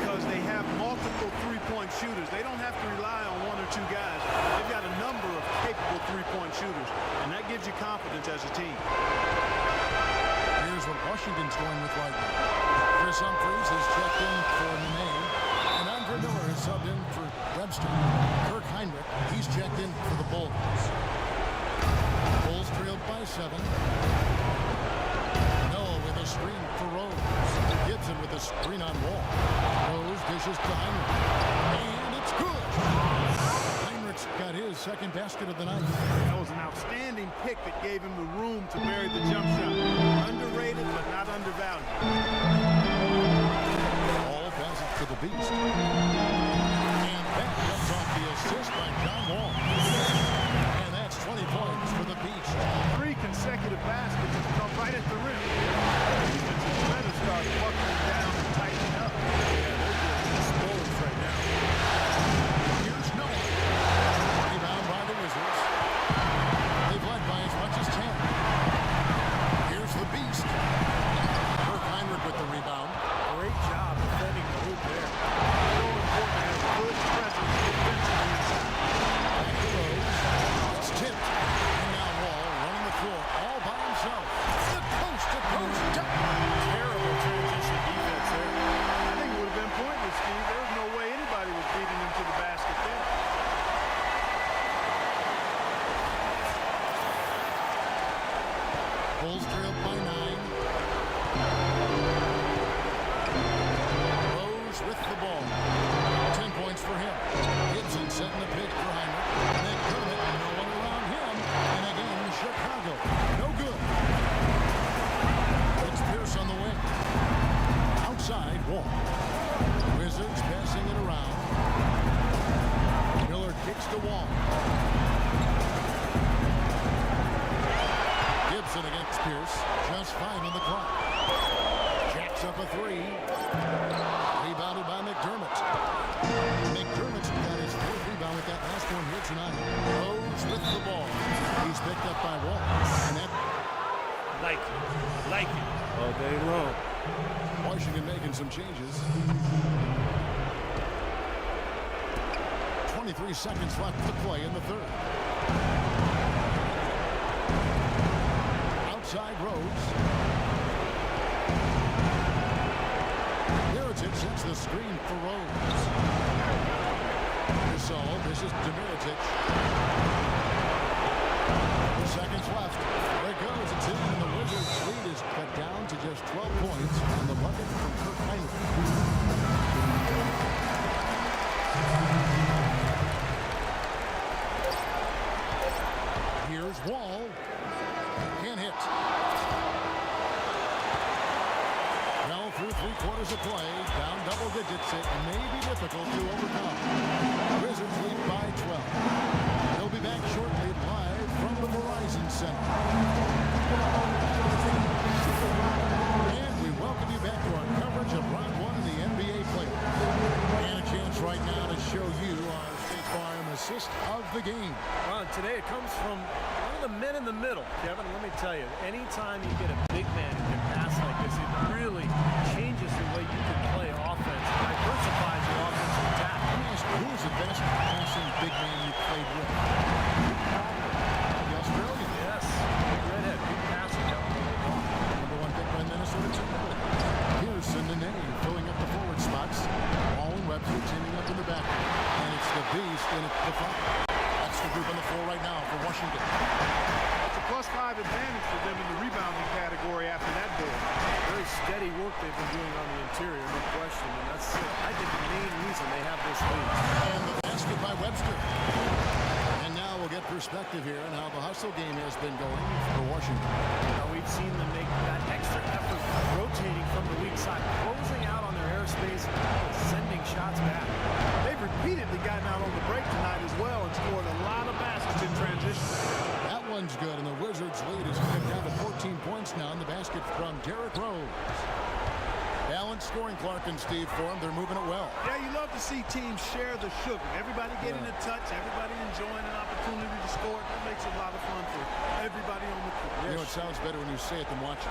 because they have multiple three-point shooters. They don't have to rely on 1 or 2 guys. They've got a number of capable three-point shooters, and that gives you confidence as a team. Here's what Washington's going with right now. Chris Humphries has checked in for Nene, and Andre Miller has subbed in for Webster. Kirk Heinrich, he's checked in for the Bulls. Bulls trailed by 7. Noah with a screen for Rose. Gibson with a screen on Wall. Rose dishes to Heinrich. And it's good. Heinrich's got his second basket of the night. That was an outstanding pick that gave him the room to bury the jump shot. Underrated, but not undervalued. All passes to the Beast. And that comes off the assist by John Wall. And that's 20 points for the Beast. 3 consecutive baskets have come right at the rim. Defensive better start buckling down and tightening up. Yeah, they're just exposed right now. Here's Noah. Rebound by the Wizards. They've led by as much as 10. Here's the Beast. Kirk Heinrich with the rebound. Great job defending the hoop there. So important to have good presence defensively inside. Back to Rose. It's tipped. And now Wall running the floor all by himself. The coast-to-coast dunk. Terrible transition defense there. I think it would have been pointless, Steve. There was no way anybody was beating him to the basket there. Bulls trailed by 9. Rose with the ball. 10 points for him. Gibson setting the pitch for Heinrich. McDermott, no one around him. And again, Chicago. No good. It's Pierce on the wing. Outside, Wall. Wizards passing it around. Miller kicks to Wall. Gibson against Pierce. Just 5 on the clock. Jacks up a 3. Rebounded by McDermott. McDermott's got his 4th rebound with that last one here tonight. Rose with the ball. He's picked up by Wall. And that Like it. All day long. Washington making some changes. 23 seconds left to play in the third. Outside Rose. Mirotic sets the screen for Rose. Gasol, this is Mirotic. 4 seconds left. There it goes. It's in, and the Wizards' lead is cut down to just 12 points on the bucket from Kirk Heinrich. Here's Wall. Can't hit. Well, through 3/4 of play, down double digits, it may be difficult to overcome. Wizards lead by 12. They'll be back shortly live from the Verizon the game. Ron, today it comes from one of the men in the middle. Kevin, let me tell you, anytime you get a big man who can pass like this, it really changes the way you can play offense. It diversifies your offensive attack. Let me ask you, who is the best passing big man you played with? The Australian. Yes, big redhead, big passer down the middle. Number 1 pick by Minnesota Timberwolves. Pearson and Nene filling up the forward spots. All and Webster teaming up in the back. And it's the beast and it's the front. That's the group on the floor right now for Washington. It's a +5 advantage for them in the rebounding category after that goal. Very steady work they've been doing on the interior, no question. And that's, I think, the main reason they have this lead. And the basket by Webster. And now we'll get perspective here on how the hustle game has been going for Washington. Now we've seen them make that extra effort rotating from the weak side, closing out on their airspace, sending shots back. They've repeatedly gotten out on the break tonight as well and scored a lot of baskets in transition. That one's good, and the Wizards' lead is cut down to 14 points now in the basket from Derrick Rose. Balanced scoring, Clark and Steve, for them. They're moving it well. Yeah, you love to see teams share the sugar. Everybody getting a touch, everybody enjoying an opportunity to score. That makes it a lot of fun for everybody on the court. You know, it sounds better when you say it than watch it.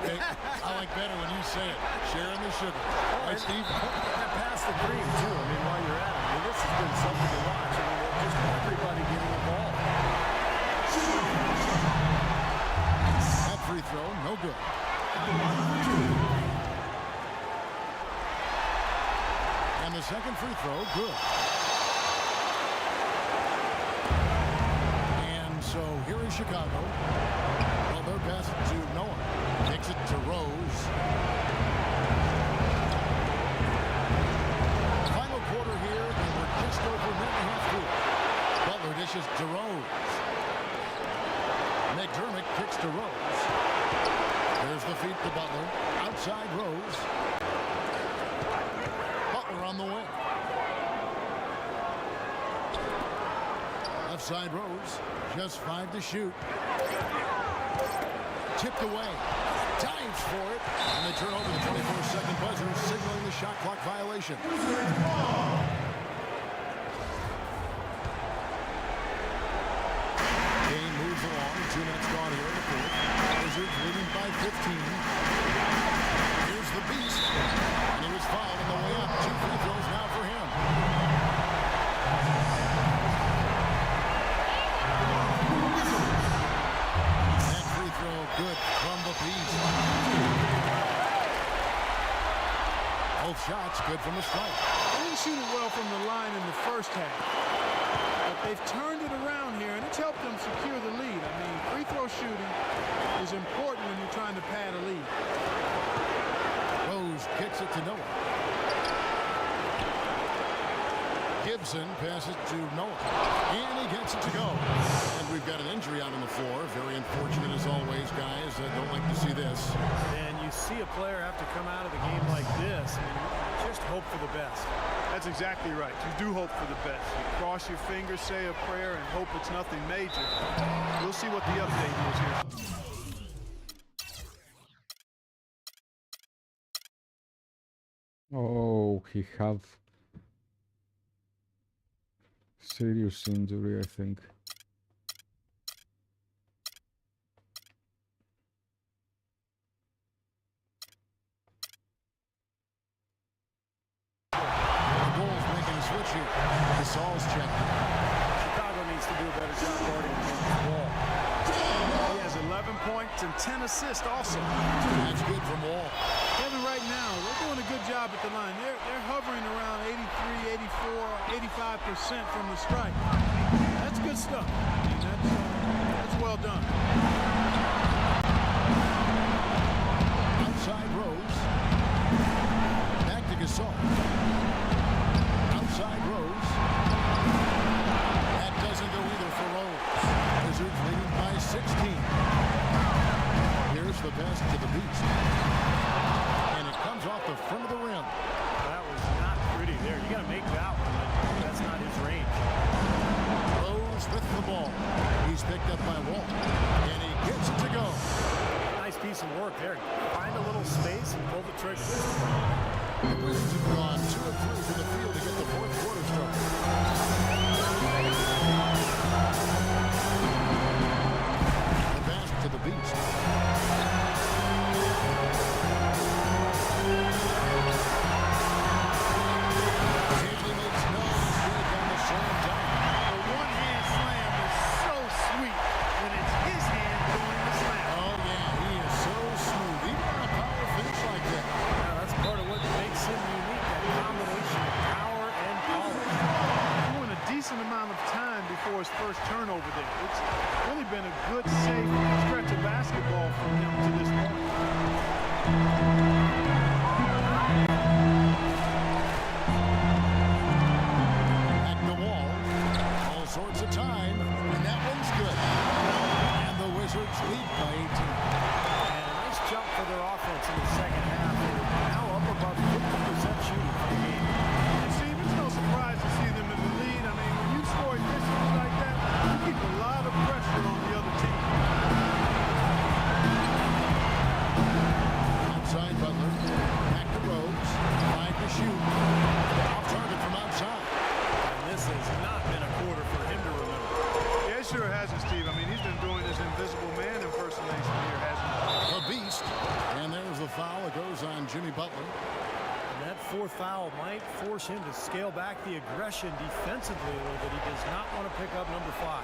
Okay? I like better when you say it. Sharing the sugar. Right, Steve? And pass the cream, too. I mean, while you're at it, I mean, this has been something to watch. I mean, just everybody getting involved. That free throw, no good. And the second free throw, good. And so here is Chicago. Well, they're pass it to Noah. Takes it to Rose. Final quarter here, and we're just over a minute and a half through. Butler dishes to Rose. McDermott kicks to Rose. There's the feed to Butler. Outside Rose. Butler on the wing. Left side Rose. Just 5 to shoot. Tipped away. Dives for it. And they turn over the 24-second buzzer, signaling the shot clock violation. Game moves along. 2 minutes gone here in the fourth. Wizards leading by 15. Here's the beast. And he was fouled on the way up. 2 free throws now for him. That free throw good from the beast. Both shots good from the strike. They didn't shoot it well from the line in the first half. But they've turned it around here, and it's helped them secure the lead. I mean, free throw shooting is important when you're trying to pad a lead. Rose kicks it to Noah. Gibson passes to Noah. And he gets it to go. And we've got an injury out on the floor. Very unfortunate as always, guys. I don't like to see this. And you see a player have to come out of the game like this. I mean, just hope for the best. That's exactly right. You do hope for the best. You cross your fingers, say a prayer, and hope it's nothing major. We'll see what the update is here. Oh, he have serious injury, I think. Bulls making a switch here. Gasol's checking. Chicago needs to do a better job guarding the ball. He has 11 points and 10 assists also. That's good from Wall. Kevin, right now, they're doing a good job at the line. They're hovering around 83, 84, 85% from the strike. That's good stuff. I mean, that's well done. Outside Rose. Back to Gasol. Outside Rose. That doesn't go either for Rose. Wizards leading by 16. Here's the pass to the beast. And it comes off the front of the rim. That was not pretty there. You got to make that one. That's not his range. Rose with the ball. He's picked up by Wall. And he gets it to go. Nice piece of work there. Find a little space and pull the trigger. The Wizards have gone 2 of 3 from the field to get the fourth quarter started. The pass to the Beast. Haley makes no mistake on the slam dunk. The one-hand slam is so sweet when it's his hand doing the slam. Oh, yeah, he is so smooth. Even on a power finish like that. Yeah, that's part of what makes him unique, that combination of power and polish. Doing a decent amount of time before his first turnover there. It's really been a good, safe stretch of basketball from him to this point. At the wall, all sorts of time, and that one's good. And the Wizards lead by 18. And a nice jump for their offense in the second half. They're now up above 50% shooting for the game. And Steve, it's no surprise to see them in the lead. I mean, when you score efficiently like that, you keep a lot of pressure on the other team. Outside Butler, back to Rose, 5 to shoot. Off target from outside. And this has not been a quarter for him to remember. Yeah, it sure hasn't, Steve. I mean, he's been doing this invisible man impersonation here, hasn't he? The Beast. And there's the foul. It goes on Jimmy Butler. And that fourth foul might force him to scale back the aggression defensively a little bit. He does not want to pick up number 5.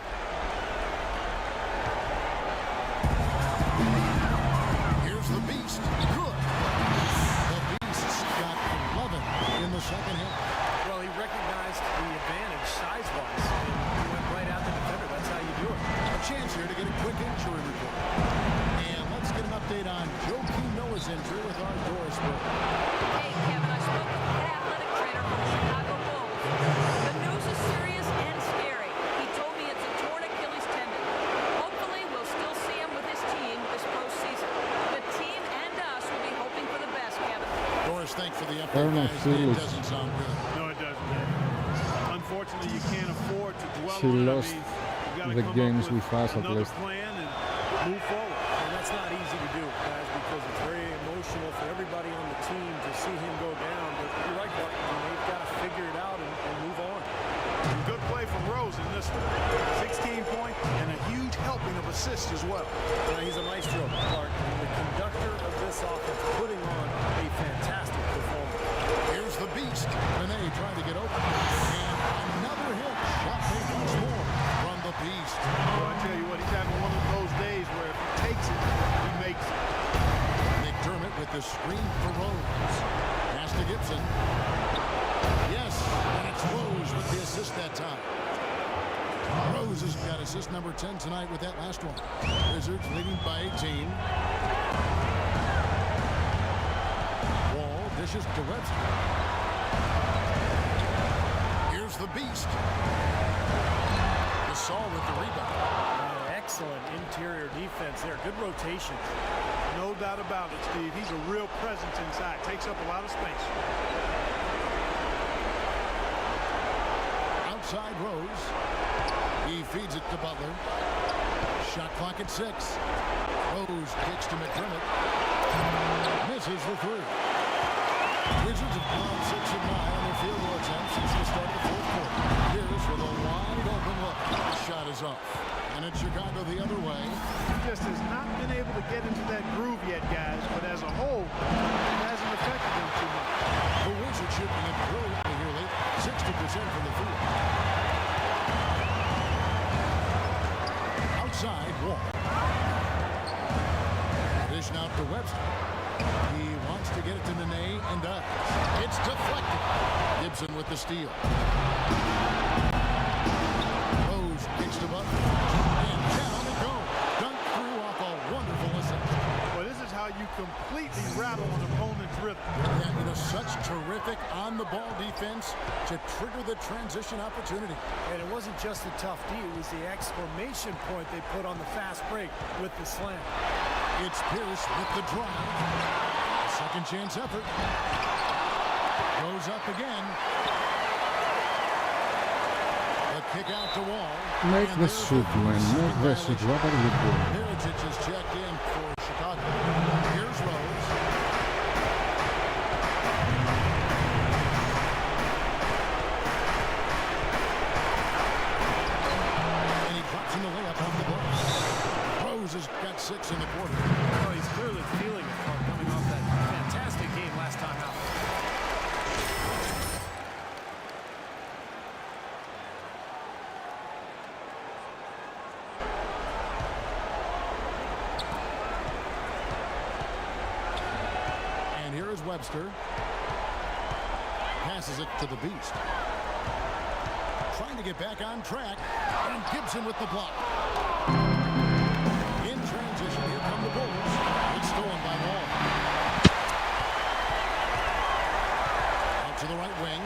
Here's the Beast. Good. The Beast's got 11 in the second half. Well, he recognized the advantage size-wise, and he went right at the defender. That's how you do it. A chance here to get a quick injury report. And let's get an update on Joakim Noah's injury with our Doris Burke. Hey, Kevin, I spoke with the athletic trainer from the Chicago Bulls. The news is serious and scary. He told me it's a torn Achilles tendon. Hopefully, we'll still see him with his team this postseason. The team and us will be hoping for the best, Kevin. Doris, thanks for the update, Fairness, guys. It serious. doesn't sound good. No, it doesn't. Unfortunately, you can't afford to dwell She on it. lost I mean, you gotta the come games up with with us at another least. plan and move forward. And that's not easy to do, guys, because it's very emotional for everybody on the team to see him go down. But you're right, Mark. They've got to figure it out and move on. Good play from Rose in this one. 16 point and a huge helping of assists as well. He's a maestro, Clark, and the conductor of this offense, putting on a fantastic performance. Here's the Beast. Renee trying to get open. And another hit. Shot made once more from the Beast. Well, I tell you what, he's having one of those days where if he takes it, he makes it. McDermott with the screen for Rose. Pass to Gibson. Yes, and it's Rose with the assist that time. Rose has got assist number 10 tonight with that last one. Wizards leading by 18. Wall dishes to Webster. Here's the Beast. Gasol with the rebound. Excellent interior defense there. Good rotation. No doubt about it, Steve. He's a real presence inside. Takes up a lot of space. Outside Rose. He feeds it to Butler. Shot clock at 6. Rose kicks to McDermott. Misses the 3. Wizards have gone 6 of 9 on their field goal attempts since the start of the fourth quarter. Here's with a wide open look. The shot is off. And it's Chicago the other way. He just has not been able to get into that groove yet, guys. But as a whole, it hasn't affected them too much. The Wizards shooting it brilliantly here late. 60% from the field. Outside, Wall. Dish out to Webster. He wants to get it to Nene and does. It's deflected. Gibson with the steal. Rose kicks to Butler. And down they go. Dunk through off a wonderful assist. Well, this is how you completely rattle an opponent's rhythm. Yeah, such terrific on-the-ball defense to trigger the transition opportunity. And it wasn't just the tough D, it was the exclamation point they put on the fast break with the slam. It's Pierce with the drive. Second chance effort. Goes up again. The kick out to Wall. Make the shoot, man. Make the shoot. What are you doing? Mirotic is checked in for Chicago. Here's Rose. the layup off the glass. Rose has got 6 in the quarter. Well, he's clearly feeling it coming off that fantastic game last time out. And here is Webster. Passes it to the Beast. Trying to get back on track. And Gibson with the block. In transition, here come the Bulls. It's stolen by Wall. Out to the right wing.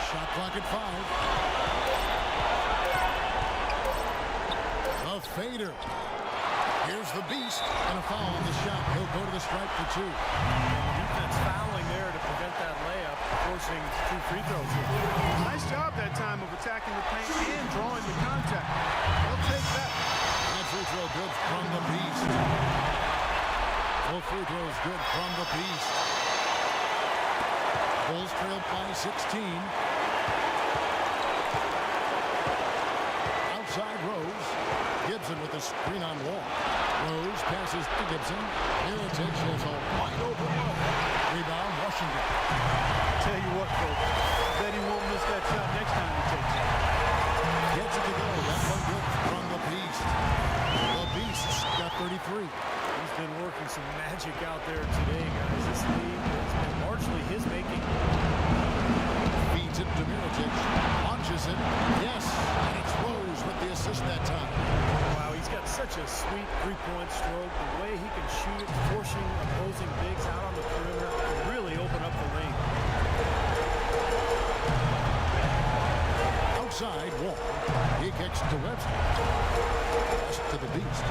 Shot clock at 5. A fader. Here's the Beast, and a foul on the shot. He'll go to the stripe for 2. Defense fouling there to prevent that layup, forcing 2 free throws here. Nice job that time of attacking the paint and drawing the contact. They'll take that. That free throw good from the Beast. Both free throws good from the Beast. Bulls trail by 16. Outside Rose. Gibson with the screen on Wall. Rose passes to Gibson. Mirotic has a wide open look. Rebound, Washington. Tell you what, folks, bet he won't miss that shot next time he takes it. Gets it to go. That one good from the Beast. The Beast's got 33. He's been working some magic out there today, guys. This lead has been largely his making. Feeds it to Mirotic. Launches it. Yes. And it's Rose with the assist that time. Wow, he's got such a sweet three-point stroke. The way he can shoot it, forcing opposing bigs out on the perimeter, can really open up the lane. Outside Wall. He kicks to Webster. Pass to the Beast.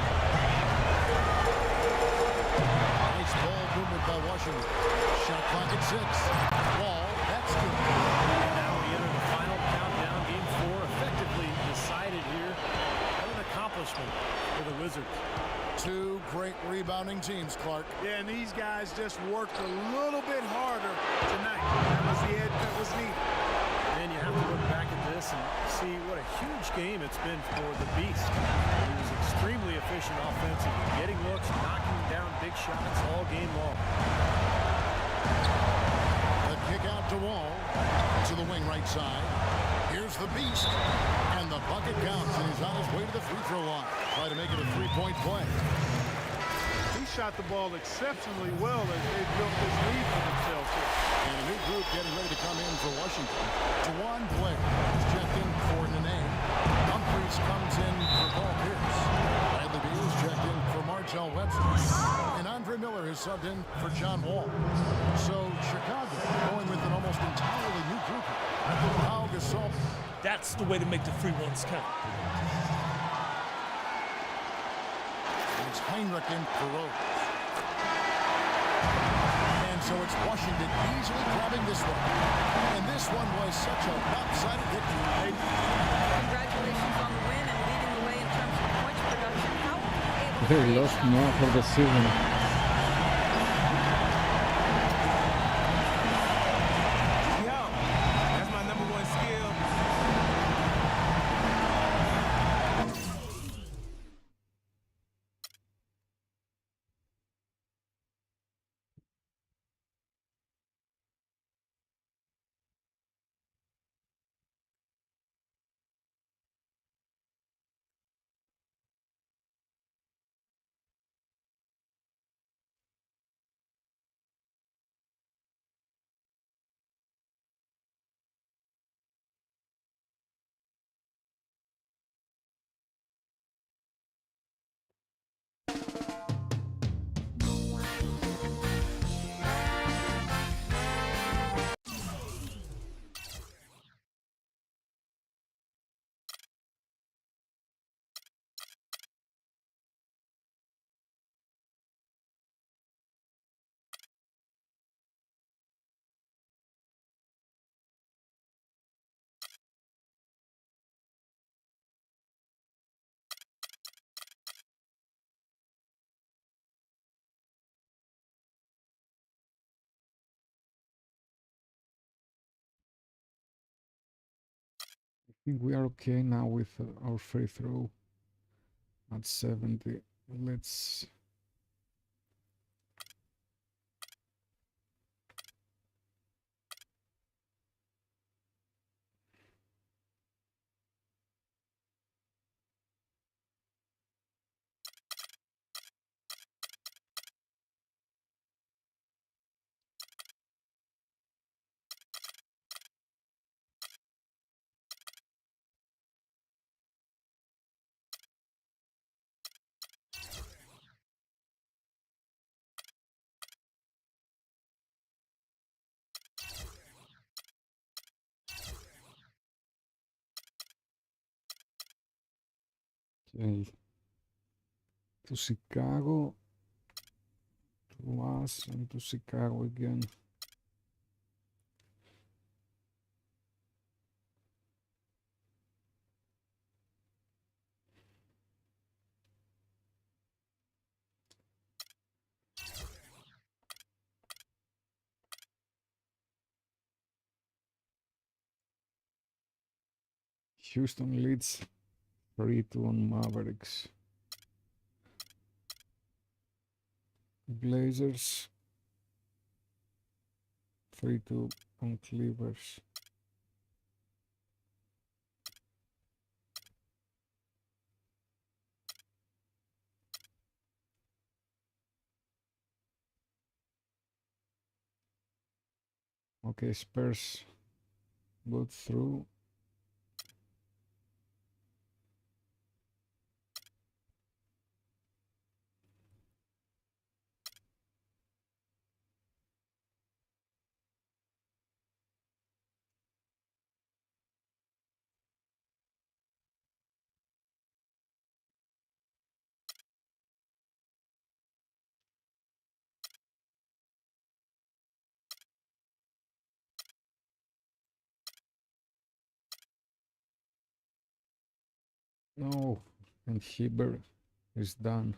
Nice ball movement by Washington. Shot clock at 6. Wall. That's good. And now we enter the final countdown. Game 4 effectively decided here. What an accomplishment for the Wizards. 2 great rebounding teams, Clark. Yeah, and these guys just worked a little bit harder tonight. That was the edge that was needed. And you have to look back at this and see what a huge game it's been for the Beast. He was extremely efficient offensively, getting looks, knocking down big shots all game long. The kick out to Wall. To the wing right side. Here's the Beast. And the bucket counts, and he's on his way to the free throw line. Try to make it a 3-point play. He shot the ball exceptionally well as they built this lead for themselves here. And a new group getting ready to come in for Washington. Jawan Blair is checked in for Nene. Humphries comes in for Paul Pierce. Bradley Beal is checked in for Martell Webster. And Andre Miller is subbed in for John Wall. So Chicago going with an almost entirely new group. Pau Gasol. That's the way to make the free ones count. It's Heinrich in for Rose. And so it's Washington easily grabbing this one. And this one was such a lopsided victory. Congratulations on the win and leading the way in terms of points production. How were you able to They create lost shots? more for the season. think we are okay now with our free throw at 70. Let's okay. To Chicago, to us, and to Chicago again. Houston leads 3-2 on Mavericks. Blazers 3-2 on Clippers. Okay, Spurs got through. No, and Heber is done.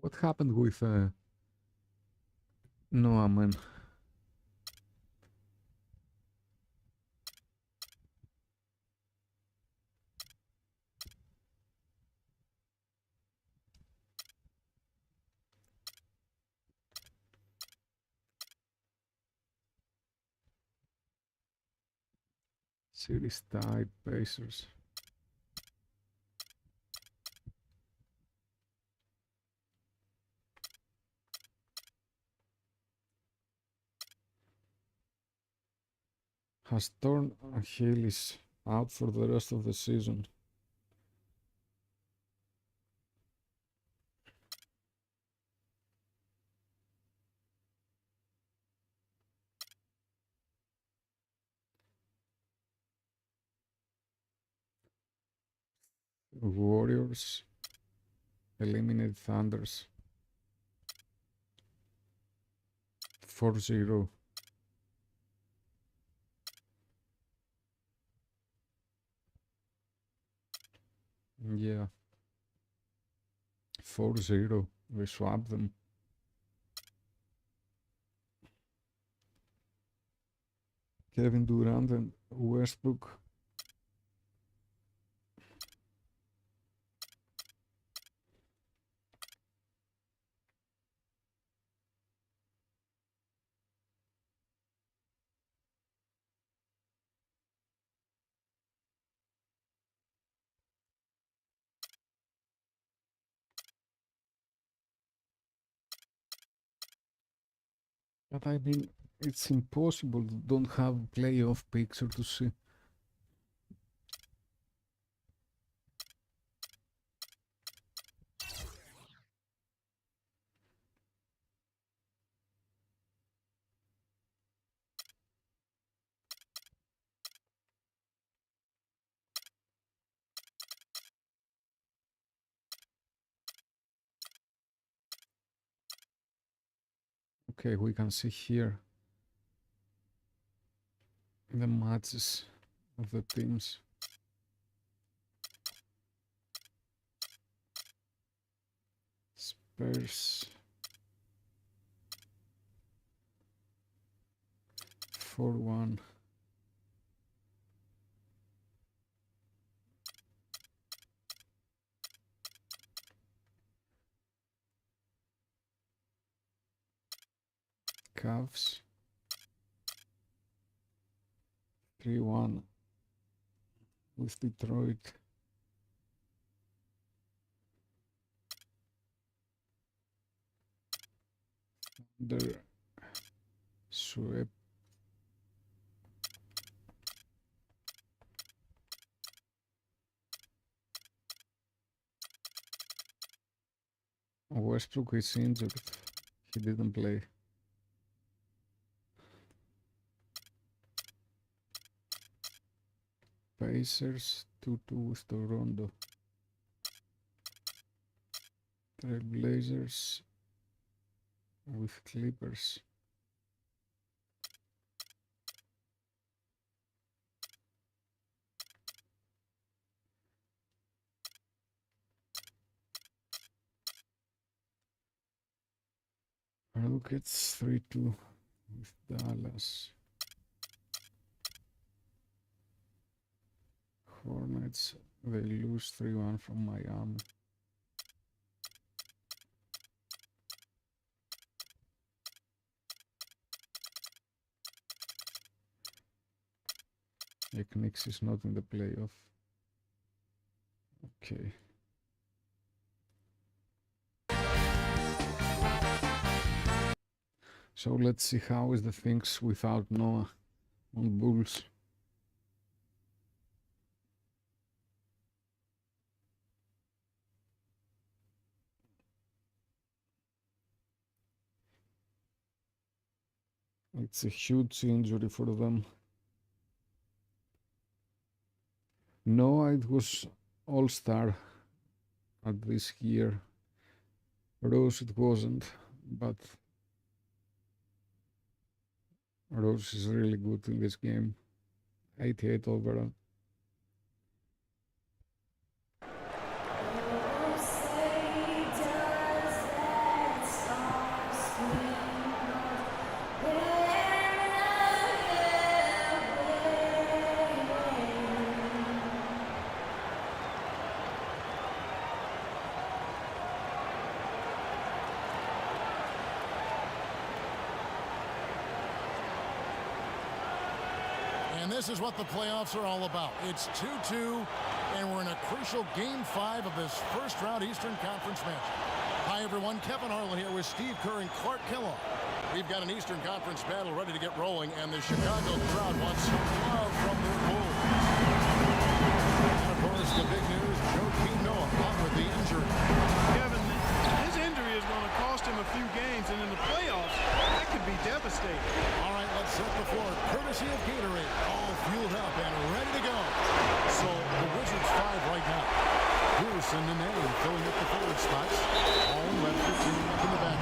What happened with Noah, man? Series tied, Pacers. Has torn Achilles, out for the rest of the season. Warriors eliminate Thunders 4-0. Yeah, 4-0. We swapped them. Kevin Durant and Westbrook. But I mean, it's impossible to don't have a playoff picture to see. Okay, we can see here the matches of the teams. Spurs 4-1. Cavs 3-1 with Detroit. Thunder swept Westbrook is injured. He didn't play. Pacers 2-2 with Toronto. Trailblazers with Clippers. Rockets 3-2 with Dallas. Hornets, they lose 3-1 from Miami. Knicks is not in the playoff. Okay. So let's see how is the things without Noah on Bulls. It's a huge injury for them. Noah, it was all-star at this year. Rose it wasn't, but Rose is really good in this game. 88 overall. And this is what the playoffs are all about. It's 2-2, and we're in a crucial Game 5 of this first-round Eastern Conference match. Hi, everyone. Kevin Harlan here with Steve Kerr and Clark Kellogg. We've got an Eastern Conference battle ready to get rolling, and the Chicago crowd wants some love from their Bulls. And, of course, the big news, Joakim Noah out with the injury. Kevin, his injury is going to cost him a few games, and in the playoffs, that could be devastating. All right, let's set the floor. Courtesy of Gatorade, all fueled up and ready to go. So the Wizards 5 right now. Pearson and Allen filling up the forward spots. All Webster teaming up in the back.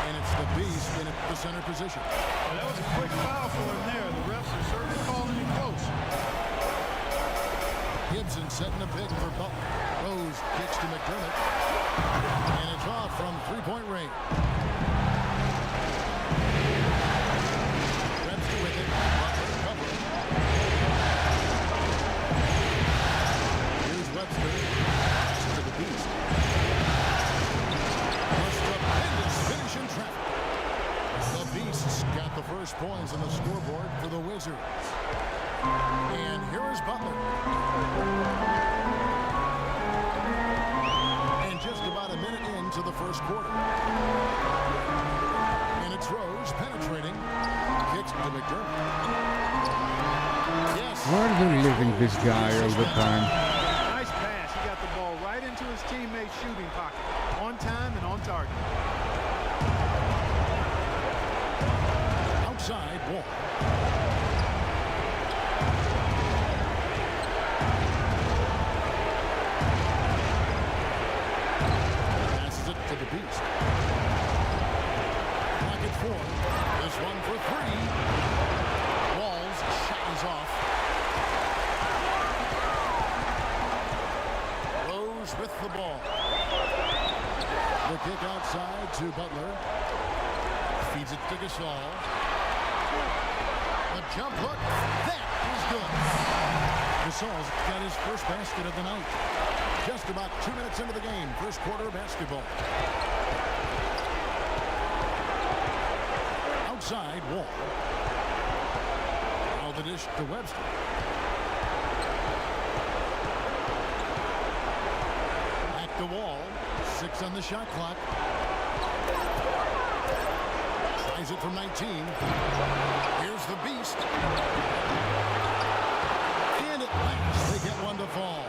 And it's the Beast in at the center position. Well, that was a quick foul for him there. The refs are certainly calling it close. Gibson setting a pick for Butler. Rose kicks to McDermott. And it's off from three-point range. Webster with it. Butler covering. Here's Webster. Pass to the Beast. A stupendous finish in traffic. The Beasts got the first points on the scoreboard for the Wizards. And here is Butler. And just about a minute into the first quarter. And it's Rose penetrating. Kicks to McDermott. Yes. Why are they leaving this guy all the time? Nice pass. He got the ball right into his teammate's shooting pocket. On time and on target. Outside Wall. Passes it to the Beast. Rockets 4. This one for 3. Wall's shot is off. Rose with the ball. The kick outside to Butler. Feeds it to Gasol. The jump hook. That is good. Gasol's got his first basket of the night. Just about 2 minutes into the game. First quarter of basketball. Outside, Wall. Now the dish to Webster. Back to Wall. 6 on the shot clock. Tries it from 19. Here's the beast. And at last, they get one to fall.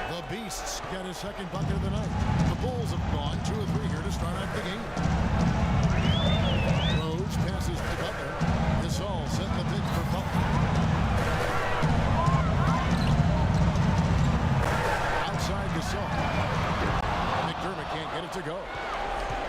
The Beasts get his second bucket of the night. The Bulls have gone 2 of 3 here to start out the game. Rose passes to Butler. Gasol set the pick for Butler. Outside Gasol. McDermott can't get it to go.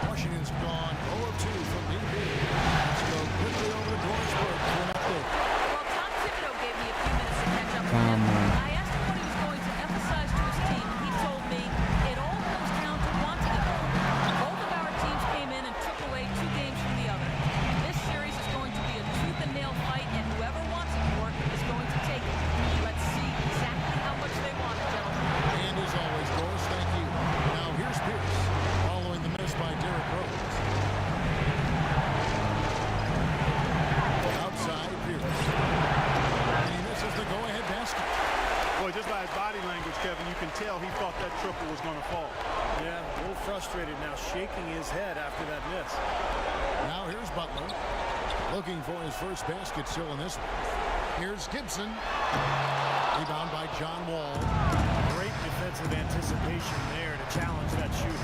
Washington's gone 0 of 2 from DB. Let's go quickly over to Dorisburg for an update. Well, Tom Thibodeau gave me a few minutes to catch up with Come him. on. I asked him what he was going to emphasize to his team, and he told me it all comes down to wanting it all. Both of our teams came in and took away 2 games from the other. This series is going to be a tooth and nail fight, and whoever wants it more is going to take it. Let's see exactly how much they want it, gentlemen. And as always, Doris, thank you. Now here's Pierce following the miss by Derrick Rose. Outside Pierce. And he misses the go-ahead basket. Boy, just by his body language, Kevin, you can tell he thought that triple was going to fall. Yeah, a little frustrated now, shaking his head after that miss. Now here's Butler. Looking for his first basket still in this one. Here's Gibson. Rebound by John Wall. Great defensive anticipation there to challenge that shooter.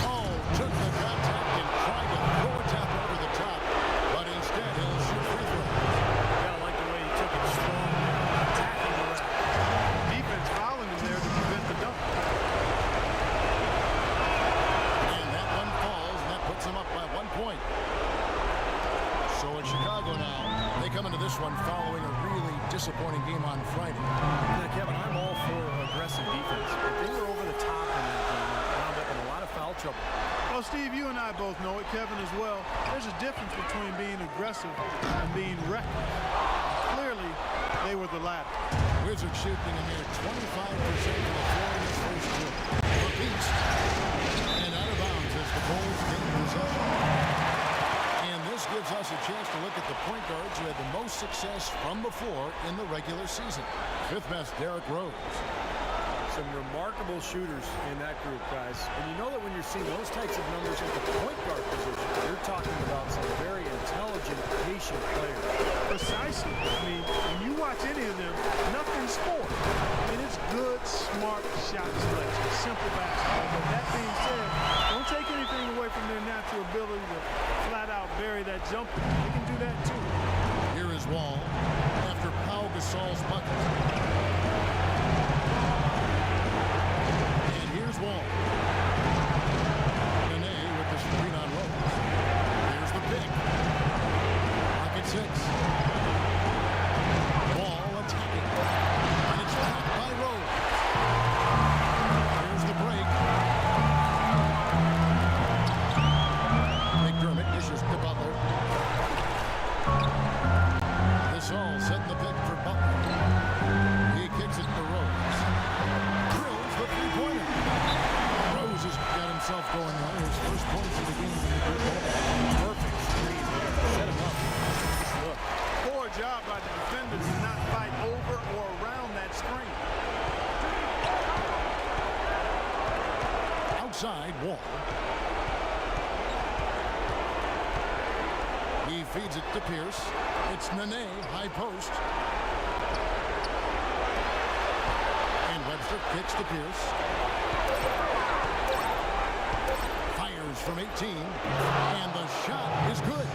Oh, took the contact and tried to throw a tap over the top. But instead, he'll shoot free throws. Gotta like the way he took it strong, attacking the rack. Defense fouling him there to prevent the dunk. And that one falls, and that puts them up by 1 point. So in Chicago now, they come into this one following a really disappointing game on Friday. Now, Kevin, I'm all for aggressive defense, but they were over the top in that game and wound up in a lot of foul trouble. Well, Steve, you and I both know it, Kevin as well. There's a difference between being aggressive and being reckless. Clearly, they were the latter. Wizards shooting a mere 25% from the floor in this first quarter. The Beast. And out of bounds as the Bulls gain possession. And this gives us a chance to look at the point guards who had the most success from the floor in the regular season. 5th best, Derrick Rose. Some remarkable shooters in that group, guys. And you know that when you're seeing those types of numbers at the point guard position, you're talking about some very intelligent, patient players. Precisely. I mean, when you watch any of them, nothing's scored. I mean, it's good, smart shot selection. Simple basketball. But that being said, don't take anything away from their natural ability to flat out bury that jumper. They can do that too. Here is Wall after Pau Gasol's bucket. And here's Wall. Nene with the screen on Rose. Here's the pick. Pocket 6. Wall attacking. And it's blocked by Rose. Here's the break. McDermott dishes to Butler. Gasol setting the pick for Butler. He kicks it to Rose. Drills the three-pointer. Rose has got himself going now. His first points of the game. Perfect screen there. Set him up. Nice look. Poor job by the defenders to not fight over or around that screen. Outside, Wall. He feeds it to Pierce. It's Nene, high post. And Webster kicks to Pierce. Fires from 18. And the shot is good.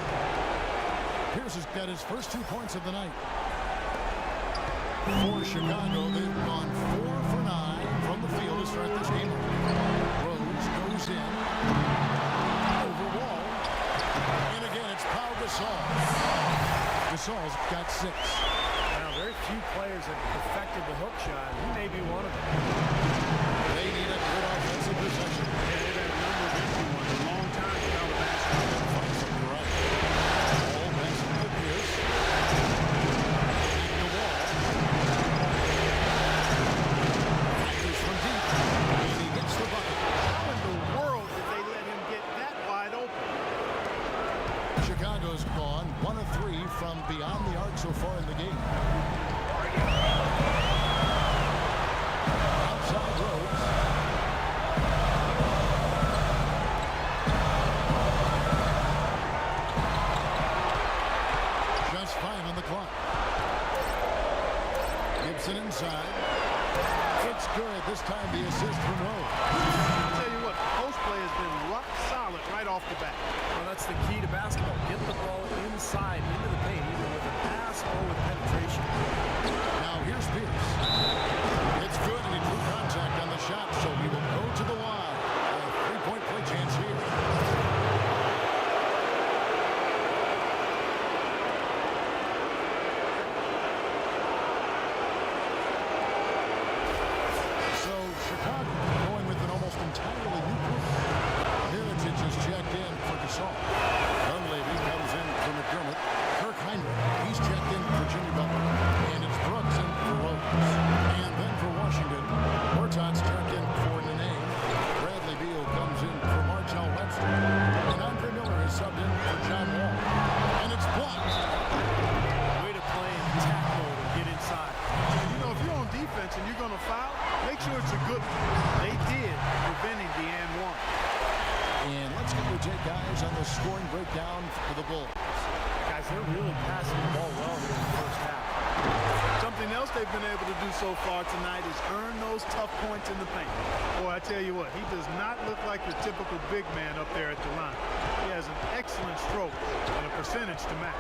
Pierce has got his first 2 points of the night. For Chicago, they've gone 4 for 9 from the field to start this game. Rose goes in. Over Wall. Gasol's got 6. Now, very few players have perfected the hook shot. He may be one of them. They need a good offensive possession. Yeah, they've had a number of empty ones a long time without a basket. You're right. Ball pass to Pierce. Back to Wall. Fires from deep. And he gets the bucket. How in the world did they let him get that wide open? Chicago's gone 1 of 3 from beyond the arc so far in the game. Outside Rhodes. Just 5 on the clock. Gibson inside. It's good. This time the assist from Rhodes. I'll tell you what, post play has been rock solid right off the bat. Well, that's the key to basketball. Get the ball inside, into the paint, either with a pass or with penetration. Now here's Pierce. It's good, and he drew contact on the shot, so he will go to the line. A three-point play chance here. So Chicago going with an almost entirely new group. Heritage is checked in for Gasol. Dunleavy comes in for McDermott. Kirk Heinrich, he's checked in for Jimmy Butler. And it's Brooks in for Rhodes. And then for Washington, Horton's checked in for Nene. Bradley Beal comes in for Martell Webster. And Andre Miller is subbed in for John Wall. And it's blocked. Way to play in attack mode and get inside. You know, if you're on defense and you're going to foul, make sure it's a good one. They did, preventing the and one. And let's get your take, guys, on the scoring breakdown for the Bulls. Guys, they're really passing the ball well here in the first half. Something else they've been able to do so far tonight is earn those tough points in the paint. Boy, I tell you what, he does not look like your typical big man up there at the line. He has an excellent stroke and a percentage to match.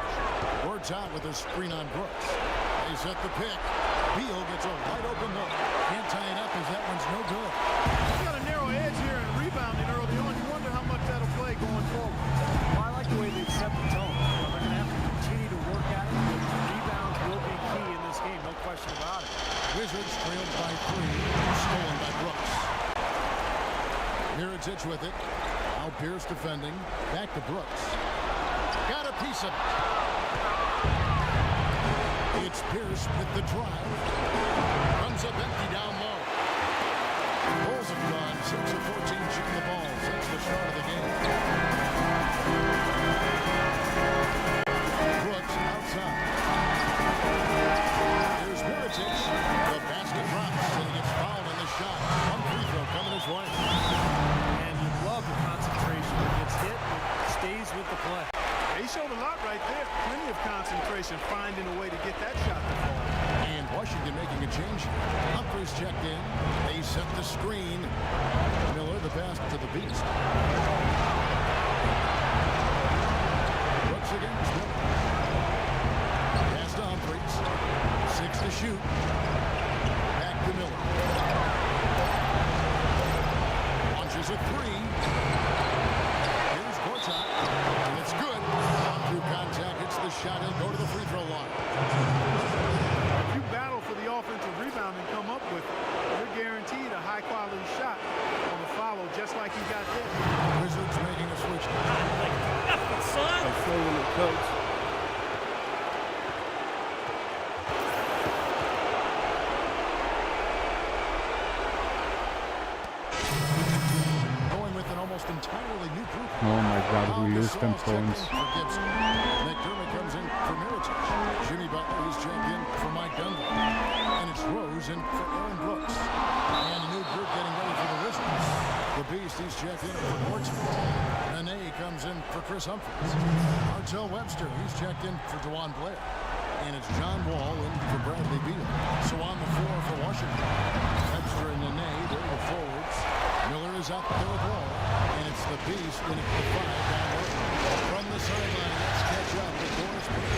Horton with a screen on Brooks. They set the pick. Beal gets a wide open look. Can't tie it up as that one's no good. He's got a narrow edge here and rebounding early on. You wonder how much that'll play going forward. Well, I like the way they've set the tone. They're going to have to continue to work at it. The rebounds will be key in this game, no question about it. Wizards trailed by 3. Stolen by Brooks. Heritage with it. Now Pierce defending. Back to Brooks. Got a piece of it. It's Pierce with the drive. Runs up empty down low. Bulls have gone 6 of 14 shooting the ball since the start of the game. Brooks outside. Here's Heritage. The basket drops and he gets fouled on the shot. One free throw coming his way. And you love the concentration. It gets hit, it stays with the play. He showed a lot right there. Plenty of concentration, finding a way to get that shot to fall. And Washington making a change. Humphries checked in. They set the screen. Miller the pass to the beast. Brooks against Miller. Pass to Humphries. 6 to shoot. Back to Miller. Launches a 3. Here's Horton. And it's good. Through contact, hits the shot. He'll go to the free throw line. If you battle for the offensive rebound and come up with it, you're guaranteed a high-quality shot on the follow, just like he got there. Wizards making a switch. I'm showing the coach. Going with an almost entirely new group. Oh my god, we lose 10 Gasol's checked points. in for Gibson. McDermott comes in for Miritich. Jimmy Butler is checked in for Mike Dunleavy. And it's Rose in for Aaron Brooks. And a new group getting ready for the Wizards. The Beast, he's checked in for Horton. Nene comes in for Chris Humphries. Martell Webster, he's checked in for DeJuan Blair. And it's John Wall in for Bradley Beal. So on the floor for Washington. Webster and Nene, they're the forwards. Miller is out there with Wall. And it's the Beast in at the 5 down low. From the sideline, let's catch up with Doris Burke.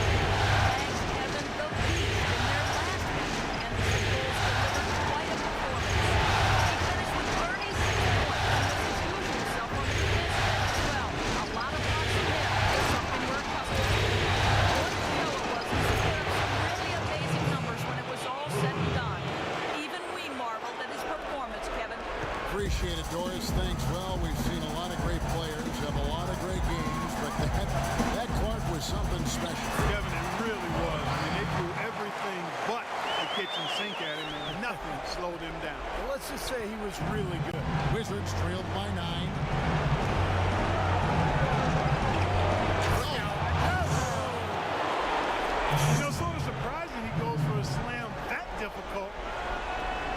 Thanks, Kevin. The Beast in their last week against the Bulls delivered quite a performance. He finished with 36 points. This is usual self on the defense end as well. A lot of blocks from him is something we're accustomed to. Jordan Miller was his Well, we've seen a lot of great players have a lot of great games, but that Clark was something special. Kevin, it really was. I mean, they threw everything but the kitchen sink at him, and nothing slowed him down. Well, let's just say he was really good. Wizards trailed by 9. You know, sort of surprising he goes for a slam that difficult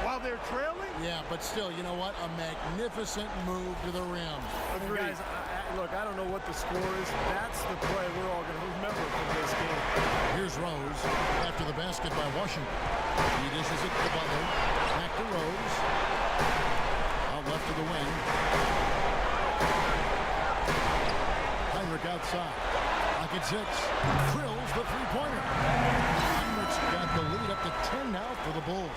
while they're trailing. Yeah, but still, you know what? A magnificent move to the rim. And guys, look, I don't know what the score is. That's the play we're all going to remember from this game. Here's Rose after the basket by Washington. He dishes it to Butler. Back to Rose. Out left to the wing. Heinrich outside. Pocket 6. Drills the three-pointer. Heinrich's got the lead up to 10 now for the Bulls.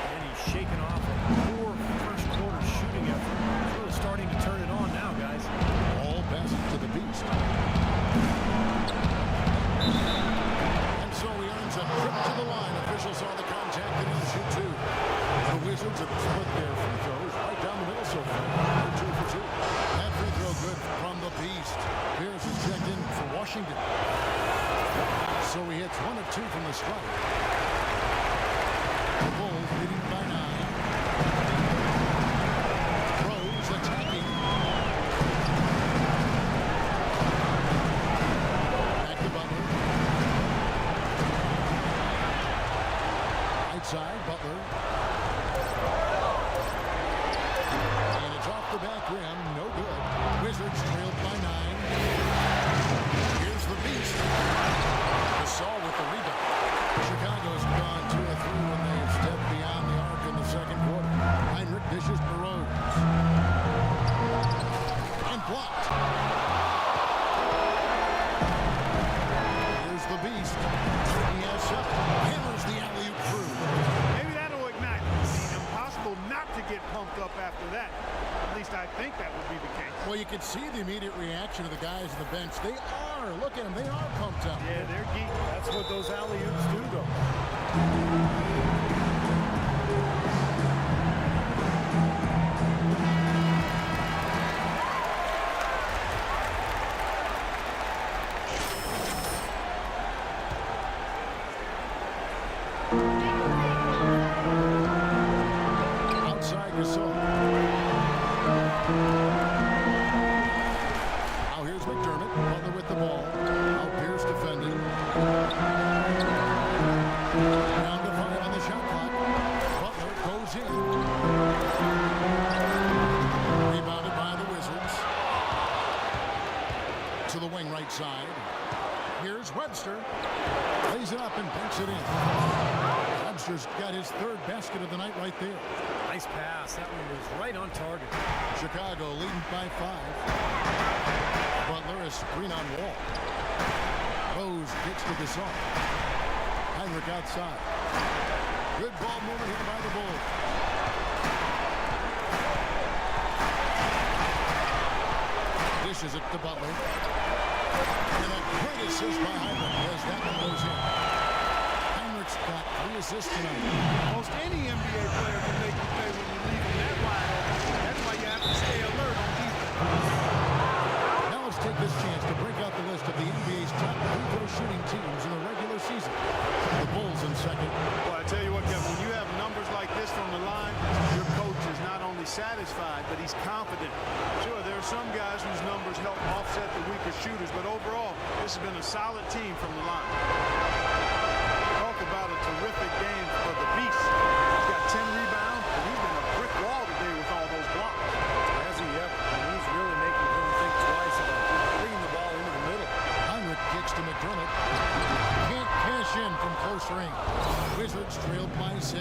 And he's shaking off a poor first-quarter shooting effort. He's really starting to turn it on now, guys. All passes to the Beast. And so he earns a trip to the line. Officials saw the contact and he'll shoot 2. The Wizards have split their free throws right down the middle so far. They're 2 for 2. That free throw good from the Beast. Pierce is checked in for Washington. So he hits 1 of 2 from the strike. The Bulls leading by 9. Rose attacking. Back to Butler. Outside, Butler. And it's off the back rim. No good. Wizards trailed by 9. Here's the Beast. Gasol with the rebound. Chicago's gone 2 of 3 when they've stepped beyond the arc in the second quarter. Heinrich dishes to Rose. And blocked. Here's the Beast. He has 7. Hammers the alley-oop through. Maybe that'll ignite. It's impossible not to get pumped up after that. At least I think that would be the case. Well, you can see the immediate reaction of the guys on the bench. They are. Look at them. They are pumped up. Yeah, they're geek. That's what those alley-oops do, though. Outside Gasol. Now here's McDermott. Butler with the ball. Now Pierce defending. Down to 5 on the shot clock. Butler goes in. Rebounded by the Wizards. To the wing right side. Here's Webster. Lays it up and banks it in. Webster's got his 3rd basket of the night right there. Nice pass. That one was right on target. Chicago leading by 5. Butler is screen on Wall. Rose kicks to Gasol. Heinrich outside. Good ball movement here by the Bulls. Dishes it to Butler. And a great assist by Heinrich as that one goes in. Heinrich's got 3 assists tonight. Most any NBA player can make you pay when you leave them that wide open. That's why you have to stay alert on defense. Now let's take this chance to break out the list of the NBA's top free throw shooting teams in the regular season. The Bulls in second. Well, I tell you what, Kevin, when you have numbers like this from the line, your coach is not only satisfied, but he's confident. Sure, there are some guys whose numbers help offset the weaker shooters, but overall, this has been a solid team from the line. Talk about a terrific game for the Beast. He's got 10 rebounds, and he's been a brick wall today with all those blocks. Has he ever? And he's really making him think twice about bringing the ball into the middle. Heinrich kicks to McDermott. Can't cash in from close range. Wizards trailed by 6.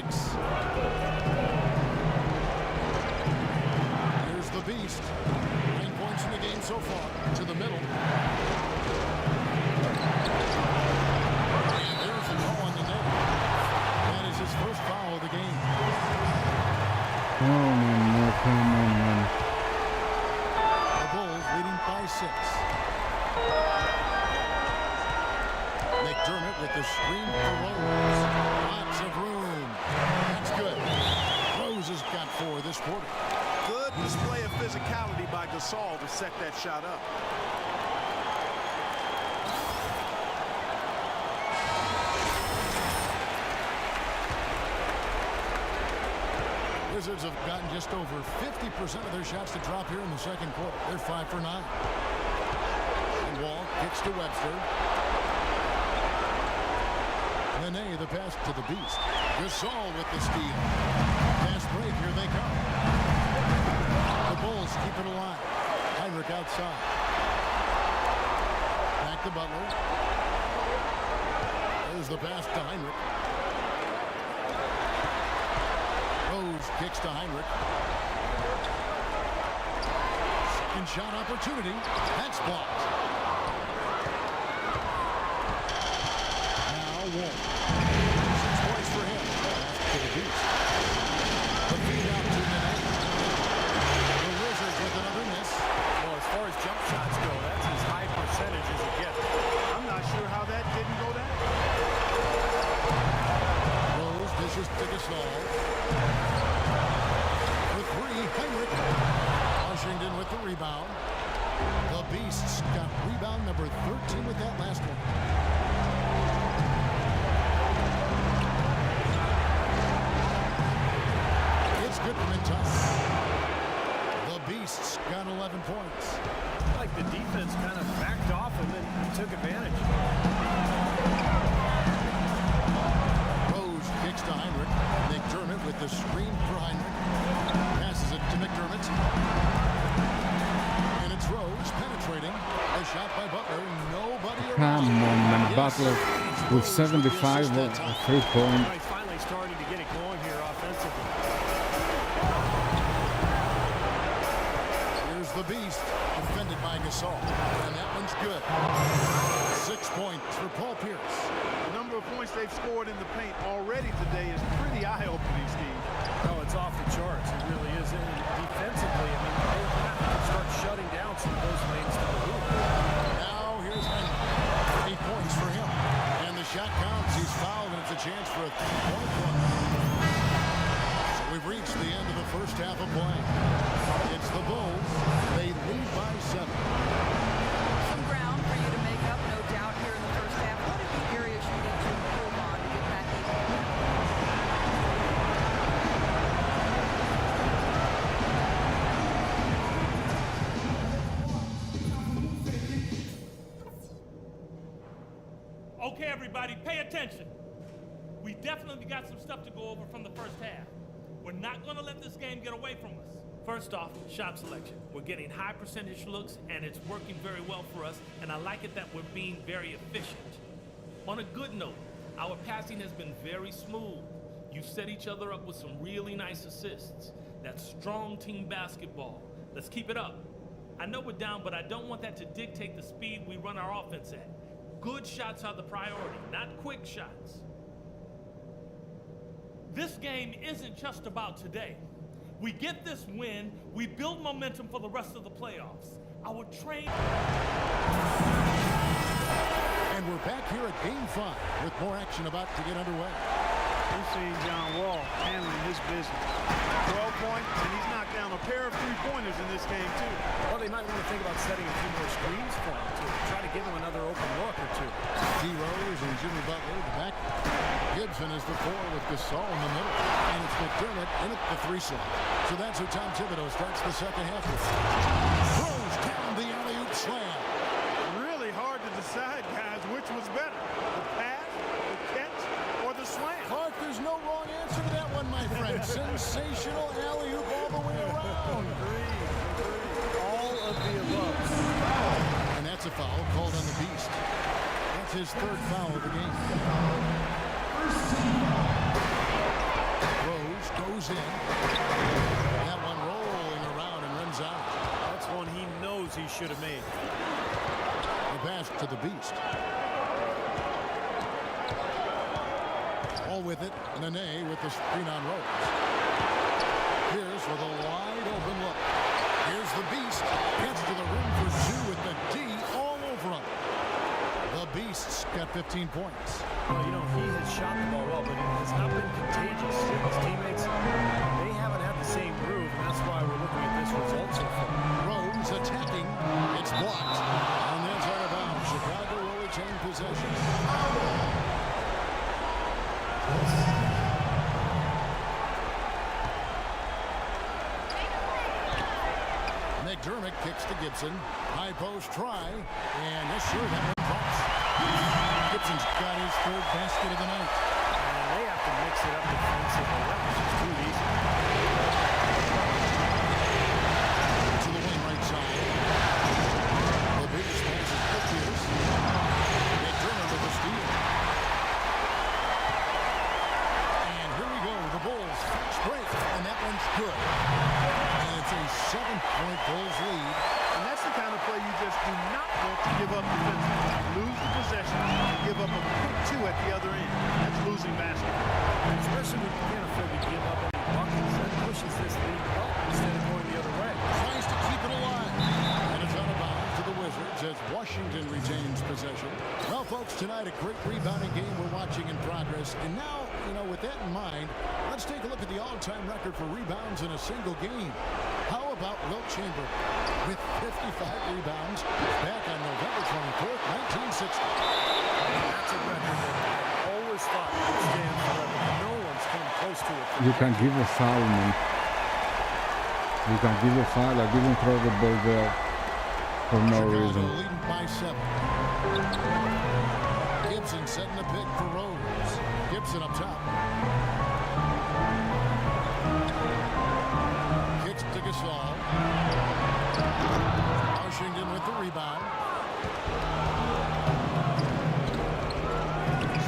Here's the Beast. 9 points in the game so far. To the middle. And there's the call on the net. That is his first foul of the game. Come on, come on. The Bulls leading by 6. McDermott with the screen for Rose. Lots of room. That's good. Rose has got 4 this quarter. Good display of physicality by Gasol to set that shot up. Wizards have gotten just over 50% of their shots to drop here in the second quarter. They're 5 for 9. And Wall kicks to Webster. Nene, the pass to the Beast. Gasol with the steal. Fast break, here they come. The Bulls keep it alive. Heinrich outside. Back to Butler. There's the pass to Heinrich. Rose kicks to Heinrich. Second shot opportunity. That's blocked. Now Wall. 6 points for him. To the Beast. The feed out to Nene. The Wizards with another miss. Well, as far as jump shots go, that's as high percentage as it gets. I'm not sure how that didn't go down. Rose dishes to Gasol. The 3, Heinrich. Washington with the rebound. The Beasts got rebound number 13 with that last one. It's good from inside. The Beasts got 11 points. Like the defense kind of backed off and then took advantage. Rose kicks to Heinrich. McDermott with the screen for Heinrich. Passes it to McDermott. And it's Rose penetrating. A shot by Butler. Nobody around. Come on, man. Butler with 75 or 3-point. He's finally starting to get it going here offensively. Here's the Beast. Defended by Gasol. And that one's good. 6 points for Paul Pierce. The number of points they've scored in the paint already today is pretty eye-opening, Steve. Oh, it's off the charts. It really is. And defensively, I mean, they have to start shutting down some of those lanes to the hoop. Now here's Heinrich. 8 points for him. And the shot counts. He's fouled, and it's a chance for a 3-point play. So we've reached the end of the first half of play. It's the Bulls. They lead by 7. Some ground for you to make up, no doubt, here in the first half. What are the areas you need to improve on to get back even? Okay, everybody, pay attention. We definitely got some stuff to go over from the first half. We're not going to let this game get away from us. First off, shot selection. We're getting high percentage looks, and it's working very well for us, and I like it that we're being very efficient. On a good note, our passing has been very smooth. You set each other up with some really nice assists. That's strong team basketball. Let's keep it up. I know we're down, but I don't want that to dictate the speed we run our offense at. Good shots are the priority, not quick shots. This game isn't just about today. We get this win, we build momentum for the rest of the playoffs. Our train... And we're back here at Game 5 with more action about to get underway. We've seen John Wall handling his business. 12 points, and he's knocked down a pair of 3-pointers in this game, too. Well, they might want to think about setting a few more screens for him to try to give him another open look or two. D. Rose and Jimmy Butler, the back. Gibson is the 4 with Gasol in the middle. And it's McDermott in at the 3 slot. So that's who Tom Thibodeau starts the second half with. Throws down the alley-oop slam. Really hard to decide, guys, which was better. The pass, the catch, or the slam. Clark, there's no wrong answer to that one, my friend. Sensational alley-oop all the way around. All of the above. And that's a foul called on the Beast. That's his 3rd foul of the game. Rose goes in. That one rolling around and runs out. That's one he knows he should have made. The pass to the Beast. All with it. Nene with the screen on Rose. Here's with a wide open look. Here's the Beast. Gets to the rim for 2 with the D all over him. The Beasts got 15 points. Well, you know, he has shot the ball well, but it has not been contagious. His teammates, they haven't had the same groove, and that's why we're looking at this result so far. Rose attacking. It's blocked. On the inside of bounds. Chicago will retain possession. McDermott kicks to Gibson. High post try. And yes, sir, that one drops. Gibson's got his third basket of the night. And they have to mix it up defensively. That was just too easy. To the wing right side. The biggest pass is Pitchers. McDermott with the steal. And here we go. The Bulls fast break. And that one's good. And it's a 7-point Bulls lead. And that's the kind of play you just do not want to give up defensively. Lose the possession and give up a quick two at the other end. That's losing basketball. Especially when you can't afford to give up any buckets. That pushes this lead up instead of going the other way. Tries to keep it alive. And it's out of bounds to the Wizards as Washington retains possession. Well, folks, tonight a great rebounding game we're watching in progress. And now, with that in mind, let's take a look at the all-time record for rebounds in a single game. How about Wilt Chamberlain with 55 rebounds back on November 24th, 1960. That's a record that I always thought would stand forever. No one's come close to it. You can give a foul, man. You can give a foul. I didn't throw the ball there for no Chicago reason. leading by 7. Gibson setting the pick for Rose. Gibson up top. Kicks to Gasol. Washington with the rebound.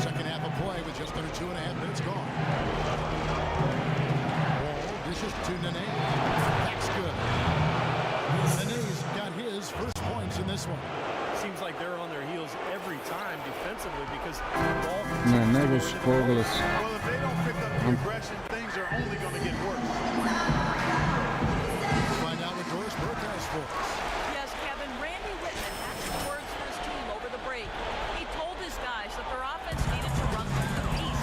Second half of play with just under 2.5 minutes gone. Wall dishes to Nene. That's good. Nene's got his first points in this one. Seems like they're on their heels every time defensively because the ball Nene was scoreless. Well, if they don't pick up the aggression, things are only going to get worse. Let's find out what Doris Burke has for us. Yes, Kevin, Randy Whitman had some words for his team over the break. He told his guys that their offense needed to run through the piece.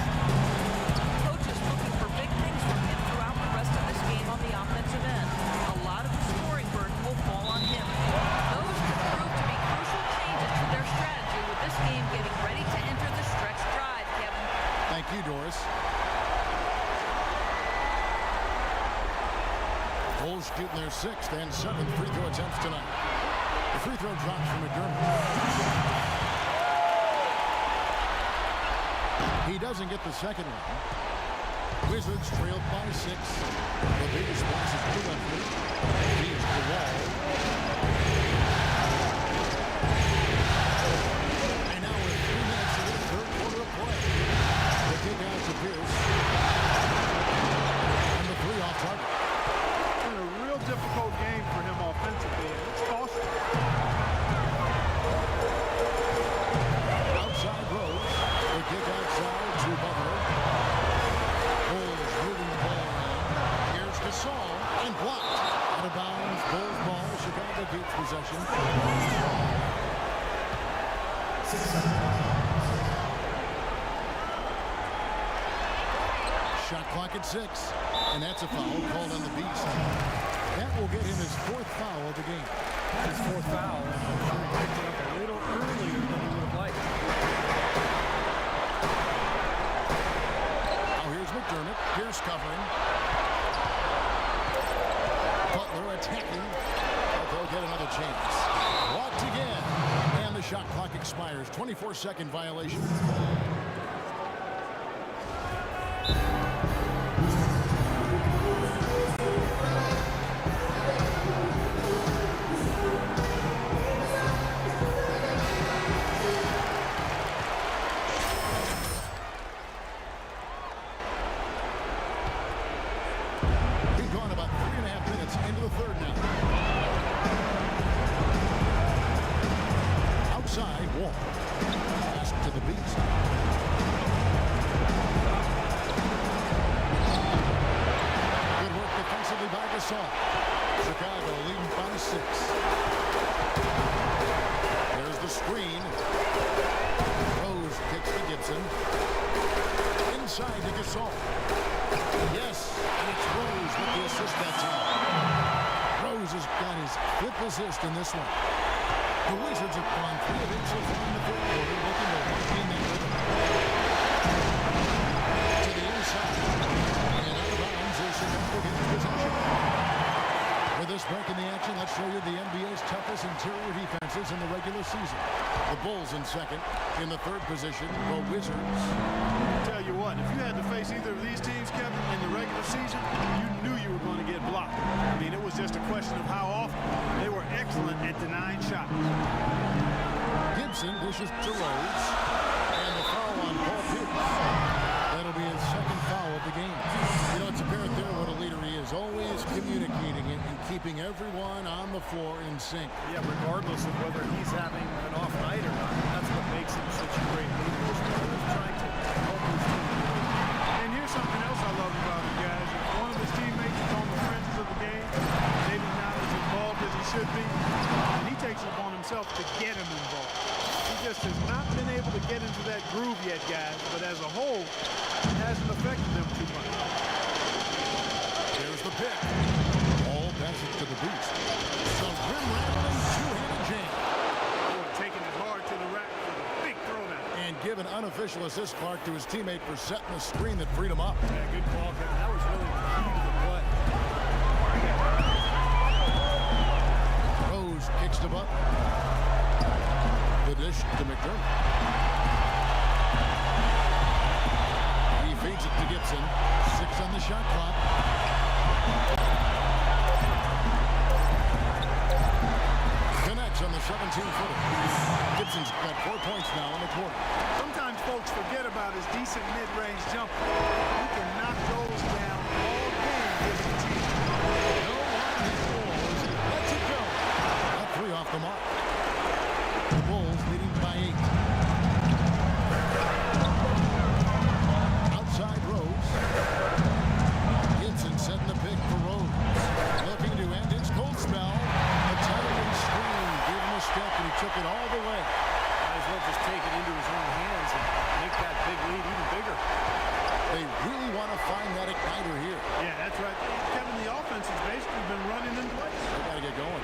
Coach is looking for big things from him throughout the rest of this game on the offensive end. A lot of the scoring burden will fall on him. Those could prove to be crucial changes to their strategy with this game getting ready to enter the stretch drive, Kevin. Thank you, Doris. Bulls shooting their 6th and 7th free throw attempts tonight. The free throw drops from McDermott. He doesn't get the second one. Wizards trailed by 6. The biggest pass is to Lefty. Feeds the wall. And now with 3 minutes into the third quarter of play. The kick out to Pierce. And the 3 off target. Been a real difficult game for him offensively. It's costly. Outside Rose. The kick outside to Butler. Bulls moving the ball around. Here's Gasol and blocked. Out of bounds. Bulls ball. Chicago keeps possession. Shot clock at 6. And that's a foul called on the Beast. That will get him his 4th foul of the game. his 4th foul. And I'm sure he picked it up a little earlier than he would have liked. Now here's McDermott. Here's covering. Butler attacking. But they'll get another chance. Walked again. And the shot clock expires. 24-second violation. We've gone about 3.5 minutes into the third now. Outside, Wall. Pass to the Beast. Good work defensively by Gasol. Chicago leading by 6. There's the screen. Rose kicks to Gibson. Inside to Gasol. Yes, and it's Rose with the assist that time. Rose assist in this one. The Wizards have gone 3 of 8 so far in the third quarter, looking to maintain that rhythm. To the inside. And out of bounds is Chicago gets possession. For this break in the action, let's show you the NBA's toughest interior defenses in the regular season. The Bulls in second. In the third position, the Wizards. Tell you what, if you had to face either of these teams, Kevin, in the regular season, you knew you were going to get blocked. I mean, it was just a question of how often. They were excellent at denying shots. Gibson dishes to Rose. And the foul on Paul Pierce. That'll be his second foul of the game. You know, it's apparent there what a leader he is. Always communicating it and keeping everyone on the floor in sync. Yeah, regardless of whether he's having an off night or not. That's what makes him such a great leader. He's trying to help his team. And here's something else I love about him, guys. If one of his teammates is on the fringes of the game, maybe not as involved as he should be, and he takes it upon himself to get him involved. He just has not been able to get into that groove yet, guys, but as a whole, it hasn't affected them too much. There's the pick. All passes to the beast. The rim-rattling two-handed jam. Taking it hard to the rack for the big throwdown. And give an unofficial assist, Clark, to his teammate for setting the screen that freed him up. Yeah, good call, Kevin. That was really the key to the play. Rose kicks to Butler. The dish to McDermott. He feeds it to Gibson. 6 on the shot clock. Connects on the 17-footer. Gibson's got 4 points now in the quarter. Sometimes folks forget about his decent mid-range jumper. He can knock those down all game given the team. No one hit balls. Lets it go. A 3 off the mark. The Bulls leading by 8. Outside Rose. Gibson setting the pick for Rose. Looking to end his cold spell. A timely screen gave him a step, and he took it all the way. Might as well just take it into his own hands and make that big lead even bigger. They really want to find that igniter here. Yeah, that's right. Kevin, the offense has basically been running in place. They got to get going.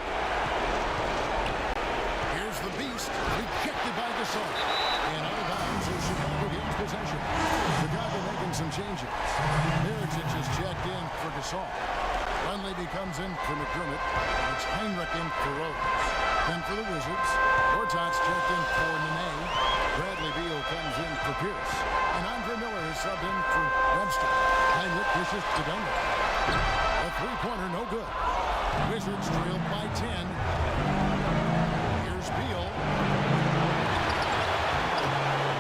Here's the beast, rejected by Gasol. And out of bounds as Chicago gains possession. Chicago making some changes. Mirotic is checked in for Gasol. Dunleavy comes in for McDermott. It's Heinrich in for Rose. Then for the Wizards, Gortat's checked in for Nene. Bradley Beal comes in for Pierce. And Andre Miller is subbed in for Webster. Heinrich dishes to Dunleavy. A three-pointer, no good. Wizards trailed by 10. Here's Beal.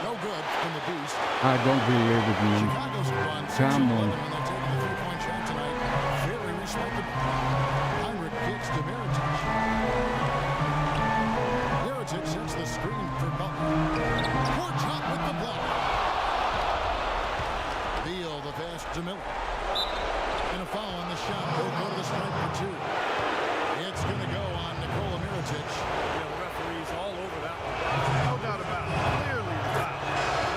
No good from the beast. I don't believe it, man. Chicago's won 6 Come on. when they're taking the three-point shot tonight. Very respectable. Heinrich kicks to Mirotic. Mirotic sets the screen for Butler. Gortat with the block. Beal the pass to Miller. And a foul on the shot. They'll go to the stripe for 2. It's going to go on Nikola Mirotic. Yeah, the referee's all over that one. No doubt about it. Clearly a foul.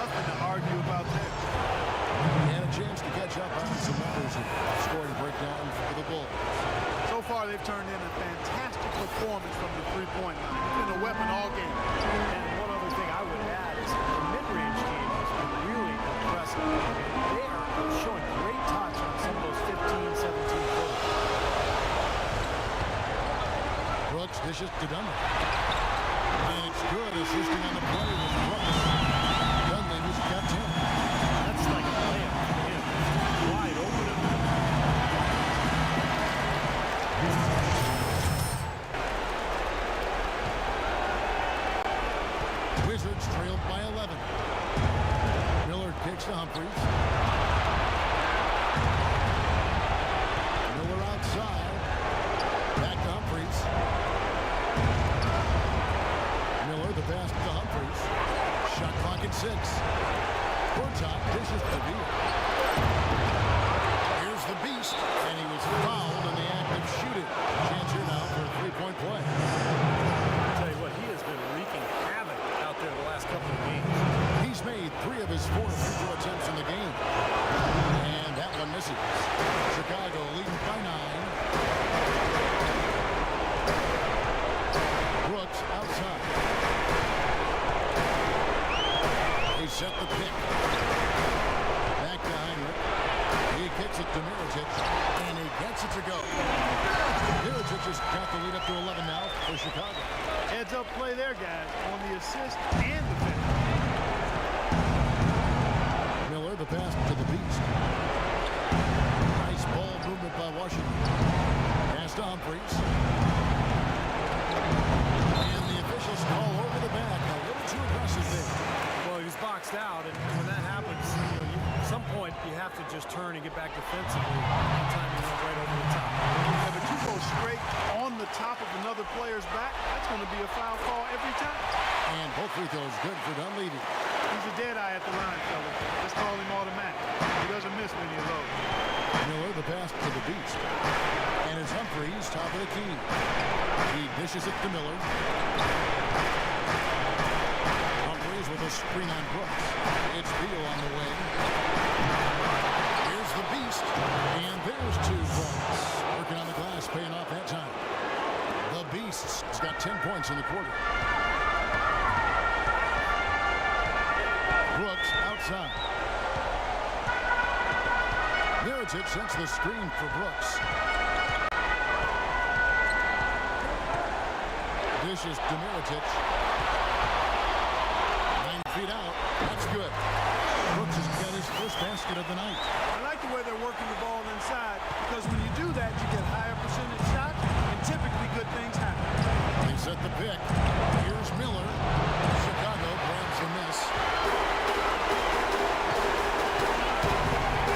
Nothing to argue about there. And a chance to catch up on some numbers and scoring breakdown for the Bulls. So far, they've turned in a fantastic performance from the three-point line. It's been a weapon all game. And one other thing I would add is the mid-range game has been really impressive. They are showing great touch on some of those 15, 17 footers. Brooks dishes to Dunleavy. And it's good, assisting on the play with Brooks. Dunleavy's got 10. That's like a layup for him. Wide open. Wizards trailed by 11. Miller kicks to Humphries. Miller outside. Back to Humphries. Miller the pass to Humphries. Shot clock at 6. Gortat dishes to Beal. Here's the beast, and he was fouled in the act of shooting. Chance here now for a three-point play. I'll tell you what, he has been wreaking havoc out there the last couple of games. He's made 3 of his 4 free throw attempts in the game. And that one misses. Chicago leading by 9. set the pick. Back to Heinrich. He kicks it to Mirotic, and he gets it to go. Mirotic has got the lead up to 11 now for Chicago. Heads-up play there, guys, on the assist and the finish. Miller, the pass to the Beast. Nice ball movement by Washington. Pass to Humphries. And the officials call over the back. A little too aggressive there. Well, he was boxed out, and when that happens, at some point you have to just turn and get back defensively. One time he went right over the top. Yeah, but you go straight on the top of another player's back, that's going to be a foul call every time. And both free throws good for Dunleavy. He's a dead eye at the line, fellas. Let's call him automatic. He doesn't miss many of those. Miller, the pass to the Beast. And it's Humphries, top of the key. He dishes it to Miller. Humphries with a screen on Brooks. It's Beal on the way. Here's the Beast. And there's 2 points. Working on the glass, paying off that time. The Beast's got 10 points in the quarter. Brooks outside. Mirotic sets the screen for Brooks. Dishes to Mirotic. 9 feet out. That's good. Brooks has got his first basket of the night. I like the way they're working the ball inside, because when you do that, you get higher percentage shots, and typically good things happen. They set the pick. Here's Miller. Chicago grabs the miss.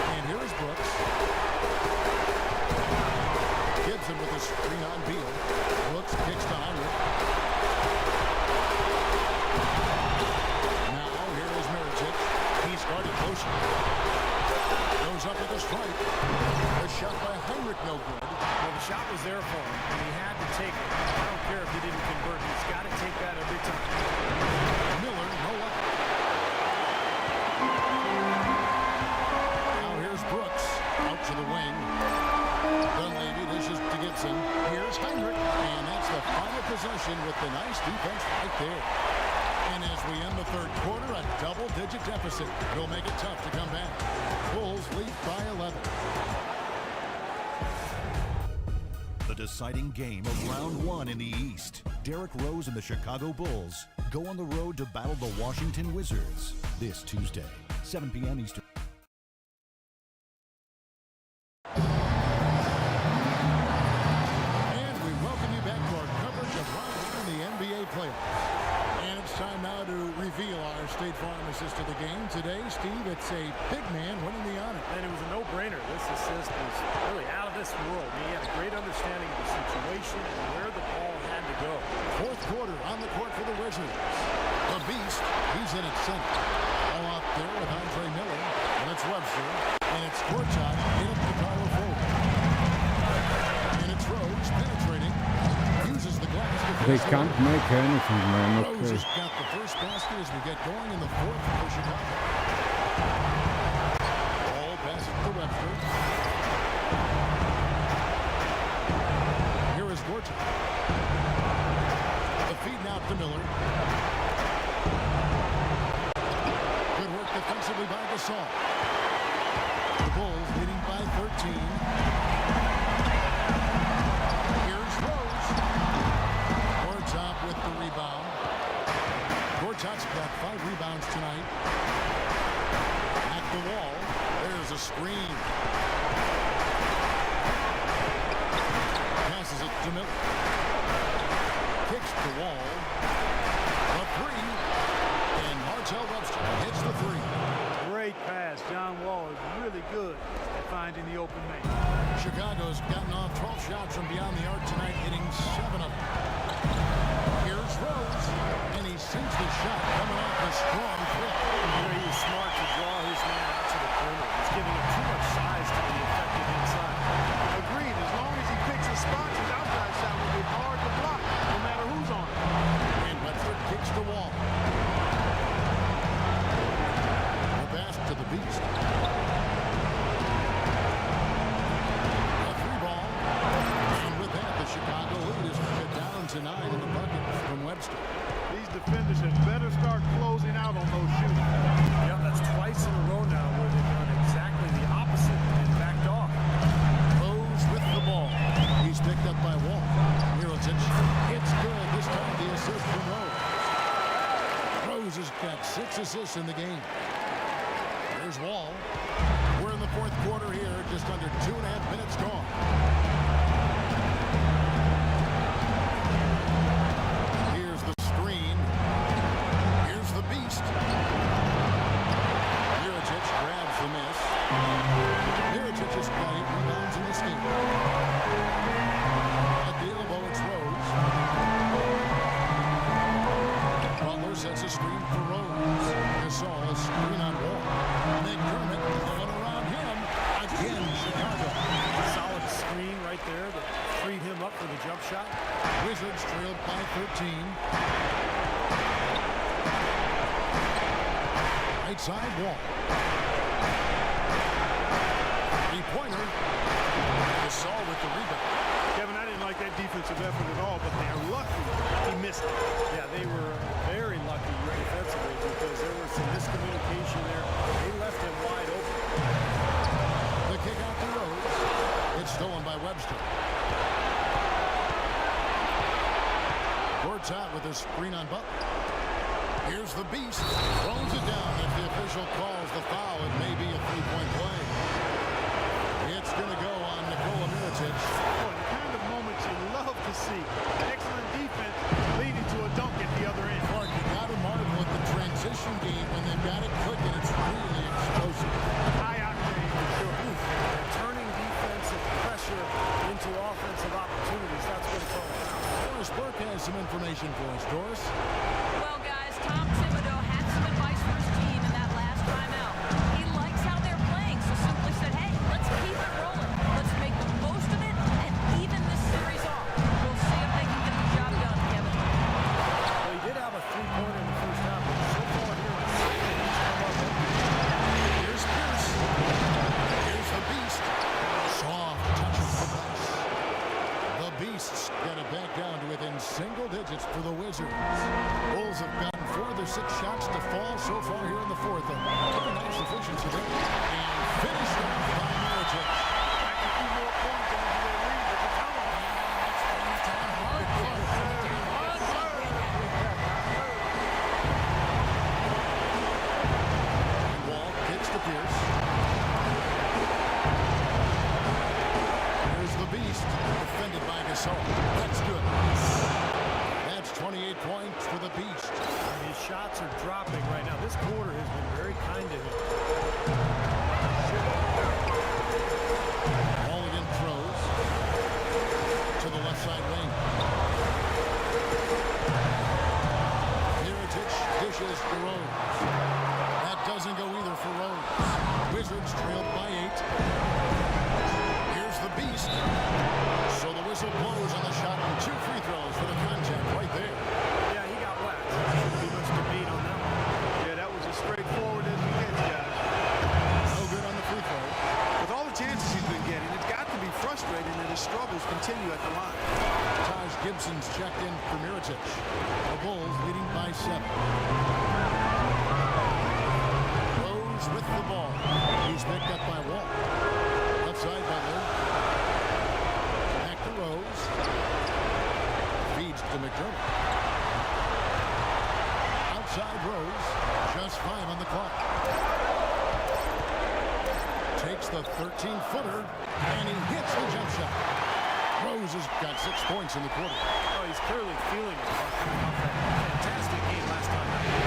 And here is Brooks. Gibson with a screen on Beal. Brooks kicks to Heinrich. Now here is Mirotic. He's guarded motion. Goes up with a strike. A shot by Heinrich, no good. Well, the shot was there for him, and he had to take it. I don't care if he didn't convert. He's got to take that every time. Miller, no luck. Now here's Brooks. Out to the wing. Dunleavy dishes to Gibson. Here's Heinrich. And that's the final possession with the nice defense right there. And as we end the third quarter, a double-digit deficit will make it tough to come back. Bulls lead by 11. The deciding game of round 1 in the East. Derrick Rose and the Chicago Bulls go on the road to battle the Washington Wizards this Tuesday, 7 p.m. Eastern. And we welcome you back to our coverage of round 1 in the NBA playoffs. And it's time now to reveal our State Farm assist of the game. Today, Steve, it's a big man winning the honor. And it was a no-brainer. This assist was really out of this world. He had a great understanding of the situation and where the ball had to go. Fourth quarter on the court for the Wizards. The Beast, he's in at center. All out there with Andre Miller. And it's Webster. And it's Gortat in at the power forward. And it's Rose penetrating. Uses the glass. They can't make anything, man. Rose Okay. has got the first basket as we get going in the fourth for Chicago. Ball passes to Webster. Here is Gortat. The feed now to Miller. Good work defensively by Gasol. The Bulls leading by 13. Here's Rose. Gortat with the rebound. Gortat's got 5 rebounds tonight. At the wall. There's a screen. Passes it to Miller. Kicks the wall. The 3. And Martell Webster hits the 3. Great pass. John Wall is really good at finding the open man. Chicago's gotten off 12 shots from beyond the arc tonight, hitting 7 of them. Here's Rose, and he sinks the shot coming off the strong flip. He was smart to draw his man out to the perimeter. He's giving him too much size to be effective inside. Agreed. As long as he picks a spot, his outside shot will be hard to block, no matter who's on it. And Webster kicks the wall. The pass to the Beast. A 3 ball. And with that, the Chicago lead is cut down to 9 in the bucket from Webster. These defenders had better start closing out on those shoots. Yeah, that's twice in a row now where they've done exactly the opposite and backed off. Rose with the ball. He's picked up by Wall. Mirotic. It's good. This time the assist from Rose. Rose has got 6 assists in the game. Here's Wall. We're in the fourth quarter here. Just under 2.5 minutes gone. Here's the screen. Here's the beast. Mirotic grabs the miss. Mirotic has got 8 rebounds in this game. At the elbow, it's Rose. Butler sets a screen for Rose. Gasol, a screen on Wall. McDermott going around him. Again, Chicago. Solid screen right there that freed him up for the jump shot. Wizards trailed by 13. Right side Wall. Three-pointer. Gasol with the rebound. Kevin, I didn't like that defensive effort at all, but they are lucky he missed it. Yeah, they were very lucky defensively because there was some miscommunication there. They left him wide open. The kick out to Rose. It's stolen by Webster. Works out with a screen on Butler. Here's the beast. Throws it down. If the official calls the foul, it may be a 3-point play. It's going to go on Nikola Mirotic. Boy, the kind of moments you love to see. Excellent defense leading to a dunk at the other end. Clark, you got to marvel at the transition game when they've got it cooking. It's really explosive. High octane for sure. Turning defensive pressure into offensive opportunities. That's what it's all about. Doris Burke has some information for us. Doris? Well, guys, Tom Thibodeau had some advice for his team in that last timeout. He likes how they're playing, so simply said, hey, let's keep it rolling. Let's make the most of it and even this series off. We'll see if they can get the job done, Kevin. Well, he did have a 3-pointer in the first half, but so far here in the second, he's come up empty. Here's Pierce. Here's the beast. Soft touch of the glass. The beasts got it back down to within single digits for the Wizards. Bulls have gotten 4 of their 6 shots to fall so far here in the fourth. Very nice efficiency there. And finished off by Mirotic. Back a few more points into their lead, but the time Wall kicks to Pierce. Here's the beast, defended by Gasol. That's good. That's 28 points for the beast. And his shots are dropping right now. This quarter has been very kind to him. Mulligan throws to the left side wing. Mirotic dishes to Rose. That doesn't go either for Rose. Wizards trailed by 8. Here's the beast. So the whistle blows on the shot and 2 free throws for the contact right there. Yeah, he got whacked. Shouldn't be much debate on that one. Yeah, that was as straightforward as it gets, guys. No good on the free throw. With all the chances he's been getting, it's got to be frustrating that his struggles continue at the line. Taj Gibson's checked in for Mirotic. The Bulls leading by 7. Rose with the ball. He's picked up by Wall. Left side Butler. Back to Rose. Feeds to McDermott. Outside Rose. Just 5 on the clock. Takes the 13-footer, and he hits the jump shot. Rose has got 6 points in the quarter. Oh, he's clearly feeling it. Fantastic game last time out.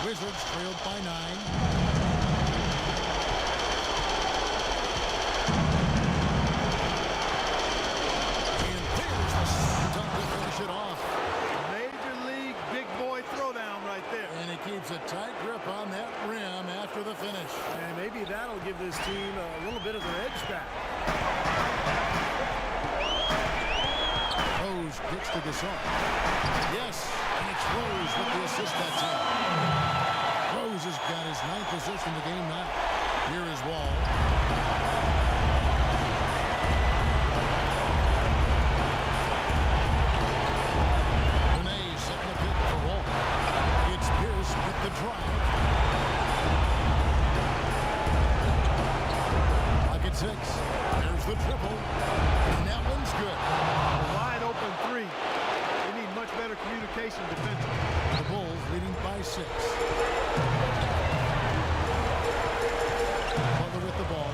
Wizards trailed by 9. give this team a little bit of their edge back. Rose gets to Gasol. Yes, and it's Rose with the assist that time. Rose has got his 9th assist in the game now. Here is Wall. Renee setting the pick for Wall. It's Pierce with the drive. Pocket 6. There's the triple. And that one's good. A wide open three. They need much better communication defensively. The Bulls leading by 6. Butler with the ball.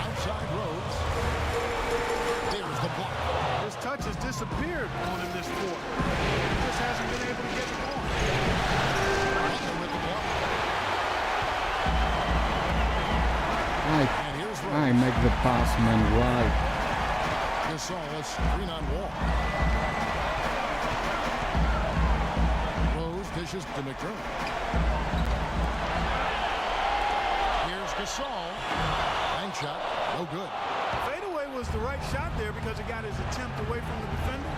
Outside Rose. There's the block. His touch has disappeared on him this quarter. He just hasn't been able to get it going. Butler with the ball. And here's Rose. I make the pass, man. Why? Gasol, a screen on Wall. Rose dishes to McDermott. Here's Gasol. Bank shot, no good. Fadeaway was the right shot there because it got his attempt away from the defender,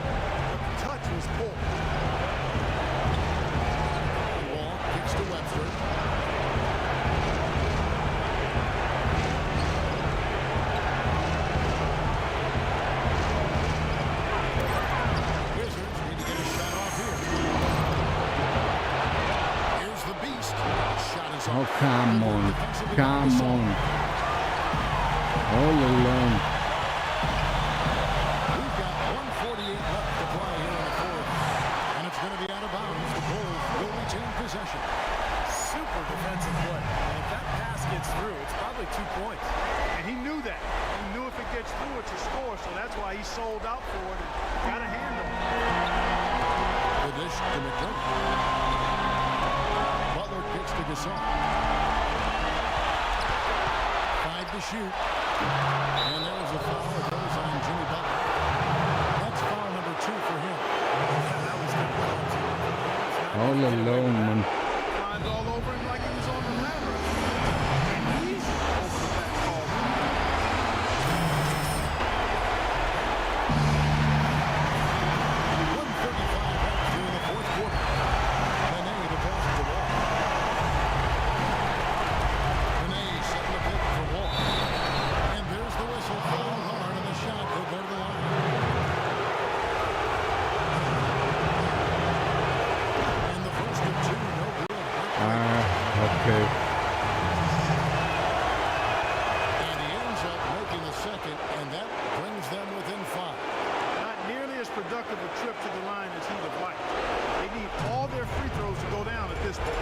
but the touch was poor. Wall kicks to Webster. Wizards need to get a shot off here. Here's the beast. Shot is Oh, off. come on. Defensively Come Gasol. on. All alone. We've got 1:48 left to play here in the fourth. And it's going to be out of bounds. The Bulls will retain possession. Super defensive play. And if that pass gets through, it's probably 2 points. And he knew that. He knew if it gets through, it's a score, so that's why he sold out for it and got a hand on it. The dish to McDermott. Butler kicks to Gasol. 5 to shoot. And there's a foul that goes on Jimmy Butler. That's foul number 2 for him. That was good. All alone, man. Climbed all over him like he was on the ladder. And he's over that call. 1:35 left here in the fourth quarter. Renee to pass to Wall. Renee setting the pick for Wall. And there's the whistle. Foul hard, and the shot will go to the line. And the first of 2, no good. Okay. And he ends up making the second, and that brings them within 5. Not nearly as productive a trip to the line as he'd have liked. They need all their free throws to go down at this point.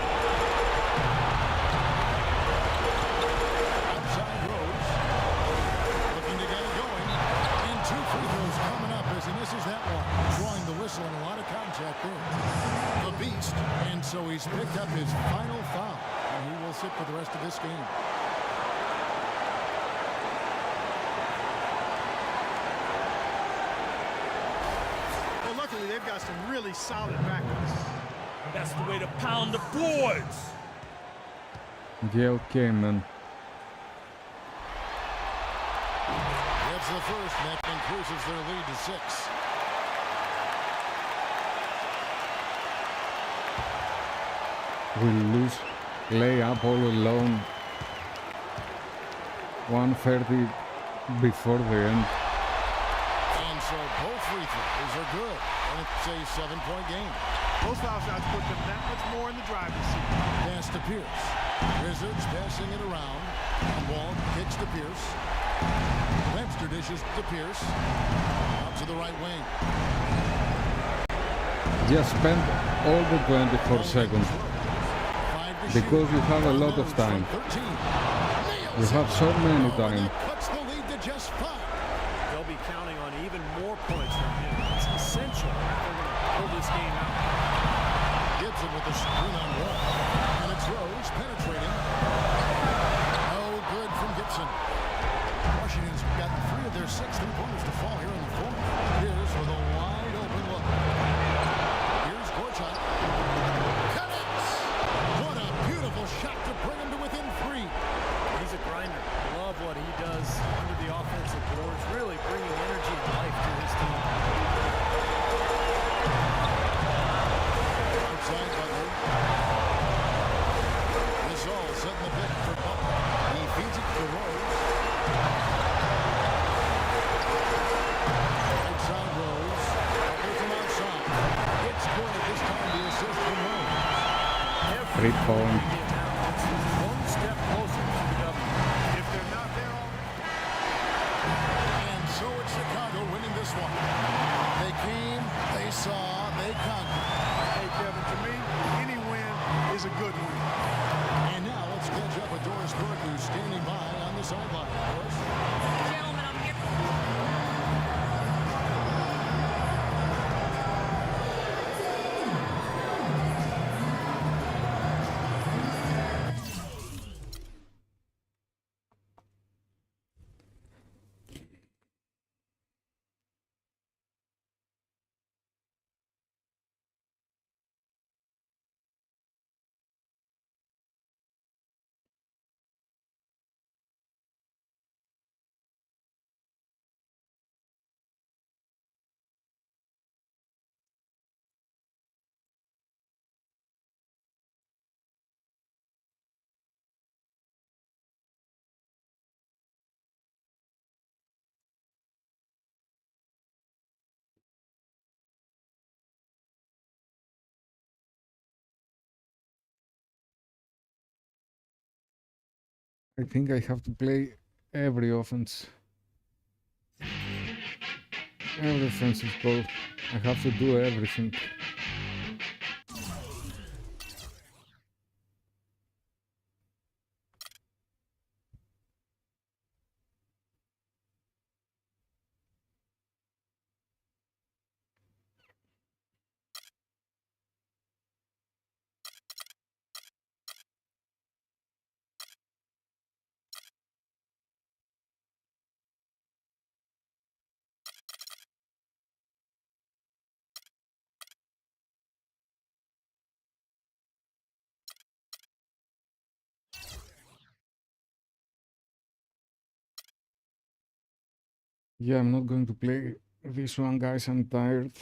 Outside Rose. Looking to get it going. And 2 free throws coming up as he misses that one. Drawing the whistle and a lot of contact there. The beast. And so he's picked up his final foul. And he will sit for the rest of this game. Well, luckily, they've got some really solid backups. That's the way to pound the boards. Yeah, okay, man. That's the first. That increases their lead to 6. We lose. Lay up all alone. 1:30 before the end. And so both free throws are good. And it's a 7-point game. Those foul shots put them that much more in the driver's seat. Pass to Pierce. Wizards passing it around. Wall kicks to Pierce. Webster dishes to Pierce. Out to the right wing. Just spend all the 24 seconds 5 to because shoot. you have a lot of time. 13. You have so many time. That cuts the lead to just 5. They'll be counting on even more points from him. It's essential if they're going to pull this game out. Gibson with the screen on Wall. And it's Rose penetrating. No good from Gibson. Washington's got 3 of their 6 3-pointers to fall here in the fourth. Here's with a wide open look. Here's Gortat. Connects. What a beautiful shot to bring him to within 3. setting the pick for Butler. He feeds it to Rose. Right side Rose. Butler from outside. It's good. This time the assist from Rose. 3 point. One step closer to the W. If they're not there already. And so it's Chicago winning this one. They came, they saw, they conquered. Hey, Kevin, to me, any win is a good win. And now let's catch up with Doris Burke, who's standing by on the sideline. Doris? Gentlemen, I'm here. I think I have to play every offense. Every offensive call. I have to do everything. Yeah, I'm not going to play this one, guys. I'm tired.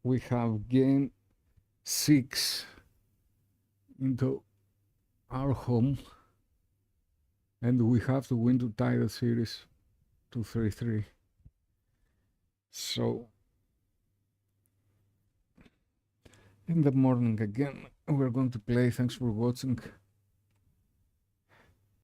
We have game 6 into our home, and we have to win to tie the series to 3-3. So in the morning again we're going to play. Thanks for watching.